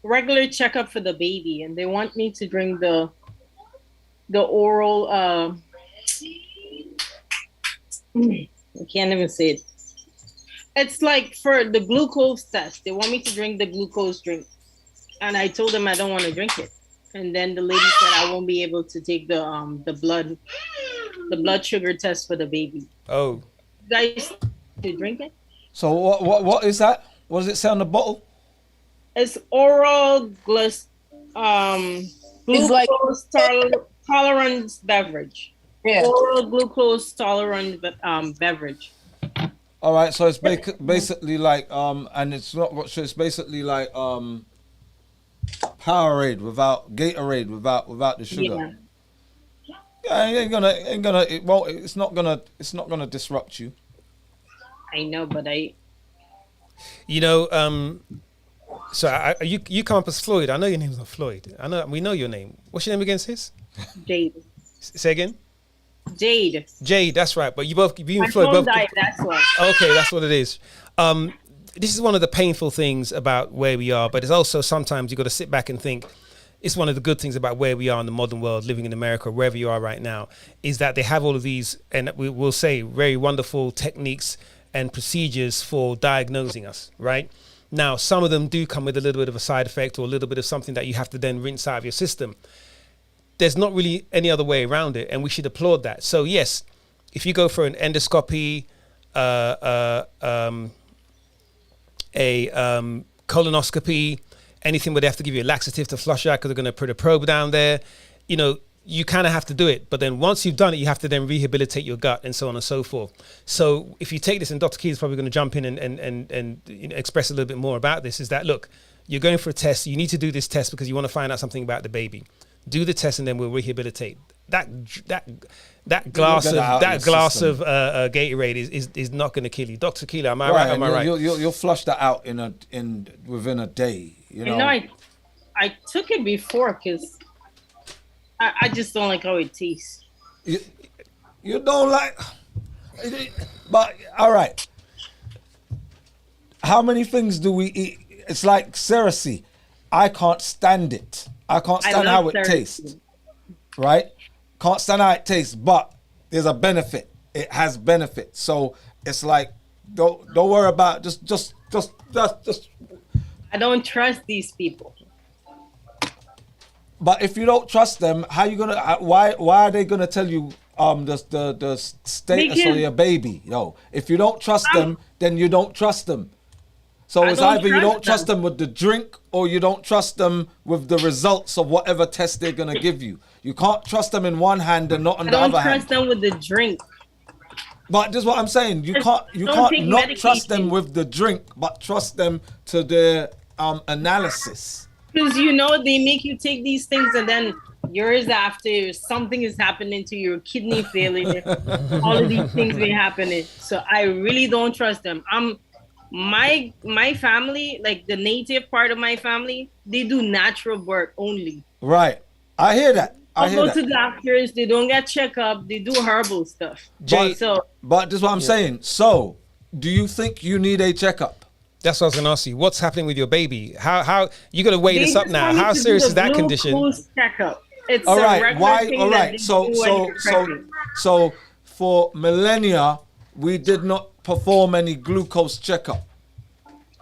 regular checkup for the baby, and they want me to drink the oral I can't even say it. It's like for the glucose test. They want me to drink the glucose drink, and I told them I don't want to drink it. And then the lady said I won't be able to take the blood sugar test for the baby. Oh, you guys to drink it? So what is that? What does it say on the bottle? It's oral glucose tolerance beverage. Yeah. Oral glucose tolerant beverage. All right, so it's basically like and it's not. So it's basically like Powerade without Gatorade without the sugar. Yeah, it's not gonna disrupt you. I know, but so you come up as Floyd. I know your name's not Floyd. We know your name. What's your name again, sis? Jade. Say again. Jade. That's right. But you and My Floyd phone both. died, that's why. Okay, that's what it is. This is one of the painful things about where we are, but it's also sometimes you got to sit back and think. It's one of the good things about where we are in the modern world, living in America, wherever you are right now, is that they have all of these, and we will say, very wonderful techniques and procedures for diagnosing us, right? Now, some of them do come with a little bit of a side effect or a little bit of something that you have to then rinse out of your system. There's not really any other way around it, and we should applaud that. So yes, if you go for an endoscopy, colonoscopy, anything where they have to give you a laxative to flush out because they're going to put a probe down there, you know, you kind of have to do it. But then once you've done it, you have to then rehabilitate your gut and so on and so forth. So if you take this, and Dr. Key is probably going to jump in and you know, express a little bit more about this, is that, look, you're going for a test. You need to do this test because you want to find out something about the baby. Do the test and then we'll rehabilitate. That glass of Gatorade is not going to kill you. Dr. Keeler, am I right? Am I right? You'll flush that out within a day. You know. I took it before because I just don't like how it tastes. You don't like, but all right. How many things do we eat? It's like Cersei. I can't stand it. I can't stand how it tastes. Right? Can't stand how it tastes, but there's a benefit. It has benefit. So it's like, don't worry about just. I don't trust these people. But if you don't trust them, how you gonna? Why are they gonna tell you the status of your baby? If you don't trust them, then you don't trust them. So it's either you don't trust them with the drink, or you don't trust them with the results of whatever test they're gonna give you. You can't trust them in one hand and not on the other hand. I don't trust them with the drink. But this is what I'm saying. You can't not trust them with the drink, but trust them to their analysis. Because they make you take these things and then years after something is happening to your kidney failing, all of these things be happening. So I really don't trust them. My family, like the native part of my family, they do natural birth only. Right. I hear that. They go to doctors, they don't get checkup, they do herbal stuff. But this is what I'm saying. So do you think you need a checkup? That's what I was going to ask you. What's happening with your baby? How you got to weigh this up now? How serious is that condition? Checkup. It's all right. Why? All right. So for millennia, we did not perform any glucose checkup.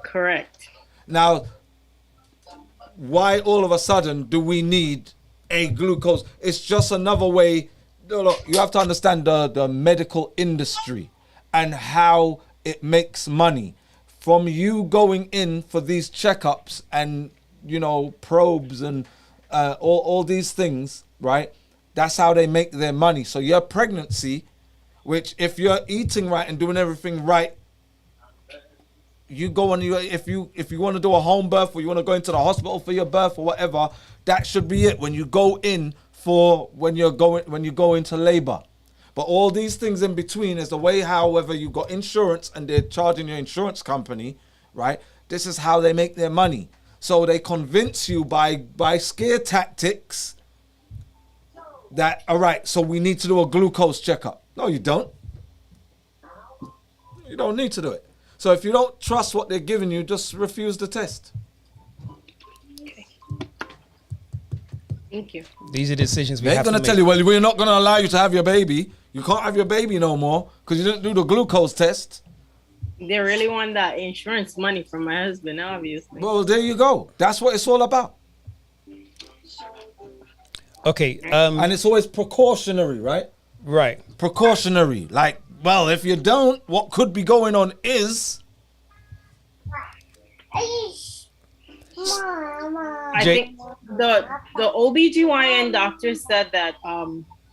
Correct. Now, why all of a sudden do we need a glucose? It's just another way. Look, you have to understand the medical industry and how it makes money. From you going in for these checkups and, probes and all these things, right? That's how they make their money. So your pregnancy, which if you're eating right and doing everything right, you go on if you want to do a home birth or you want to go into the hospital for your birth or whatever, that should be it when you go in when you go into labor. But all these things in between is the way, however, you got insurance and they're charging your insurance company, right? This is how they make their money. So they convince you by scare tactics that, all right, so we need to do a glucose checkup. No, you don't. You don't need to do it. So if you don't trust what they're giving you, just refuse the test. Okay. Thank you. These are decisions we have to make. They're going to tell you, well, we're not going to allow you to have your baby. You can't have your baby no more because you didn't do the glucose test. They really want that insurance money from my husband, obviously. Well, there you go. That's what it's all about. Okay. And it's always precautionary, right? Right. Precautionary. Like, well, if you don't, what could be going on is... I think the OBGYN doctor said that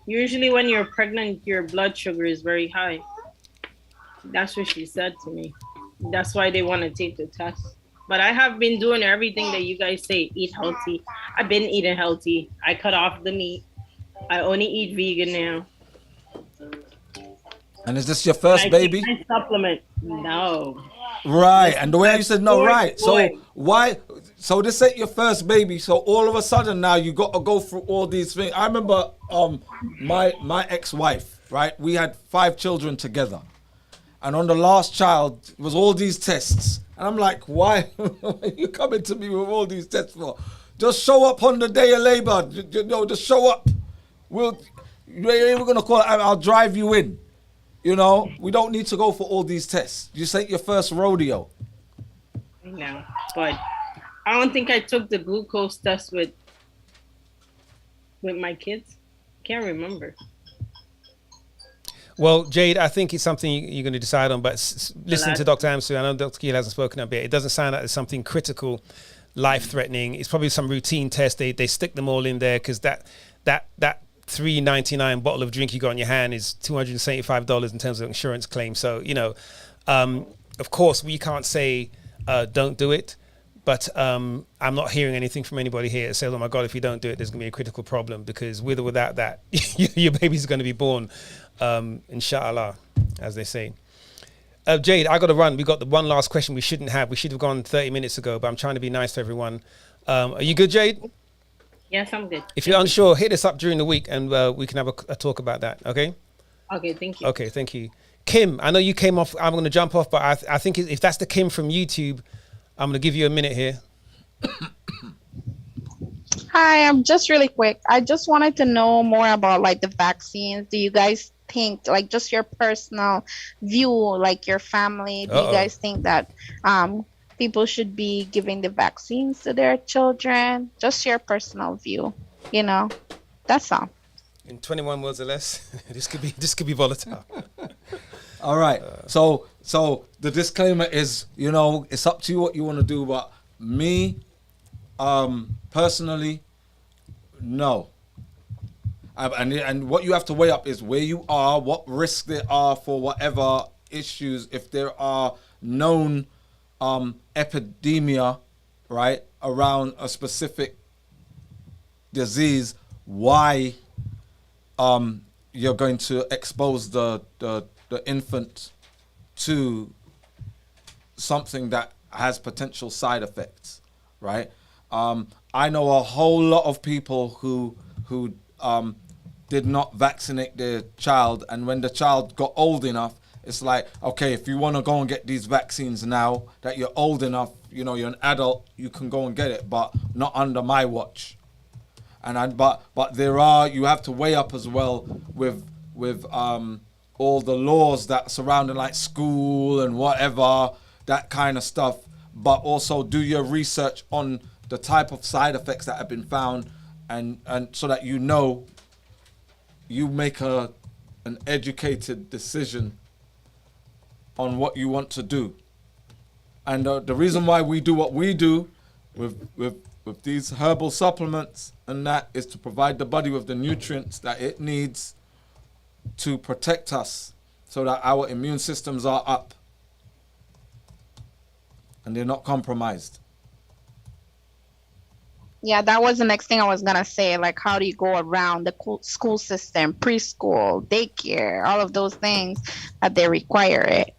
usually when you're pregnant, your blood sugar is very high. That's what she said to me. That's why they want to take the test. But I have been doing everything that you guys say. Eat healthy. I've been eating healthy. I cut off the meat. I only eat vegan now. And is this your first baby? I supplement. No. Right. And the way you said no, right. So why... So this ain't your first baby. So all of a sudden now you got to go through all these things. I remember my ex-wife, right? We had 5 children together. And on the last child, it was all these tests. And I'm like, why are you coming to me with all these tests for? Just show up on the day of labor. Just show up. You're going to call it, I'll drive you in. You know, we don't need to go for all these tests. This ain't your first rodeo. I know, but I don't think I took the glucose test with my kids. Can't remember. Well, Jade, I think it's something you're going to decide on, but listening to Dr. Amsu, I know Dr. Keel hasn't spoken up yet. It doesn't sound like it's something critical, life-threatening. It's probably some routine test. They stick them all in there because that $3.99 bottle of drink you got in your hand is $275 in terms of insurance claim. So, you know, of course, we can't say don't do it. But I'm not hearing anything from anybody here that says, oh, my God, if you don't do it, there's going to be a critical problem, because with or without that, your baby's going to be born, inshallah, as they say. Jade, I got to run. We got the one last question we shouldn't have. We should have gone 30 minutes ago, but I'm trying to be nice to everyone. Are you good, Jade? Yes, I'm good. If you're unsure, hit us up during the week and we can have a talk about that, okay? Okay, thank you. Okay, thank you. Kim, I know you came off. I'm going to jump off, but I think if that's the Kim from YouTube, I'm going to give you a minute here. Hi, I'm just really quick. I just wanted to know more about like the vaccines. Do you guys think, like, just your personal view, like your family, do you guys think that people should be giving the vaccines to their children? Just your personal view, you know? That's all. In 21 words or less, this could be volatile. All right. So the disclaimer is, you know, it's up to you what you want to do, but me, personally, no. And what you have to weigh up is where you are, what risks there are for whatever issues. If there are known epidemia, right, around a specific disease, why you're going to expose the infant to something that has potential side effects, right? I know a whole lot of people who did not vaccinate their child, and when the child got old enough, it's like, okay, if you want to go and get these vaccines now that you're old enough, you know, you're an adult, you can go and get it, but not under my watch. But there are, you have to weigh up as well with all the laws that surround like school and whatever, that kind of stuff, but also do your research on the type of side effects that have been found, and so that you know, you make an educated decision on what you want to do. And the reason why we do what we do with these herbal supplements and that is to provide the body with the nutrients that it needs to protect us so that our immune systems are up and they're not compromised. Yeah, that was the next thing I was gonna say. Like, how do you go around the school system, preschool, daycare, all of those things that they require it?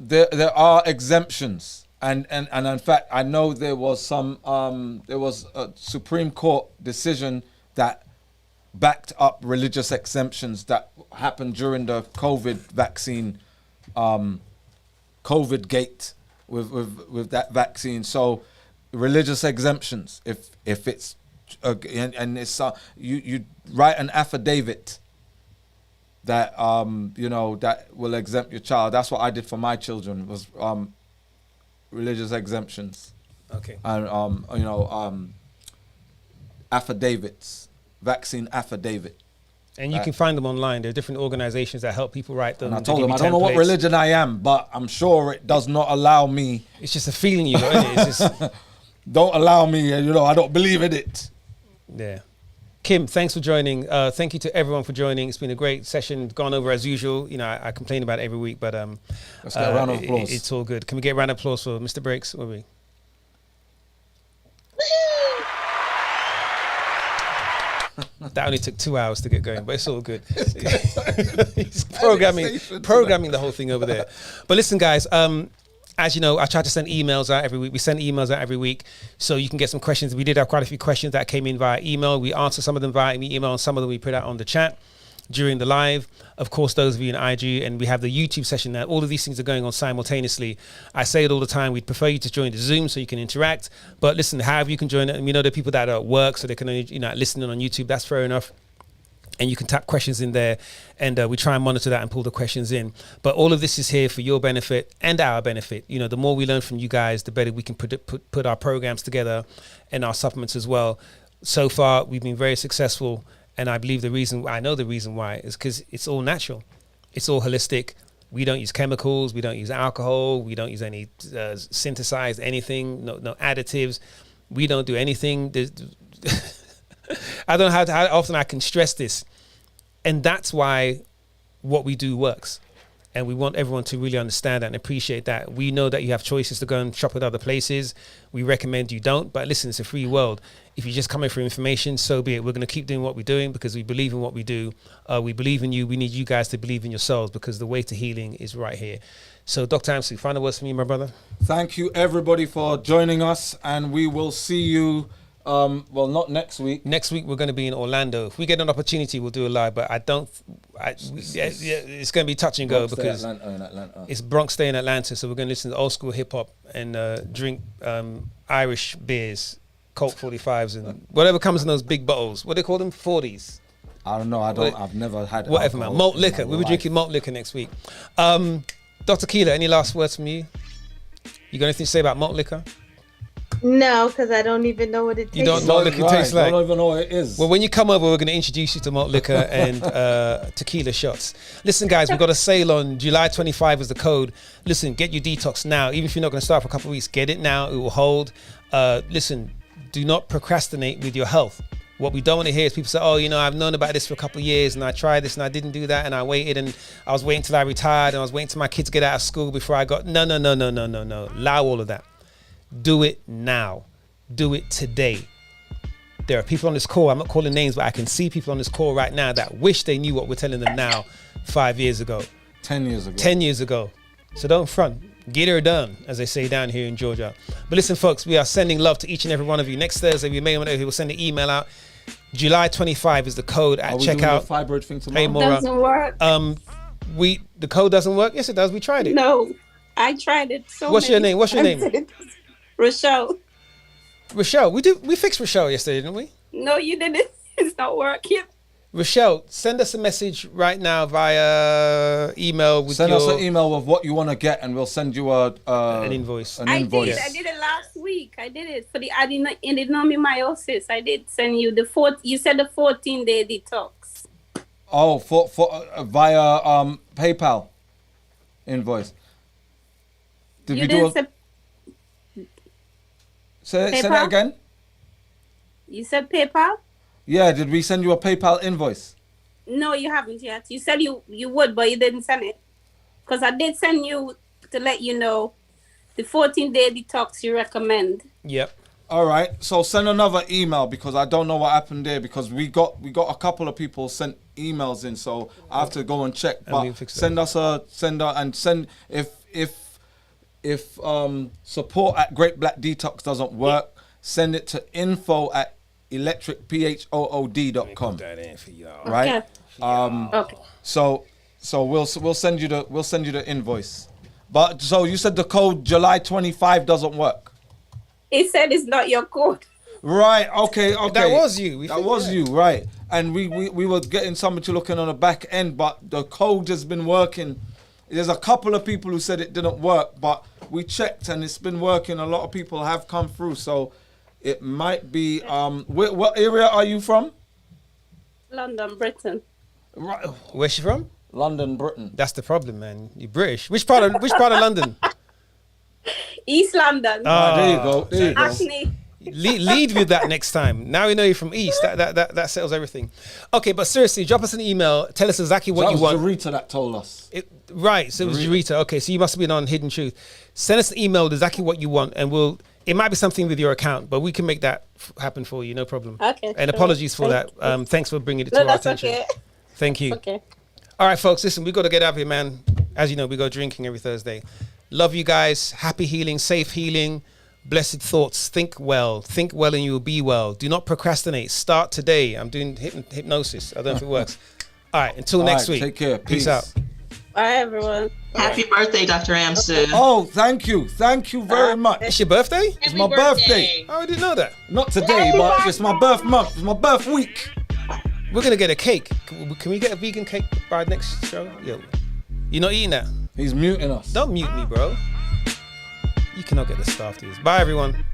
There are exemptions, and in fact, I know there was a Supreme Court decision that backed up religious exemptions that happened during the COVID vaccine, COVID gate with that vaccine. So religious exemptions, if it's and it's you write an affidavit that you know, that will exempt your child. That's what I did for my children, was religious exemptions. Okay. And you know, affidavits, vaccine affidavit. And you can find them online. There are different organizations that help people write them. And I told them, I don't know what religion I am, but I'm sure it does not allow me. It's just a feeling you got, isn't it? It's just don't allow me, you know, I don't believe in it. Yeah. Kim, thanks for joining. Thank you to everyone for joining. It's been a great session. Gone over as usual. You know, I complain about it every week, but let's get a round of applause. It's all good. Can we get a round of applause for Mr. Breaks? Will we? That only took 2 hours to get going, but it's all good. He's programming the whole thing over there. But listen, guys, As you know, I try to send emails out every week. We send emails out every week so you can get some questions. We did have quite a few questions that came in via email. We answered some of them via email, and some of them we put out on the chat during the live. Of course, those of you in IG, and we have the YouTube session now. All of these things are going on simultaneously. I say it all the time. We'd prefer you to join the Zoom so you can interact. But listen, however you can join it. And we know there are people that are at work, so they can only, listening on YouTube. That's fair enough. And you can tap questions in there, and we try and monitor that and pull the questions in. But all of this is here for your benefit and our benefit. The more we learn from you guys, the better we can put our programs together and our supplements as well. So far, we've been very successful. And I believe I know the reason why is because it's all natural. It's all holistic. We don't use chemicals. We don't use alcohol. We don't use any synthesized anything. No additives. We don't do anything. I don't know how often I can stress this. And that's why what we do works. And we want everyone to really understand that and appreciate that. We know that you have choices to go and shop at other places. We recommend you don't. But listen, it's a free world. If you're just coming for information, so be it. We're going to keep doing what we're doing because we believe in what we do. We believe in you. We need you guys to believe in yourselves because the way to healing is right here. So, Dr. Amsley, final words from you, my brother. Thank you, everybody, for joining us. And we will see you, not next week. Next week, we're going to be in Orlando. If we get an opportunity, we'll do a live. But it's going to be touch and go because Atlanta. It's Bronx Day in Atlanta. So we're going to listen to old school hip hop and drink Irish beers. Colt 45s and whatever comes in those big bottles. What do they call them? 40s. I don't know. I've never had whatever, man. Malt liquor. We'll be drinking malt liquor next week. Dr. Keela, any last words from you? You got anything to say about malt liquor? No, because I don't even know what it tastes like. You don't know what liquor tastes like? I don't even know what it is. Well, when you come over, we're going to introduce you to malt liquor and tequila shots. Listen, guys, we've got a sale on July 25 is the code. Listen, get your detox now. Even if you're not going to start for a couple of weeks, get it now. It will hold. Listen, do not procrastinate with your health. What we don't want to hear is people say, I've known about this for a couple of years and I tried this and I didn't do that and I waited and I was waiting till I retired and I was waiting till my kids get out of school before I got... No. Allow all of that. Do it now. Do it today. There are people on this call, I'm not calling names, but I can see people on this call right now that wish they knew what we're telling them now 5 years ago. 10 years ago. 10 years ago. So don't front. Get her done, as they say down here in Georgia. But listen, folks, we are sending love to each and every one of you. Next Thursday, we may or may not, we'll send an email out. July 25 is the code at checkout. Doing the fibroid thing tomorrow? Hey, Maura. Doesn't work. The code doesn't work? Yes, it does. We tried it. No, I tried it. What's your name? Rochelle. Rochelle. We fixed Rochelle yesterday, didn't we? No, you didn't. It's not working. Rochelle, send us a message right now via email. Send us an email with what you want to get, and we'll send you an invoice. I did it last week. I did it for the adenomyosis. I did send you the You said the 14-day detox. Oh, for via PayPal invoice. Did we do Say that again? You said PayPal? Yeah, did we send you a PayPal invoice? No, you haven't yet. You said you would, but you didn't send it. Because I did send you to let you know the 14-day detox you recommend. Yep. All right. So send another email because I don't know what happened there because we got a couple of people sent emails in, so I have to go and check. But send if support at Great Black Detox doesn't work, send it to info@electricphood.com. That in for y'all. Right? Okay. Okay. So we'll send you the invoice. But so you said the code July 25 doesn't work. It said it's not your code. Right. Okay. That was you. That was you. Right. And we were getting somebody looking on the back end, but the code has been working. There's a couple of people who said it didn't work, but we checked and it's been working. A lot of people have come through, so it might be. What area are you from? London, Britain. Right. Where's she from? London, Britain. That's the problem, man. You're British. Which part of London? East London. There you go. There you go. Actually. Lead with that next time. Now we know you're from East. That settles everything. Okay, but seriously, drop us an email. Tell us exactly what you want. That was Jarita that told us. Right, so it was Jarita. Okay, so you must have been on Hidden Truth. Send us an email with exactly what you want, and it might be something with your account, but we can make that happen for you, no problem. Okay. And apologies for that. Thanks for bringing it to our attention. Okay. Thank you. Okay. All right, folks, listen, we got to get out of here, man. As you know, we go drinking every Thursday. Love you guys. Happy healing, safe healing, blessed thoughts. Think well and you will be well. Do not procrastinate. Start today. I'm doing hypnosis. I don't know if it works. All right, until next week. Take care. Peace out. Bye, everyone. Happy birthday, Dr. Amsu. Oh, thank you very much. It's your birthday? It's my birthday. Oh, I didn't know that. Not today, but it's my birth month. It's my birth week. We're gonna get a cake. Can we get a vegan cake by next show? Yo, you're not eating that. He's muting us. Don't mute me, bro. You cannot get the staff to this. Bye, everyone.